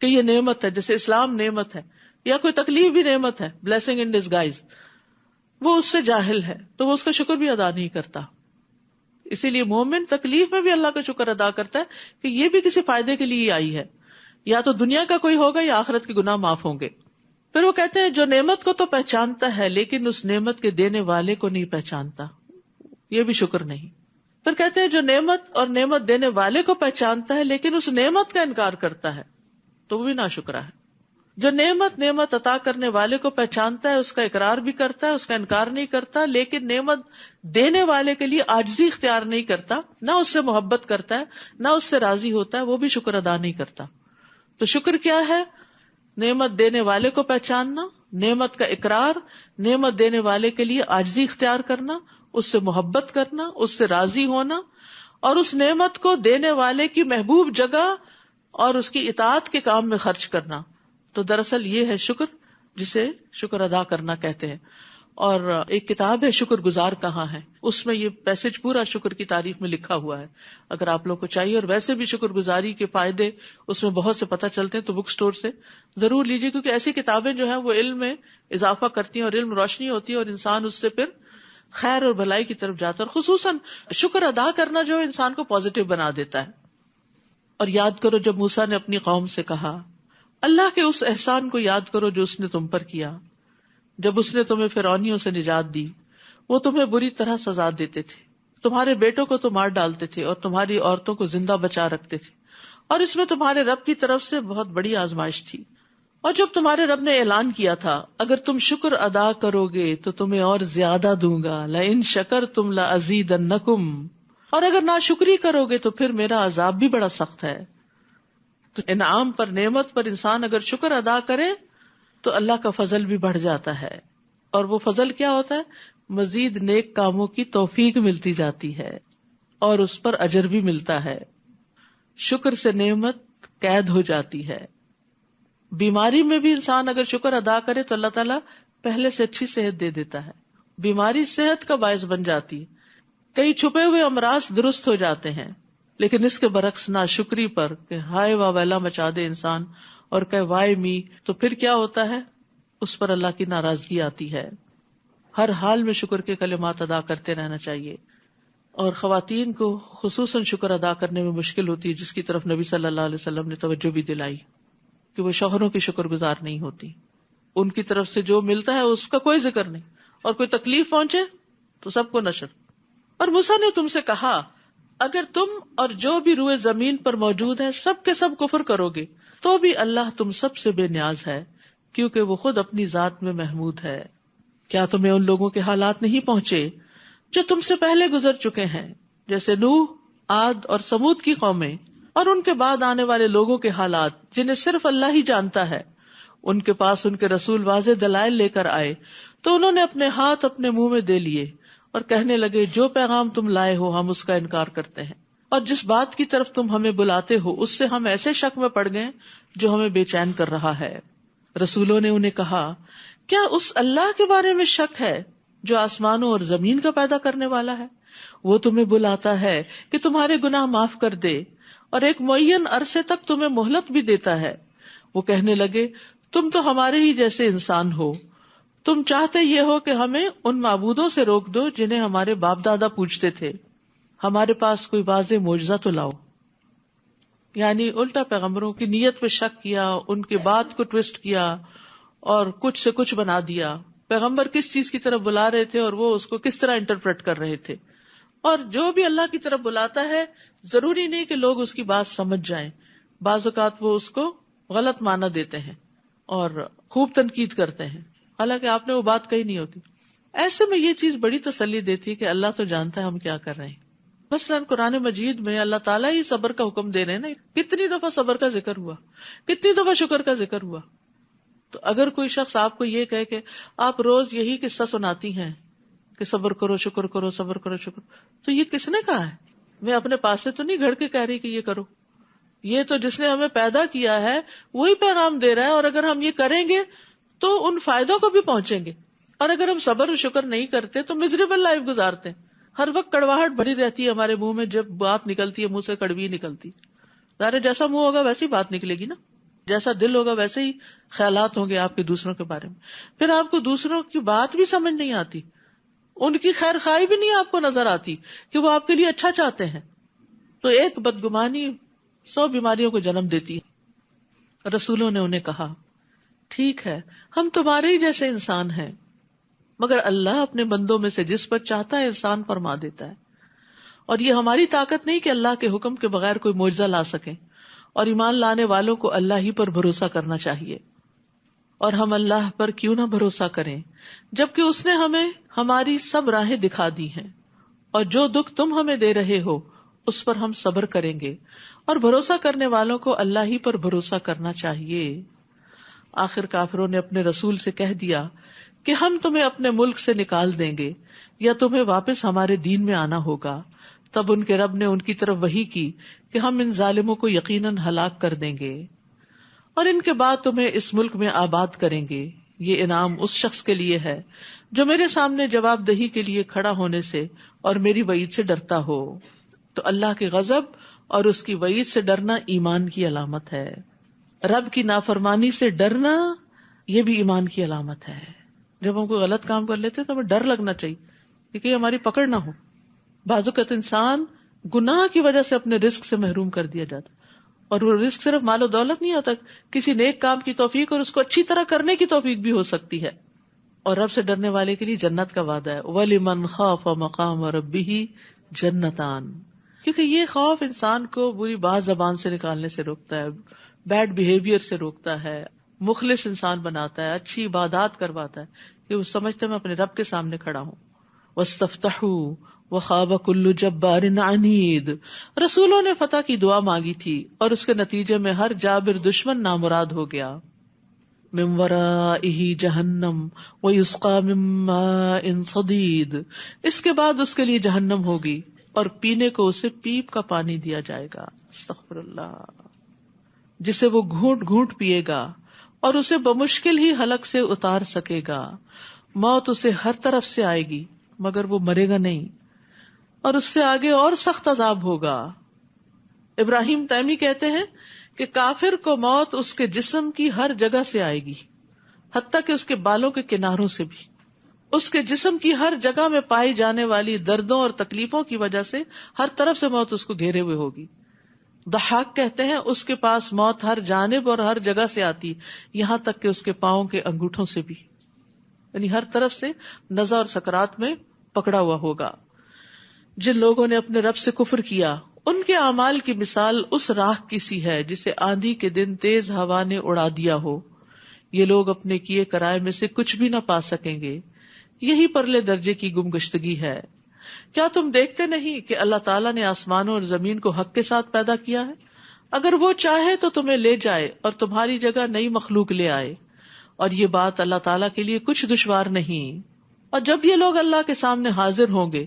کہ یہ نعمت ہے، جیسے اسلام نعمت ہے یا کوئی تکلیف بھی نعمت ہے، بلیسنگ ان ڈسگائز، وہ اس سے جاہل ہے تو وہ اس کا شکر بھی ادا نہیں کرتا. اسی لیے مومن تکلیف میں بھی اللہ کا شکر ادا کرتا ہے کہ یہ بھی کسی فائدے کے لیے آئی ہے، یا تو دنیا کا کوئی ہوگا یا آخرت کے گناہ معاف ہوں گے. پھر وہ کہتے ہیں جو نعمت کو تو پہچانتا ہے لیکن اس نعمت کے دینے والے کو نہیں پہچانتا، یہ بھی شکر نہیں. پھر کہتے ہیں جو نعمت اور نعمت دینے والے کو پہچانتا ہے لیکن اس نعمت کا انکار کرتا ہے تو وہ بھی ناشکرا ہے. جو نعمت عطا کرنے والے کو پہچانتا ہے، اس کا اقرار بھی کرتا ہے، اس کا انکار نہیں کرتا، لیکن نعمت دینے والے کے لیے عاجزی اختیار نہیں کرتا، نہ اس سے محبت کرتا ہے، نہ اس سے راضی ہوتا ہے، وہ بھی شکر ادا نہیں کرتا. تو شکر کیا ہے؟ نعمت دینے والے کو پہچاننا، نعمت کا اقرار، نعمت دینے والے کے لیے عاجزی اختیار کرنا، اس سے محبت کرنا، اس سے راضی ہونا، اور اس نعمت کو دینے والے کی محبوب جگہ اور اس کی اطاعت کے کام میں خرچ کرنا. تو دراصل یہ ہے شکر، جسے شکر ادا کرنا کہتے ہیں. اور ایک کتاب ہے شکر گزار کہاں ہے، اس میں یہ پیسج پورا شکر کی تعریف میں لکھا ہوا ہے. اگر آپ لوگوں کو چاہیے، اور ویسے بھی شکر گزاری کے فائدے اس میں بہت سے پتہ چلتے ہیں، تو بک سٹور سے ضرور لیجیے، کیونکہ ایسی کتابیں جو ہیں وہ علم میں اضافہ کرتی ہیں اور علم روشنی ہوتی ہے، اور انسان اس سے پھر خیر اور بھلائی کی طرف جاتا ہے. اور خصوصاً شکر ادا کرنا جو انسان کو پازیٹیو بنا دیتا ہے. اور یاد کرو جب موسیٰ نے اپنی قوم سے کہا، اللہ کے اس احسان کو یاد کرو جو اس نے تم پر کیا، جب اس نے تمہیں فرعونیوں سے نجات دی. وہ تمہیں بری طرح سزا دیتے تھے، تمہارے بیٹوں کو تو مار ڈالتے تھے اور تمہاری عورتوں کو زندہ بچا رکھتے تھے، اور اس میں تمہارے رب کی طرف سے بہت بڑی آزمائش تھی. اور جب تمہارے رب نے اعلان کیا تھا اگر تم شکر ادا کرو گے تو تمہیں اور زیادہ دوں گا، لئن شکرتم لازیدنکم، اور اگر ناشکری کرو گے تو پھر میرا عذاب بھی بڑا سخت ہے. تو انعام پر، نعمت پر انسان اگر شکر ادا کرے تو اللہ کا فضل بھی بڑھ جاتا ہے. اور وہ فضل کیا ہوتا ہے؟ مزید نیک کاموں کی توفیق ملتی جاتی ہے اور اس پر اجر بھی ملتا ہے. شکر سے نعمت قید ہو جاتی ہے. بیماری میں بھی انسان اگر شکر ادا کرے تو اللہ تعالیٰ پہلے سے اچھی صحت دے دیتا ہے. بیماری صحت کا باعث بن جاتی ہے. کئی چھپے ہوئے امراض درست ہو جاتے ہیں. لیکن اس کے برعکس ناشکری پر کہ ہائے واہ ویلا مچا دے انسان اور کہ وائے می، تو پھر کیا ہوتا ہے؟ اس پر اللہ کی ناراضگی آتی ہے. ہر حال میں شکر کے کلمات ادا کرتے رہنا چاہیے. اور خواتین کو خصوصاً شکر ادا کرنے میں مشکل ہوتی ہے، جس کی طرف نبی صلی اللہ علیہ وسلم نے توجہ بھی دلائی کہ وہ شوہروں کی شکر گزار نہیں ہوتی. ان کی طرف سے جو ملتا ہے اس کا کوئی ذکر نہیں، اور کوئی تکلیف پہنچے تو سب کو نشر. اور موسیٰ نے تم سے کہا اگر تم اور جو بھی روئے زمین پر موجود ہیں سب کے سب کفر کرو گے تو بھی اللہ تم سب سے بے نیاز ہے، کیونکہ وہ خود اپنی ذات میں محمود ہے. کیا تمہیں ان لوگوں کے حالات نہیں پہنچے جو تم سے پہلے گزر چکے ہیں، جیسے نوح، عاد اور سمود کی قومیں، اور ان کے بعد آنے والے لوگوں کے حالات جنہیں صرف اللہ ہی جانتا ہے. ان کے پاس ان کے رسول واضح دلائل لے کر آئے تو انہوں نے اپنے ہاتھ اپنے منہ میں دے لیے اور کہنے لگے جو پیغام تم لائے ہو ہم اس کا انکار کرتے ہیں، اور جس بات کی طرف تم ہمیں بلاتے ہو اس سے ہم ایسے شک میں پڑ گئے جو ہمیں بے چین کر رہا ہے. رسولوں نے انہیں کہا کیا اس اللہ کے بارے میں شک ہے جو آسمانوں اور زمین کا پیدا کرنے والا ہے؟ وہ تمہیں بلاتا ہے کہ تمہارے گناہ معاف کر دے اور ایک معین عرصے تک تمہیں مہلت بھی دیتا ہے. وہ کہنے لگے تم تو ہمارے ہی جیسے انسان ہو، تم چاہتے یہ ہو کہ ہمیں ان معبودوں سے روک دو جنہیں ہمارے باپ دادا پوجتے تھے، ہمارے پاس کوئی واضح معجزہ تو لاؤ. یعنی الٹا پیغمبروں کی نیت پہ شک کیا، ان کی بات کو ٹویسٹ کیا اور کچھ سے کچھ بنا دیا. پیغمبر کس چیز کی طرف بلا رہے تھے اور وہ اس کو کس طرح انٹرپریٹ کر رہے تھے. اور جو بھی اللہ کی طرف بلاتا ہے ضروری نہیں کہ لوگ اس کی بات سمجھ جائیں، بعض اوقات وہ اس کو غلط معنی دیتے ہیں اور خوب تنقید کرتے ہیں، حالانکہ آپ نے وہ بات کہی نہیں ہوتی. ایسے میں یہ چیز بڑی تسلی دیتی ہے کہ اللہ تو جانتا ہے ہم کیا کر رہے ہیں. مثلاً قرآن مجید میں اللہ تعالیٰ ہی صبر کا حکم دے رہے ہیں نا. کتنی دفعہ صبر کا ذکر ہوا، کتنی دفعہ شکر کا ذکر ہوا. تو اگر کوئی شخص آپ کو یہ کہے کہ آپ روز یہی قصہ سناتی ہیں کہ صبر کرو شکر کرو صبر کرو شکر، تو یہ کس نے کہا ہے؟ میں اپنے پاس سے تو نہیں گھڑ کے کہہ رہی کہ یہ کرو. یہ تو جس نے ہمیں پیدا کیا ہے وہی پیغام دے رہا ہے، اور اگر ہم یہ کریں گے تو ان فائدوں کو بھی پہنچیں گے. اور اگر ہم صبر اور شکر نہیں کرتے تو مزریبل لائف گزارتے ہیں. ہر وقت کڑواہٹ بڑی رہتی ہے ہمارے منہ میں، جب بات نکلتی ہے منہ سے کڑوی نکلتی. ظاہر جیسا منہ ہوگا ویسی بات نکلے گی نا، جیسا دل ہوگا ویسے ہی خیالات ہوں گے آپ کے دوسروں کے بارے میں. پھر آپ کو دوسروں کی بات بھی سمجھ نہیں آتی. ان کی خیر خواہی بھی نہیں آپ کو نظر آتی کہ وہ آپ کے لیے اچھا چاہتے ہیں. تو ایک بدگمانی 100 بیماریوں کو جنم دیتی ہے. رسولوں نے انہیں کہا ٹھیک ہے ہم تمہارے ہی جیسے انسان ہیں، مگر اللہ اپنے بندوں میں سے جس پر چاہتا ہے انسان فرما دیتا ہے، اور یہ ہماری طاقت نہیں کہ اللہ کے حکم کے بغیر کوئی معجزہ لا سکیں، اور ایمان لانے والوں کو اللہ ہی پر بھروسہ کرنا چاہیے. اور ہم اللہ پر کیوں نہ بھروسہ کریں جبکہ اس نے ہمیں ہماری سب راہیں دکھا دی ہیں، اور جو دکھ تم ہمیں دے رہے ہو اس پر ہم صبر کریں گے، اور بھروسہ کرنے والوں کو اللہ ہی پر بھروسہ کرنا چاہیے. آخر کافروں نے اپنے رسول سے کہہ دیا کہ ہم تمہیں اپنے ملک سے نکال دیں گے یا تمہیں واپس ہمارے دین میں آنا ہوگا. تب ان کے رب نے ان کی طرف وحی کی کہ ہم ان ظالموں کو یقیناً ہلاک کر دیں گے، اور ان کے بعد تمہیں اس ملک میں آباد کریں گے. یہ انعام اس شخص کے لیے ہے جو میرے سامنے جواب دہی کے لیے کھڑا ہونے سے اور میری وعید سے ڈرتا ہو. تو اللہ کے غضب اور اس کی وعید سے ڈرنا ایمان کی علامت ہے. رب کی نافرمانی سے ڈرنا یہ بھی ایمان کی علامت ہے. جب ہم کوئی غلط کام کر لیتے تو ہمیں ڈر لگنا چاہیے کیونکہ ہماری پکڑ نہ ہو. بعض اوقات انسان گناہ کی وجہ سے اپنے رزق سے محروم کر دیا جاتا، اور وہ رزق صرف مال و دولت نہیں ہوتا، کسی نیک کام کی توفیق اور اس کو اچھی طرح کرنے کی توفیق بھی ہو سکتی ہے. اور رب سے ڈرنے والے کے لیے جنت کا وعدہ ہے. وَلِمَنْ خَافَ مَقَامَ رَبِّهِ جَنَّتَانِ، کیونکہ یہ خوف انسان کو بری بات زبان سے نکالنے سے روکتا ہے، بیڈ بیہیویئر سے روکتا ہے، مخلص انسان بناتا ہے، اچھی عبادات کرواتا ہے کہ وہ سمجھتے میں اپنے رب کے سامنے کھڑا ہوں. وَاسْتَفْتَحُوا وَخَابَ كُلُّ جَبَّارٍ عَنِيدٍ، رسولوں نے فتح کی دعا مانگی تھی اور اس کے نتیجے میں ہر جابر دشمن نامراد ہو گیا. مِن وَرَائِهِ جَهَنَّمُ وَيُسْقَى مِن مَّاءٍ صَدِيدٍ، اس کے بعد اس کے لیے جہنم ہوگی اور پینے کو اسے پیپ کا پانی دیا جائے گا، استغفر اللہ، جسے وہ گھونٹ گھونٹ پیے گا اور اسے بمشکل ہی حلق سے اتار سکے گا. موت اسے ہر طرف سے آئے گی مگر وہ مرے گا نہیں، اور اس سے آگے اور سخت عذاب ہوگا. ابراہیم تیمی کہتے ہیں کہ کافر کو موت اس کے جسم کی ہر جگہ سے آئے گی، حتیٰ کہ اس کے بالوں کے کناروں سے بھی. اس کے جسم کی ہر جگہ میں پائی جانے والی دردوں اور تکلیفوں کی وجہ سے ہر طرف سے موت اس کو گھیرے ہوئے ہوگی. ضحاک کہتے ہیں اس کے پاس موت ہر جانب اور ہر جگہ سے آتی، یہاں تک کہ اس کے پاؤں کے انگوٹھوں سے بھی، یعنی ہر طرف سے نزع اور سکرات میں پکڑا ہوا ہوگا. جن لوگوں نے اپنے رب سے کفر کیا ان کے اعمال کی مثال اس راکھ کی سی ہے جسے آندھی کے دن تیز ہوا نے اڑا دیا ہو. یہ لوگ اپنے کیے کرائے میں سے کچھ بھی نہ پا سکیں گے، یہی پرلے درجے کی گمگشتگی ہے. کیا تم دیکھتے نہیں کہ اللہ تعالیٰ نے آسمانوں اور زمین کو حق کے ساتھ پیدا کیا ہے؟ اگر وہ چاہے تو تمہیں لے جائے اور تمہاری جگہ نئی مخلوق لے آئے، اور یہ بات اللہ تعالیٰ کے لیے کچھ دشوار نہیں. اور جب یہ لوگ اللہ کے سامنے حاضر ہوں گے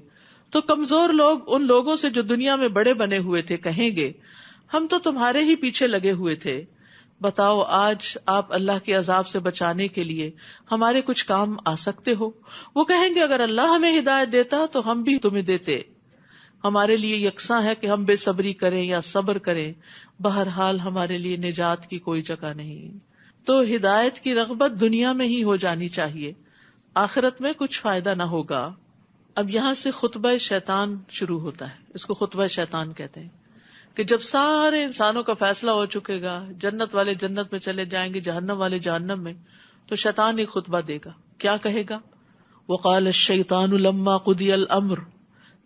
تو کمزور لوگ ان لوگوں سے جو دنیا میں بڑے بنے ہوئے تھے کہیں گے ہم تو تمہارے ہی پیچھے لگے ہوئے تھے، بتاؤ آج آپ اللہ کے عذاب سے بچانے کے لیے ہمارے کچھ کام آ سکتے ہو؟ وہ کہیں گے اگر اللہ ہمیں ہدایت دیتا تو ہم بھی تمہیں دیتے، ہمارے لیے یکساں ہے کہ ہم بے صبری کریں یا صبر کریں، بہرحال ہمارے لیے نجات کی کوئی جگہ نہیں. تو ہدایت کی رغبت دنیا میں ہی ہو جانی چاہیے، آخرت میں کچھ فائدہ نہ ہوگا. اب یہاں سے خطبہ شیطان شروع ہوتا ہے، اس کو خطبہ شیطان کہتے ہیں، کہ جب سارے انسانوں کا فیصلہ ہو چکے گا، جنت والے جنت میں چلے جائیں گے، جہنم والے جہنم میں، تو شیطان ایک خطبہ دے گا. کیا کہے گا؟ وقال الشیطان لما قضی الامر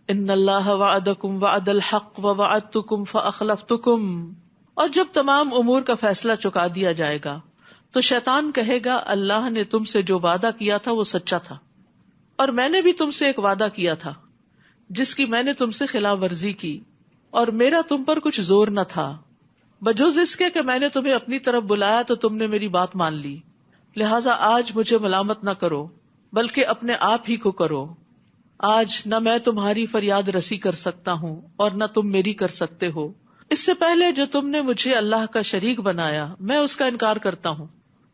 ان اللہ وعدکم وعد الحق ووعدتکم فاخلفتکم. اور جب تمام امور کا فیصلہ چکا دیا جائے گا تو شیطان کہے گا اللہ نے تم سے جو وعدہ کیا تھا وہ سچا تھا، اور میں نے بھی تم سے ایک وعدہ کیا تھا جس کی میں نے تم سے خلاف ورزی کی، اور میرا تم پر کچھ زور نہ تھا، بجز اس کے کہ میں نے تمہیں اپنی طرف بلایا تو تم نے میری بات مان لی، لہٰذا آج مجھے ملامت نہ کرو بلکہ اپنے آپ ہی کو کرو. آج نہ میں تمہاری فریاد رسی کر سکتا ہوں اور نہ تم میری کر سکتے ہو. اس سے پہلے جو تم نے مجھے اللہ کا شریک بنایا میں اس کا انکار کرتا ہوں.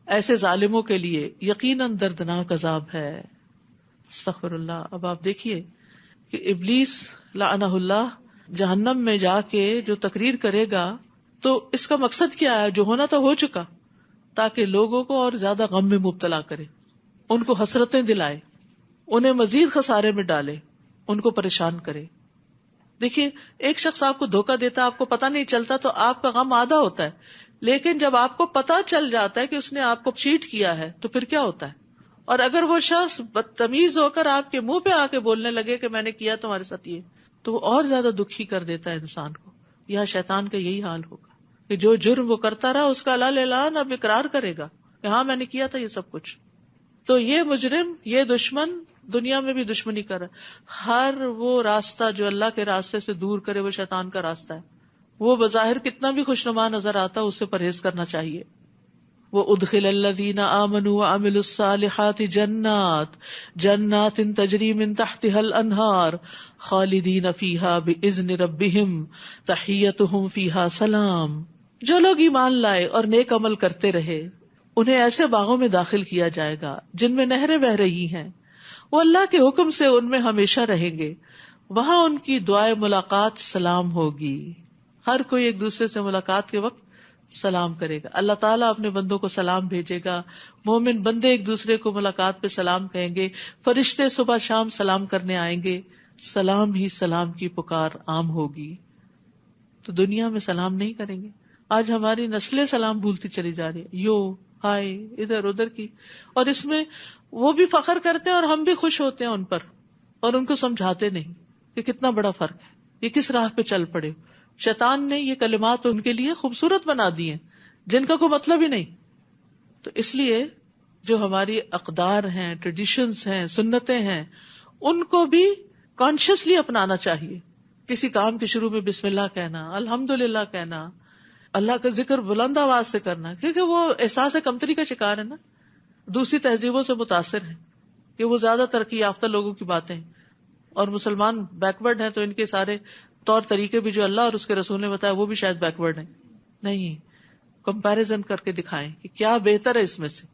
ایسے ظالموں کے لیے یقیناً دردناک عذاب ہے. استغفر اللہ. اب آپ دیکھیے کہ ابلیس لعنہ اللہ جہنم میں جا کے جو تقریر کرے گا تو اس کا مقصد کیا ہے؟ جو ہونا تو ہو چکا، تاکہ لوگوں کو اور زیادہ غم میں مبتلا کرے، ان کو حسرتیں دلائے، انہیں مزید خسارے میں ڈالے، ان کو پریشان کرے. دیکھیے ایک شخص آپ کو دھوکہ دیتا، آپ کو پتہ نہیں چلتا تو آپ کا غم آدھا ہوتا ہے، لیکن جب آپ کو پتہ چل جاتا ہے کہ اس نے آپ کو چیٹ کیا ہے تو پھر کیا ہوتا ہے. اور اگر وہ شخص بدتمیز ہو کر آپ کے منہ پہ آ کے بولنے لگے کہ میں نے کیا تمہارے ساتھ یہ، تو وہ اور زیادہ دکھی کر دیتا ہے انسان کو. یہاں شیطان کا یہی حال ہوگا کہ جو جرم وہ کرتا رہا اس کا اعلان اب اقرار کرے گا کہ ہاں میں نے کیا تھا یہ سب کچھ. تو یہ مجرم، یہ دشمن دنیا میں بھی دشمنی کر رہا ہے. ہر وہ راستہ جو اللہ کے راستے سے دور کرے وہ شیطان کا راستہ ہے. وہ بظاہر کتنا بھی خوشنما نظر آتا اس سے پرہیز کرنا چاہیے. وہ ادخل الذین آمنوا وعملوا الصالحات جنات تجری من تحتها الانہار خالدین فیہا باذن ربہم تحیتہم فیہا سلام. جو لوگ ایمان لائے اور نیک عمل کرتے رہے انہیں ایسے باغوں میں داخل کیا جائے گا جن میں نہریں بہ رہی ہیں، وہ اللہ کے حکم سے ان میں ہمیشہ رہیں گے، وہاں ان کی دعائے ملاقات سلام ہوگی. ہر کوئی ایک دوسرے سے ملاقات کے وقت سلام کرے گا. اللہ تعالیٰ اپنے بندوں کو سلام بھیجے گا، مومن بندے ایک دوسرے کو ملاقات پہ سلام کہیں گے، فرشتے صبح شام سلام کرنے آئیں گے، سلام ہی سلام کی پکار عام ہوگی. تو دنیا میں سلام نہیں کریں گے. آج ہماری نسلیں سلام بھولتی چلی جا رہی ہے، یو ہائے ادھر ادھر کی، اور اس میں وہ بھی فخر کرتے ہیں اور ہم بھی خوش ہوتے ہیں ان پر، اور ان کو سمجھاتے نہیں کہ کتنا بڑا فرق ہے، یہ کس راہ پہ چل پڑے. شیطان نے یہ کلمات ان کے لیے خوبصورت بنا دی ہیں جن کا کوئی مطلب ہی نہیں. تو اس لیے جو ہماری اقدار ہیں، ٹریڈیشنز ہیں، سنتیں ہیں، ان کو بھی کانشیسلی اپنانا چاہیے. کسی کام کے شروع میں بسم اللہ کہنا، الحمدللہ کہنا، اللہ کا ذکر بلند آواز سے کرنا، کیونکہ وہ احساس کمتری کا شکار ہے نا، دوسری تہذیبوں سے متاثر ہے کہ وہ زیادہ ترقی یافتہ لوگوں کی باتیں ہیں اور مسلمان بیکورڈ ہیں، تو ان کے سارے طور طریقے بھی جو اللہ اور اس کے رسول نے بتایا وہ بھی شاید بیکورڈ ہیں. نہیں، کمپیریزن کر کے دکھائیں کہ کیا بہتر ہے اس میں سے.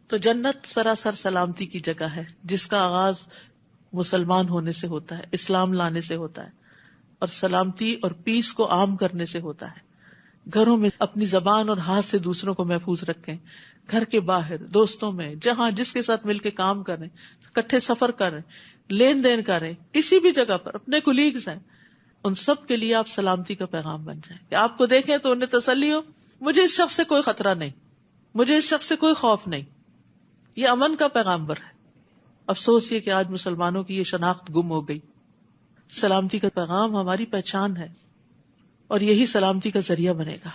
تو جنت سراسر سلامتی کی جگہ ہے جس کا آغاز مسلمان ہونے سے ہوتا ہے، اسلام لانے سے ہوتا ہے، اور سلامتی اور پیس کو عام کرنے سے ہوتا ہے. گھروں میں اپنی زبان اور ہاتھ سے دوسروں کو محفوظ رکھیں، گھر کے باہر، دوستوں میں، جہاں جس کے ساتھ مل کے کام کریں، اکٹھے سفر کریں، لین دین کریں، کسی بھی جگہ پر اپنے کولیگز ہیں، ان سب کے لیے آپ سلامتی کا پیغام بن جائیں کہ آپ کو دیکھیں تو انہیں تسلی ہو مجھے اس شخص سے کوئی خطرہ نہیں، مجھے اس شخص سے کوئی خوف نہیں. یہ امن کا پیغامبر ہے. افسوس یہ کہ آج مسلمانوں کی یہ شناخت گم ہو گئی. سلامتی کا پیغام ہماری پہچان ہے اور یہی سلامتی کا ذریعہ بنے گا.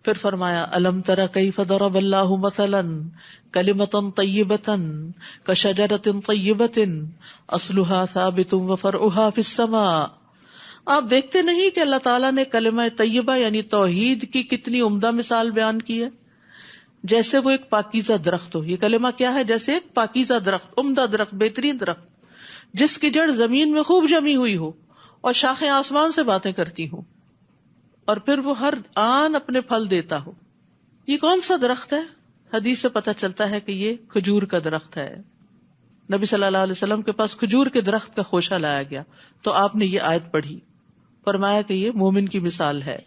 پھر فرمایا الم تر کیف ضرب اللہ مثلا کلمۃ طیبۃ کشجرۃ طیبۃ اصلها ثابت وفرعها فی السماء. آپ دیکھتے نہیں کہ اللہ تعالیٰ نے کلمہ طیبہ یعنی توحید کی کتنی عمدہ مثال بیان کی ہے، جیسے وہ ایک پاکیزہ درخت ہو. یہ کلمہ کیا ہے؟ جیسے ایک پاکیزہ درخت، عمدہ درخت، بہترین درخت جس کی جڑ زمین میں خوب جمی ہوئی ہو اور شاخیں آسمان سے باتیں کرتی ہوں، اور پھر وہ ہر آن اپنے پھل دیتا ہو. یہ کون سا درخت ہے؟ حدیث سے پتہ چلتا ہے کہ یہ کھجور کا درخت ہے. نبی صلی اللہ علیہ وسلم کے پاس کھجور کے درخت کا خوشہ لایا گیا تو آپ نے یہ آیت پڑھی، فرمایا کہ یہ مومن کی مثال ہے.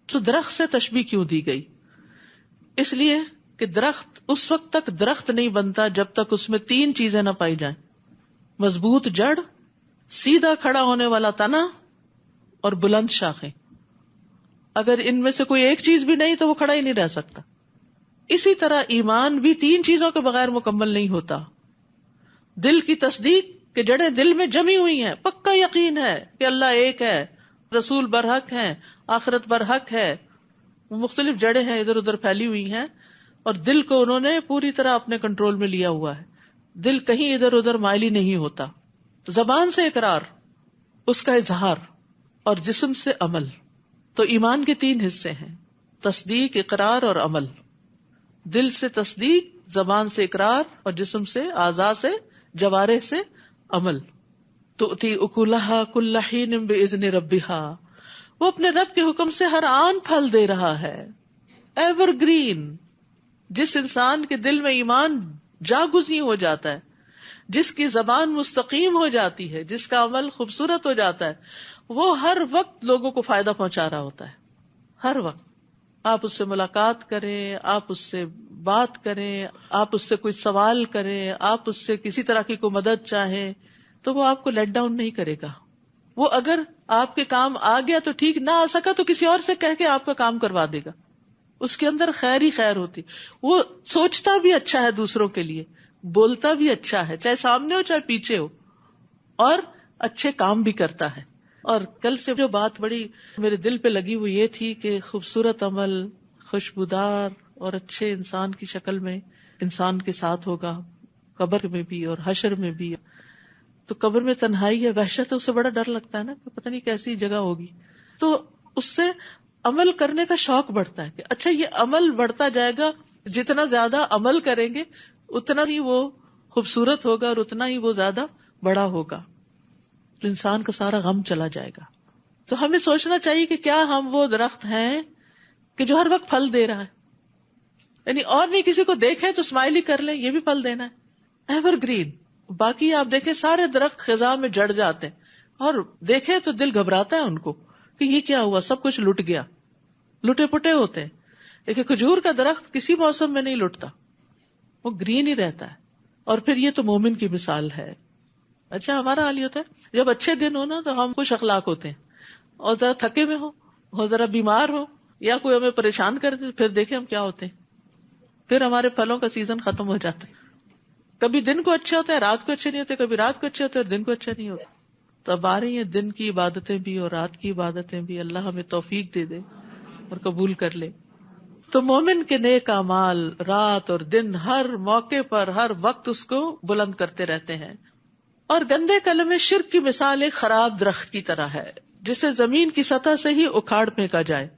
تو درخت سے تشبیہ کیوں دی گئی؟ اس لیے کہ درخت اس وقت تک درخت نہیں بنتا جب تک اس میں تین چیزیں نہ پائی جائیں: مضبوط جڑ، سیدھا کھڑا ہونے والا تنا اور بلند شاخیں. اگر ان میں سے کوئی ایک چیز بھی نہیں تو وہ کھڑا ہی نہیں رہ سکتا. اسی طرح ایمان بھی تین چیزوں کے بغیر مکمل نہیں ہوتا. دل کی تصدیق کہ جڑیں دل میں جمی ہوئی ہیں، پکا یقین ہے کہ اللہ ایک ہے، رسول برحق ہیں، آخرت برحق ہے، مختلف جڑیں ہیں ادھر ادھر پھیلی ہوئی ہیں اور دل کو انہوں نے پوری طرح اپنے کنٹرول میں لیا ہوا ہے. دل کہیں ادھر ادھر مائل ہی نہیں ہوتا. زبان سے اقرار، اس کا اظہار، اور جسم سے عمل. تو ایمان کے تین حصے ہیں: تصدیق، اقرار اور عمل. دل سے تصدیق، زبان سے اقرار اور جسم سے، اعضاء سے، جوارح سے عمل. تؤتی اکلھا کل حین باذن ربھا. وہ اپنے رب کے حکم سے ہر آن پھل دے رہا ہے. Ever green. جس انسان کے دل میں ایمان جاگزیں ہو جاتا ہے، جس کی زبان مستقیم ہو جاتی ہے، جس کا عمل خوبصورت ہو جاتا ہے، وہ ہر وقت لوگوں کو فائدہ پہنچا رہا ہوتا ہے. ہر وقت آپ اس سے ملاقات کریں، آپ اس سے بات کریں، آپ اس سے کوئی سوال کریں، آپ اس سے کسی طرح کی کوئی مدد چاہیں، تو وہ آپ کو لیٹ ڈاؤن نہیں کرے گا. وہ اگر آپ کے کام آ گیا تو ٹھیک، نہ آ سکا تو کسی اور سے کہہ کے آپ کا کام کروا دے گا. اس کے اندر خیر ہی خیر ہوتی. وہ سوچتا بھی اچھا ہے دوسروں کے لیے، بولتا بھی اچھا ہے، چاہے سامنے ہو چاہے پیچھے ہو، اور اچھے کام بھی کرتا ہے. اور کل سے جو بات بڑی میرے دل پہ لگی وہ یہ تھی کہ خوبصورت عمل، خوشبودار اور اچھے انسان کی شکل میں انسان کے ساتھ ہوگا، قبر میں بھی اور حشر میں بھی. تو قبر میں تنہائی ہے، وحشت ہے، اس سے بڑا ڈر لگتا ہے نا کہ پتہ نہیں کیسی جگہ ہوگی. تو اس سے عمل کرنے کا شوق بڑھتا ہے کہ اچھا یہ عمل بڑھتا جائے گا، جتنا زیادہ عمل کریں گے اتنا ہی وہ خوبصورت ہوگا اور اتنا ہی وہ زیادہ بڑا ہوگا. تو انسان کا سارا غم چلا جائے گا. تو ہمیں سوچنا چاہیے کہ کیا ہم وہ درخت ہیں کہ جو ہر وقت پھل دے رہا ہے، یعنی اور نہیں کسی کو دیکھیں تو اسمائل ہی کر لیں، یہ بھی پھل دینا ہے، ایور گرین. باقی آپ دیکھیں سارے درخت خزاں میں جڑ جاتے ہیں، اور دیکھیں تو دل گھبراتا ہے ان کو کہ یہ کیا ہوا، سب کچھ لٹ گیا، لٹے پٹے ہوتے ہیں. لیکن کھجور کا درخت کسی موسم میں نہیں لٹتا، وہ گرین ہی رہتا ہے. اور پھر یہ تو مومن کی مثال ہے. اچھا ہمارا حال یہ ہوتا ہے جب اچھے دن ہو نا تو ہم خوش اخلاق ہوتے ہیں، اور ذرا تھکے میں ہو، ذرا بیمار ہو، یا کوئی ہمیں پریشان کر دے، پھر دیکھیں ہم کیا ہوتے ہیں، پھر ہمارے پھلوں کا سیزن ختم ہو جاتا ہے. کبھی دن کو اچھے ہوتے ہیں، رات کو اچھے نہیں ہوتے، کبھی رات کو اچھے ہوتے ہیں اور دن کو اچھے نہیں ہوتے. تو اب آ رہی ہیں دن کی عبادتیں بھی اور رات کی عبادتیں بھی. اللہ ہمیں توفیق دے دے اور قبول کر لے. تو مومن کے نیک اعمال رات اور دن ہر موقع پر ہر وقت اس کو بلند کرتے رہتے ہیں. اور گندے کلمے شرک کی مثال ایک خراب درخت کی طرح ہے جسے زمین کی سطح سے ہی اکھاڑ پھینکا جائے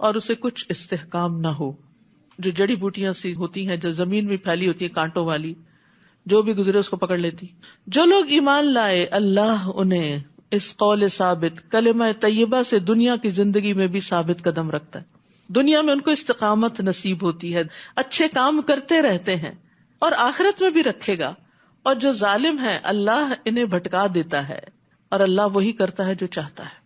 اور اسے کچھ استحکام نہ ہو. جو جڑی بوٹیاں سی ہوتی ہیں جو زمین میں پھیلی ہوتی ہیں کانٹوں والی، جو بھی گزرے اس کو پکڑ لیتی. جو لوگ ایمان لائے اللہ انہیں اس قول ثابت کلمہ طیبہ سے دنیا کی زندگی میں بھی ثابت قدم رکھتا ہے. دنیا میں ان کو استقامت نصیب ہوتی ہے، اچھے کام کرتے رہتے ہیں، اور آخرت میں بھی رکھے گا. اور جو ظالم ہے اللہ انہیں بھٹکا دیتا ہے، اور اللہ وہی کرتا ہے جو چاہتا ہے.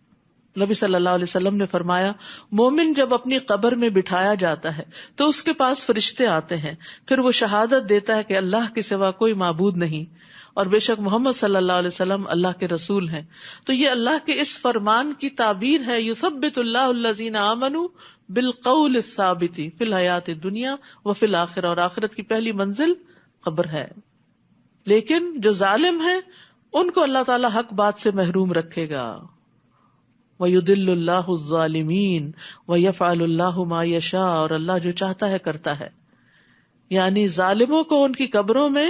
نبی صلی اللہ علیہ وسلم نے فرمایا مومن جب اپنی قبر میں بٹھایا جاتا ہے تو اس کے پاس فرشتے آتے ہیں، پھر وہ شہادت دیتا ہے کہ اللہ کے سوا کوئی معبود نہیں اور بے شک محمد صلی اللہ علیہ وسلم اللہ کے رسول ہیں. تو یہ اللہ کے اس فرمان کی تعبیر ہے یثبت اللہ الذین آمنوا بالقول الثابت فی الحیات الدنیا وفی الآخرہ، اور آخرت کی پہلی منزل قبر ہے. لیکن جو ظالم ہیں ان کو اللہ تعالی حق بات سے محروم رکھے گا. وَيُضِلُّ اللَّهُ الظَّالِمِينَ وَيَفْعَلُ اللَّهُ مَا يَشَاءُ، اور اللہ جو چاہتا ہے کرتا ہے. یعنی ظالموں کو ان کی قبروں میں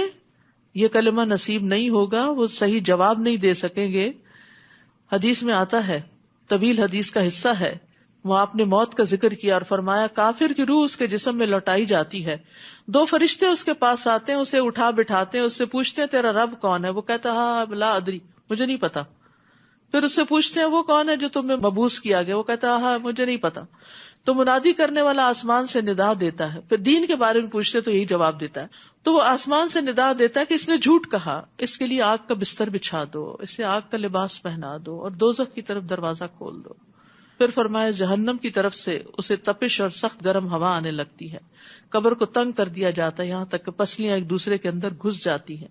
یہ کلمہ نصیب نہیں ہوگا، وہ صحیح جواب نہیں دے سکیں گے. حدیث میں آتا ہے، طویل حدیث کا حصہ ہے، وہ آپ نے موت کا ذکر کیا اور فرمایا کافر کی روح اس کے جسم میں لوٹائی جاتی ہے، دو فرشتے اس کے پاس آتے ہیں، اسے اٹھا بٹھاتے ہیں، اس سے پوچھتے ہیں تیرا رب کون ہے؟ وہ کہتا ہاں لا ادری، مجھے نہیں پتا. پھر اس سے پوچھتے ہیں وہ کون ہے جو تمہیں مبعوث کیا گیا؟ وہ کہتا ہے ہاں مجھے نہیں پتا. تو منادی کرنے والا آسمان سے ندا دیتا ہے. پھر دین کے بارے میں پوچھتے تو یہی جواب دیتا ہے. تو وہ آسمان سے ندا دیتا ہے کہ اس نے جھوٹ کہا، اس کے لیے آگ کا بستر بچھا دو، اسے آگ کا لباس پہنا دو اور دوزخ کی طرف دروازہ کھول دو. پھر فرمایا جہنم کی طرف سے اسے تپش اور سخت گرم ہوا آنے لگتی ہے. قبر کو تنگ کر دیا جاتا ہے یہاں تک کہ پسلیاں ایک دوسرے کے اندر گھس جاتی ہیں.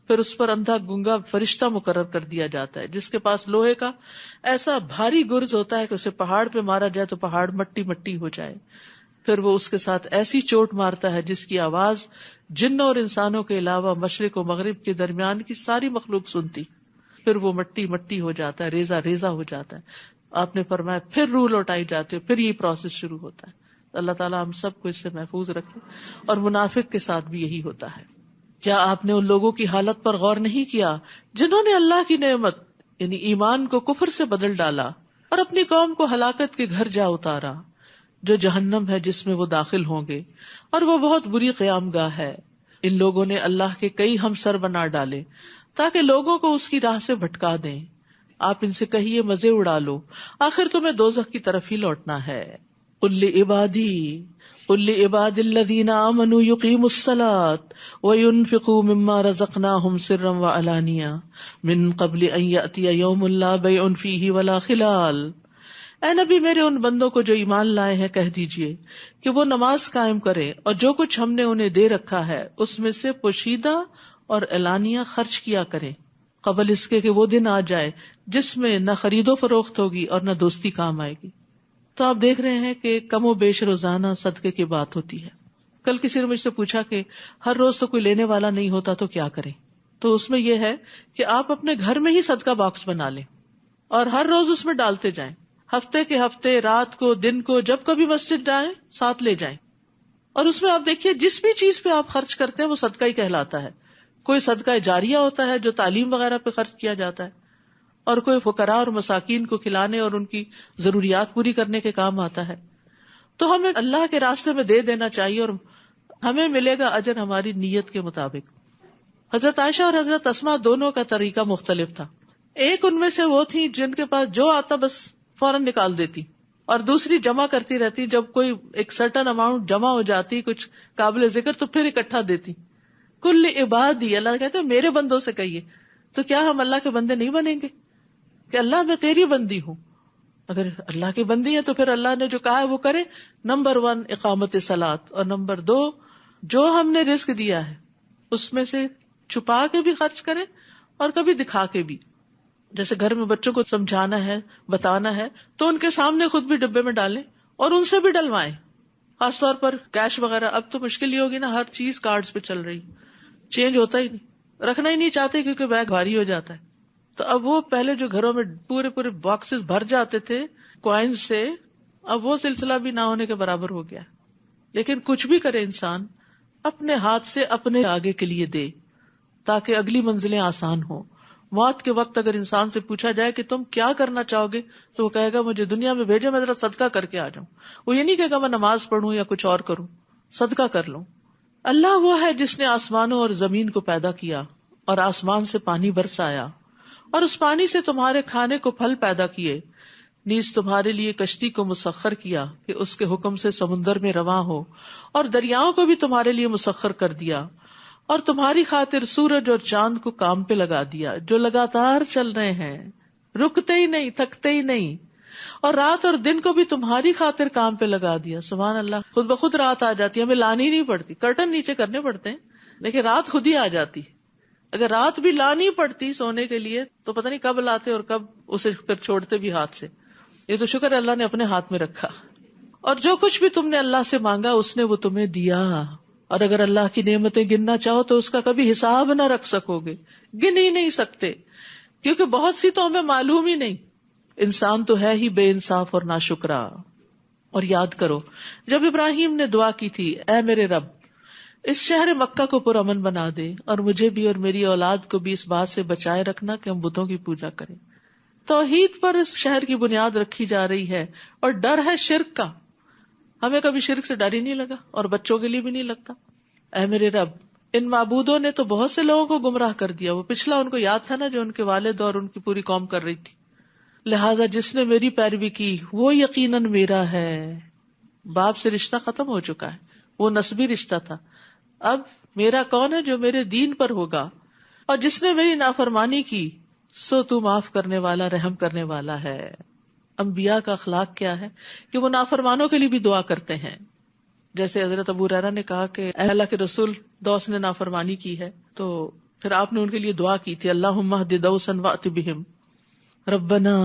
پھر اس پر اندھا گنگا فرشتہ مقرر کر دیا جاتا ہے جس کے پاس لوہے کا ایسا بھاری گرز ہوتا ہے کہ اسے پہاڑ پہ مارا جائے تو پہاڑ مٹی مٹی ہو جائے. پھر وہ اس کے ساتھ ایسی چوٹ مارتا ہے جس کی آواز جنوں اور انسانوں کے علاوہ مشرق و مغرب کے درمیان کی ساری مخلوق سنتی. پھر وہ مٹی مٹی ہو جاتا ہے، ریزہ ریزہ ہو جاتا ہے. آپ نے فرمایا پھر روح لوٹائی جاتی ہے، پھر یہ پروسیس شروع ہوتا ہے. اللہ تعالیٰ ہم سب کو اس سے محفوظ رکھے. اور منافق کے ساتھ بھی یہی ہوتا ہے. کیا آپ نے ان لوگوں کی حالت پر غور نہیں کیا جنہوں نے اللہ کی نعمت یعنی ایمان کو کفر سے بدل ڈالا اور اپنی قوم کو ہلاکت کے گھر جا اتارا، جو جہنم ہے جس میں وہ داخل ہوں گے اور وہ بہت بری قیام گاہ ہے. ان لوگوں نے اللہ کے کئی ہمسر بنا ڈالے تاکہ لوگوں کو اس کی راہ سے بھٹکا دیں. آپ ان سے کہیے مزے اڑا لو، آخر تمہیں دوزخ کی طرف ہی لوٹنا ہے. قل لعبادی الذین آمنوا یقیموا الصلاة وینفقوا مما رزقناہم سرا وعلانیہ من قبل ان یأتی یوم لا بیع فیہ ولا خلال. اے نبی میرے ان بندوں کو جو ایمان لائے ہیں کہہ دیجئے کہ وہ نماز قائم کریں اور جو کچھ ہم نے انہیں دے رکھا ہے اس میں سے پوشیدہ اور اعلانیہ خرچ کیا کریں، قبل اس کے کہ وہ دن آ جائے جس میں نہ خرید و فروخت ہوگی اور نہ دوستی کام آئے گی۔ تو آپ دیکھ رہے ہیں کہ کم و بیش روزانہ صدقے کی بات ہوتی ہے۔ کل کسی نے مجھ سے پوچھا کہ ہر روز تو کوئی لینے والا نہیں ہوتا تو کیا کریں، تو اس میں یہ ہے کہ آپ اپنے گھر میں ہی صدقہ باکس بنا لیں اور ہر روز اس میں ڈالتے جائیں، ہفتے کے ہفتے، رات کو، دن کو، جب کبھی مسجد جائیں ساتھ لے جائیں، اور اس میں آپ دیکھیے جس بھی چیز پہ آپ خرچ کرتے ہیں وہ صدقہ ہی کہلاتا ہے۔ کوئی صدقہ جاریہ ہوتا ہے جو تعلیم وغیرہ پہ خرچ کیا جاتا ہے، اور کوئی فقراء اور مساکین کو کھلانے اور ان کی ضروریات پوری کرنے کے کام آتا ہے۔ تو ہمیں اللہ کے راستے میں دے دینا چاہیے اور ہمیں ملے گا اجر ہماری نیت کے مطابق۔ حضرت عائشہ اور حضرت اسماء دونوں کا طریقہ مختلف تھا۔ ایک ان میں سے وہ تھی جن کے پاس جو آتا بس فوراً نکال دیتی، اور دوسری جمع کرتی رہتی، جب کوئی ایک سرٹن اماؤنٹ جمع ہو جاتی کچھ قابل ذکر تو پھر اکٹھا دیتی۔ کل عبادی، اللہ کہتے ہیں میرے بندوں سے کہیے، تو کیا ہم اللہ کے بندے نہیں بنیں گے کہ اللہ میں تیری بندی ہوں؟ اگر اللہ کی بندی ہے تو پھر اللہ نے جو کہا ہے وہ کرے۔ نمبر 1 اقامت صلاۃ، اور نمبر 2 جو ہم نے رزق دیا ہے اس میں سے چھپا کے بھی خرچ کریں اور کبھی دکھا کے بھی۔ جیسے گھر میں بچوں کو سمجھانا ہے، بتانا ہے، تو ان کے سامنے خود بھی ڈبے میں ڈالیں اور ان سے بھی ڈلوائیں۔ خاص طور پر کیش وغیرہ اب تو مشکل ہی ہوگی نا، ہر چیز کارڈز پہ چل رہی، چینج ہوتا ہی نہیں، رکھنا ہی نہیں چاہتے کیونکہ بیگ بھاری ہو جاتا ہے۔ تو اب وہ پہلے جو گھروں میں پورے باکسز بھر جاتے تھے کوائنز سے، اب وہ سلسلہ بھی نہ ہونے کے برابر ہو گیا۔ لیکن کچھ بھی کرے انسان اپنے ہاتھ سے اپنے آگے کے لیے دے تاکہ اگلی منزلیں آسان ہوں۔ موت کے وقت اگر انسان سے پوچھا جائے کہ تم کیا کرنا چاہو گے تو وہ کہے گا مجھے دنیا میں بھیجے، میں ذرا صدقہ کر کے آ جاؤں۔ وہ یہ نہیں کہے گا میں نماز پڑھوں یا کچھ اور کروں، صدقہ کر لوں۔ اللہ وہ ہے جس نے آسمانوں اور زمین کو پیدا کیا اور آسمان سے پانی برسایا اور اس پانی سے تمہارے کھانے کو پھل پیدا کیے، نیز تمہارے لیے کشتی کو مسخر کیا کہ اس کے حکم سے سمندر میں رواں ہو، اور دریاؤں کو بھی تمہارے لیے مسخر کر دیا، اور تمہاری خاطر سورج اور چاند کو کام پہ لگا دیا جو لگاتار چل رہے ہیں، رکتے ہی نہیں، تھکتے ہی نہیں، اور رات اور دن کو بھی تمہاری خاطر کام پہ لگا دیا۔ سبحان اللہ، خود بخود رات آ جاتی ہے، ہمیں لانی نہیں پڑتی، کرٹن نیچے کرنے پڑتے ہیں لیکن رات خود ہی آ جاتی۔ اگر رات بھی لانی پڑتی سونے کے لیے تو پتہ نہیں کب لاتے اور کب اسے پھر چھوڑتے بھی ہاتھ سے۔ یہ تو شکر ہے اللہ نے اپنے ہاتھ میں رکھا۔ اور جو کچھ بھی تم نے اللہ سے مانگا اس نے وہ تمہیں دیا، اور اگر اللہ کی نعمتیں گننا چاہو تو اس کا کبھی حساب نہ رکھ سکو گے، گن ہی نہیں سکتے، کیونکہ بہت سی تو ہمیں معلوم ہی نہیں۔ انسان تو ہے ہی بے انصاف اور ناشکرا۔ اور یاد کرو جب ابراہیم نے دعا کی تھی، اے میرے رب اس شہر مکہ کو پرامن بنا دے اور مجھے بھی اور میری اولاد کو بھی اس بات سے بچائے رکھنا کہ ہم بتوں کی پوجا کریں۔ توحید پر اس شہر کی بنیاد رکھی جا رہی ہے اور ڈر ہے شرک کا۔ ہمیں کبھی شرک سے ڈر ہی نہیں لگا اور بچوں کے لیے بھی نہیں لگتا۔ اے میرے رب ان معبودوں نے تو بہت سے لوگوں کو گمراہ کر دیا۔ وہ پچھلا ان کو یاد تھا نا جو ان کے والد اور ان کی پوری قوم کر رہی تھی۔ لہٰذا جس نے میری پیروی کی وہ یقیناً میرا ہے۔ باپ سے رشتہ ختم ہو چکا ہے، وہ نسبی رشتہ تھا، اب میرا کون ہے جو میرے دین پر ہوگا۔ اور جس نے میری نافرمانی کی سو تو معاف کرنے والا، رحم کرنے والا ہے۔ انبیاء کا اخلاق کیا ہے کہ وہ نافرمانوں کے لیے بھی دعا کرتے ہیں۔ جیسے حضرت ابو ہریرہ نے کہا کہ اے اللہ کے رسول، دوس نے نافرمانی کی ہے، تو پھر آپ نے ان کے لیے دعا کی تھی، اللہم اہد دوسا وأت بہم ربنا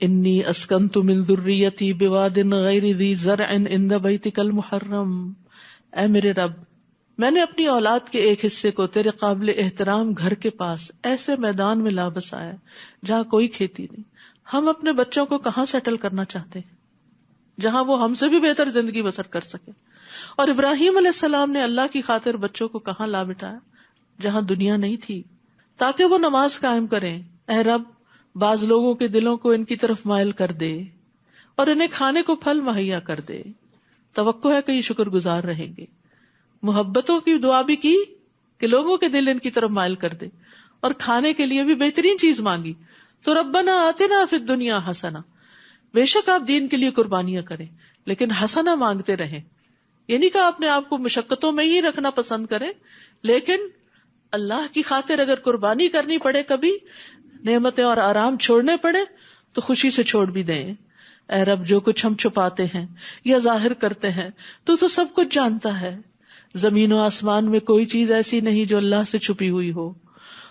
انی اسکنت من ذریتی بواد غیر ذی زرع عند بیتک المحرم۔ اے میرے رب میں نے اپنی اولاد کے ایک حصے کو تیرے قابل احترام گھر کے پاس ایسے میدان میں لا بسایا جہاں کوئی کھیتی نہیں۔ ہم اپنے بچوں کو کہاں سیٹل کرنا چاہتے ہیں جہاں وہ ہم سے بھی بہتر زندگی بسر کر سکے؟ اور ابراہیم علیہ السلام نے اللہ کی خاطر بچوں کو کہاں لا بٹایا؟ جہاں دنیا نہیں تھی، تاکہ وہ نماز قائم کریں۔ اے رب بعض لوگوں کے دلوں کو ان کی طرف مائل کر دے اور انہیں کھانے کو پھل مہیا کر دے۔ توقع ہے کہ یہ شکر گزار رہیں گے۔ محبتوں کی دعا بھی کی کہ لوگوں کے دل ان کی طرف مائل کر دے، اور کھانے کے لیے بھی بہترین چیز مانگی تو ربنا آتنا فی الدنیا حسنہ۔ بے شک آپ دین کے لیے قربانیاں کریں لیکن حسنہ مانگتے رہیں، یعنی کہ اپنے آپ کو مشقتوں میں ہی رکھنا پسند کریں، لیکن اللہ کی خاطر اگر قربانی کرنی پڑے، کبھی نعمتیں اور آرام چھوڑنے پڑے تو خوشی سے چھوڑ بھی دیں۔ اے رب جو کچھ ہم چھپاتے ہیں یا ظاہر کرتے ہیں تو سب کچھ جانتا ہے. زمین و آسمان میں کوئی چیز ایسی نہیں جو اللہ سے چھپی ہوئی ہو.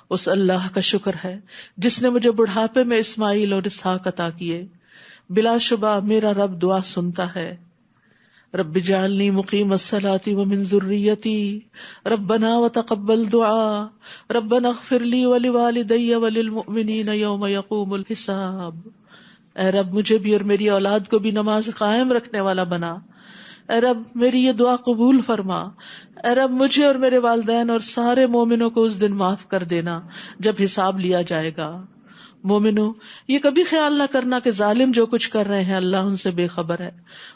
اس اللہ کا شکر ہے جس نے مجھے بڑھاپے میں اسماعیل اور اسحاق عطا کیے. بلا شبہ میرا رب دعا سنتا ہے. رب اجعلنی مقیم الصلاۃ ومن ذریتی ربنا وتقبل دعاء ربنا اغفر لی ولوالدی وللمؤمنین یوم یقوم الحساب. اے رب مجھے بھی اور میری اولاد کو بھی نماز قائم رکھنے والا بنا. اے رب میری یہ دعا قبول فرما. اے رب مجھے اور میرے والدین اور سارے مومنوں کو اس دن معاف کر دینا جب حساب لیا جائے گا. مومنوں یہ کبھی خیال نہ کرنا کہ ظالم جو کچھ کر رہے ہیں اللہ ان سے بے خبر ہے.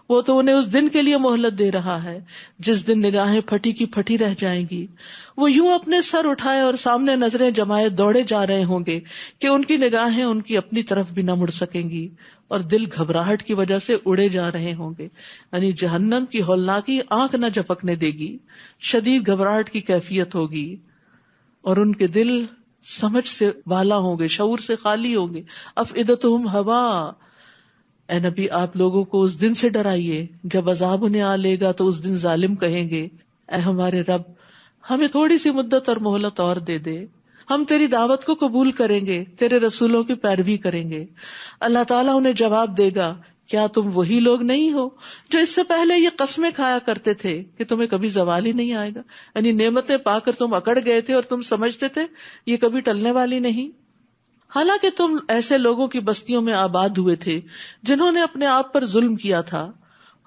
وہ تو انہیں اس دن کے لیے مہلت دے رہا ہے جس دن نگاہیں پھٹی کی پھٹی رہ جائیں گی. وہ یوں اپنے سر اٹھائے اور سامنے نظریں جمائے دوڑے جا رہے ہوں گے کہ ان کی نگاہیں ان کی اپنی طرف بھی نہ مڑ سکیں گی اور دل گھبراہٹ کی وجہ سے اڑے جا رہے ہوں گے. یعنی جہنم کی ہولناکی آنکھ نہ جھپکنے دے گی. شدید گھبراہٹ کی کیفیت ہوگی اور ان کے دل سمجھ سے بالا ہوں گے, شعور سے خالی ہوں گے. افئدتہم ہوا. اے نبی آپ لوگوں کو اس دن سے ڈرائیے جب عذاب انہیں آ لے گا تو اس دن ظالم کہیں گے اے ہمارے رب ہمیں تھوڑی سی مدت اور مہلت اور دے دے, ہم تیری دعوت کو قبول کریں گے, تیرے رسولوں کی پیروی کریں گے. اللہ تعالیٰ انہیں جواب دے گا کیا تم وہی لوگ نہیں ہو جو اس سے پہلے یہ قسمیں کھایا کرتے تھے کہ تمہیں کبھی زوال ہی نہیں آئے گا. یعنی نعمتیں پا کر تم اکڑ گئے تھے اور تم سمجھتے تھے یہ کبھی ٹلنے والی نہیں. حالانکہ تم ایسے لوگوں کی بستیوں میں آباد ہوئے تھے جنہوں نے اپنے آپ پر ظلم کیا تھا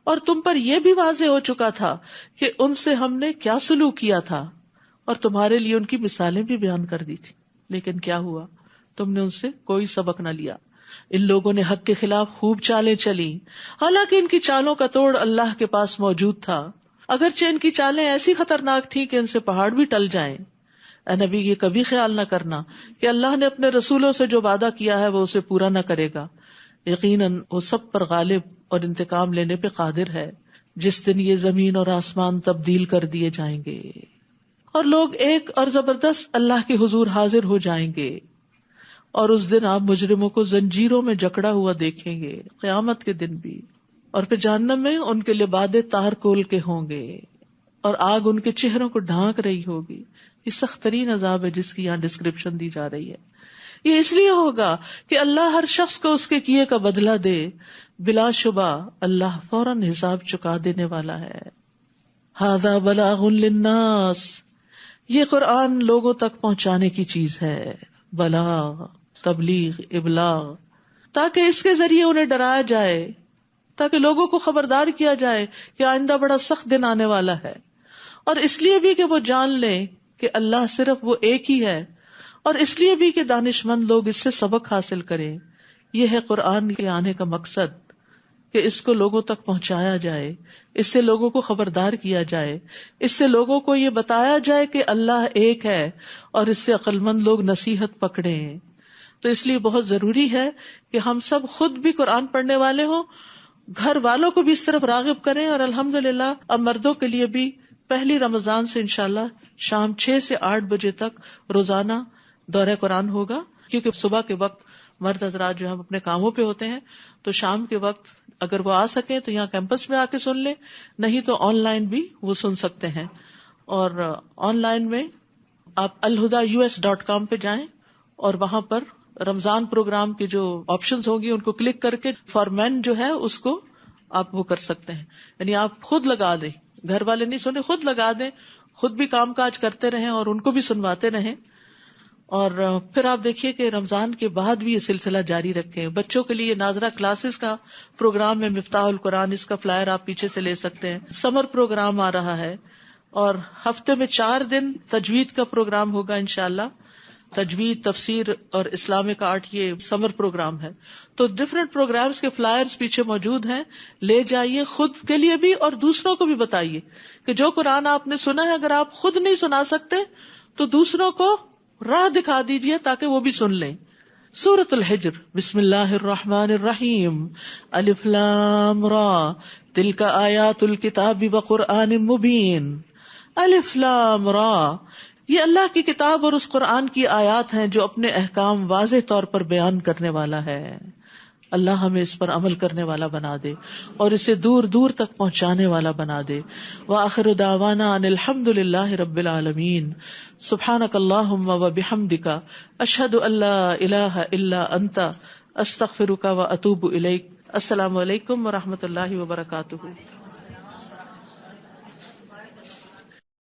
اور تم پر یہ بھی واضح ہو چکا تھا کہ ان سے ہم نے کیا سلوک کیا تھا اور تمہارے لیے ان کی مثالیں بھی بیان کر دی تھی. لیکن کیا ہوا, تم نے ان سے کوئی سبق نہ لیا. ان لوگوں نے حق کے خلاف خوب چالیں چلی حالانکہ ان کی چالوں کا توڑ اللہ کے پاس موجود تھا. اگرچہ ان کی چالیں ایسی خطرناک تھیں کہ ان سے پہاڑ بھی ٹل جائیں. اے نبی یہ کبھی خیال نہ کرنا کہ اللہ نے اپنے رسولوں سے جو وعدہ کیا ہے وہ اسے پورا نہ کرے گا. یقیناً وہ سب پر غالب اور انتقام لینے پہ قادر ہے. جس دن یہ زمین اور آسمان تبدیل کر دیے جائیں گے اور لوگ ایک اور زبردست اللہ کے حضور حاضر ہو جائیں گے اور اس دن آپ مجرموں کو زنجیروں میں جکڑا ہوا دیکھیں گے قیامت کے دن بھی. اور پھر جہنم میں ان کے لبادے تار کول کے ہوں گے اور آگ ان کے چہروں کو ڈھانک رہی ہوگی. یہ سخت ترین عذاب ہے جس کی یہاں ڈسکرپشن دی جا رہی ہے. یہ اس لیے ہوگا کہ اللہ ہر شخص کو اس کے کیے کا بدلہ دے. بلا شبہ اللہ فوراً حساب چکا دینے والا ہے. ھذا بلاغ للناس, یہ قرآن لوگوں تک پہنچانے کی چیز ہے. بلاغ, تبلیغ, ابلاغ, تاکہ اس کے ذریعے انہیں ڈرایا جائے, تاکہ لوگوں کو خبردار کیا جائے کہ آئندہ بڑا سخت دن آنے والا ہے. اور اس لیے بھی کہ وہ جان لیں کہ اللہ صرف وہ ایک ہی ہے, اور اس لیے بھی کہ دانش مند لوگ اس سے سبق حاصل کریں. یہ ہے قرآن کے آنے کا مقصد کہ اس کو لوگوں تک پہنچایا جائے, اس سے لوگوں کو خبردار کیا جائے, اس سے لوگوں کو یہ بتایا جائے کہ اللہ ایک ہے, اور اس سے عقل مند لوگ نصیحت پکڑیں. تو اس لیے بہت ضروری ہے کہ ہم سب خود بھی قرآن پڑھنے والے ہوں, گھر والوں کو بھی اس طرف راغب کریں. اور الحمدللہ اب مردوں کے لیے بھی پہلی رمضان سے انشاءاللہ شام 6 سے 8 بجے تک روزانہ دورہ قرآن ہوگا, کیونکہ صبح کے وقت مرد حضرات جو ہم اپنے کاموں پہ ہوتے ہیں, تو شام کے وقت اگر وہ آ سکیں تو یہاں کیمپس میں آ کے سن لیں, نہیں تو آن لائن بھی وہ سن سکتے ہیں. اور آن لائن میں آپ alhuda.us.com پہ جائیں اور وہاں پر رمضان پروگرام کی جو آپشنز ہوں گی ان کو کلک کر کے فار مین جو ہے اس کو آپ وہ کر سکتے ہیں. یعنی آپ خود لگا دیں, گھر والے نہیں سنیں, خود لگا دیں, خود بھی کام کاج کرتے رہیں اور ان کو بھی سنواتے رہیں. اور پھر آپ دیکھیے کہ رمضان کے بعد بھی یہ سلسلہ جاری رکھیں. بچوں کے لیے ناظرہ کلاسز کا پروگرام ہے, مفتاح القرآن, اس کا فلائر آپ پیچھے سے لے سکتے ہیں. سمر پروگرام آ رہا ہے اور ہفتے میں 4 دن تجوید کا پروگرام ہوگا انشاءاللہ. تجوید, تفسیر اور اسلامک آرٹ یہ سمر پروگرام ہے. تو ڈفرینٹ پروگرامز کے فلائرز پیچھے موجود ہیں, لے جائیے, خود کے لیے بھی اور دوسروں کو بھی بتائیے کہ جو قرآن آپ نے سنا ہے اگر آپ خود نہیں سنا سکتے تو دوسروں کو راہ دکھا دیجئے تاکہ وہ بھی سن لیں. سورۃ الحجر, بسم اللہ الرحمن الرحیم, الف لام را, تلک آیات الکتاب وقرآن مبین. الف لام را, یہ اللہ کی کتاب اور اس قرآن کی آیات ہیں جو اپنے احکام واضح طور پر بیان کرنے والا ہے. اللہ ہمیں اس پر عمل کرنے والا بنا دے اور اسے دور دور تک پہنچانے والا بنا دے. وآخر دعوانا ان الحمد للہ رب العالمین. سبحانک اللہم وبحمدک اشہد ان لا الہ الا انت استغفرک واتوب الیک. السلام علیکم ورحمۃ اللہ وبرکاتہ.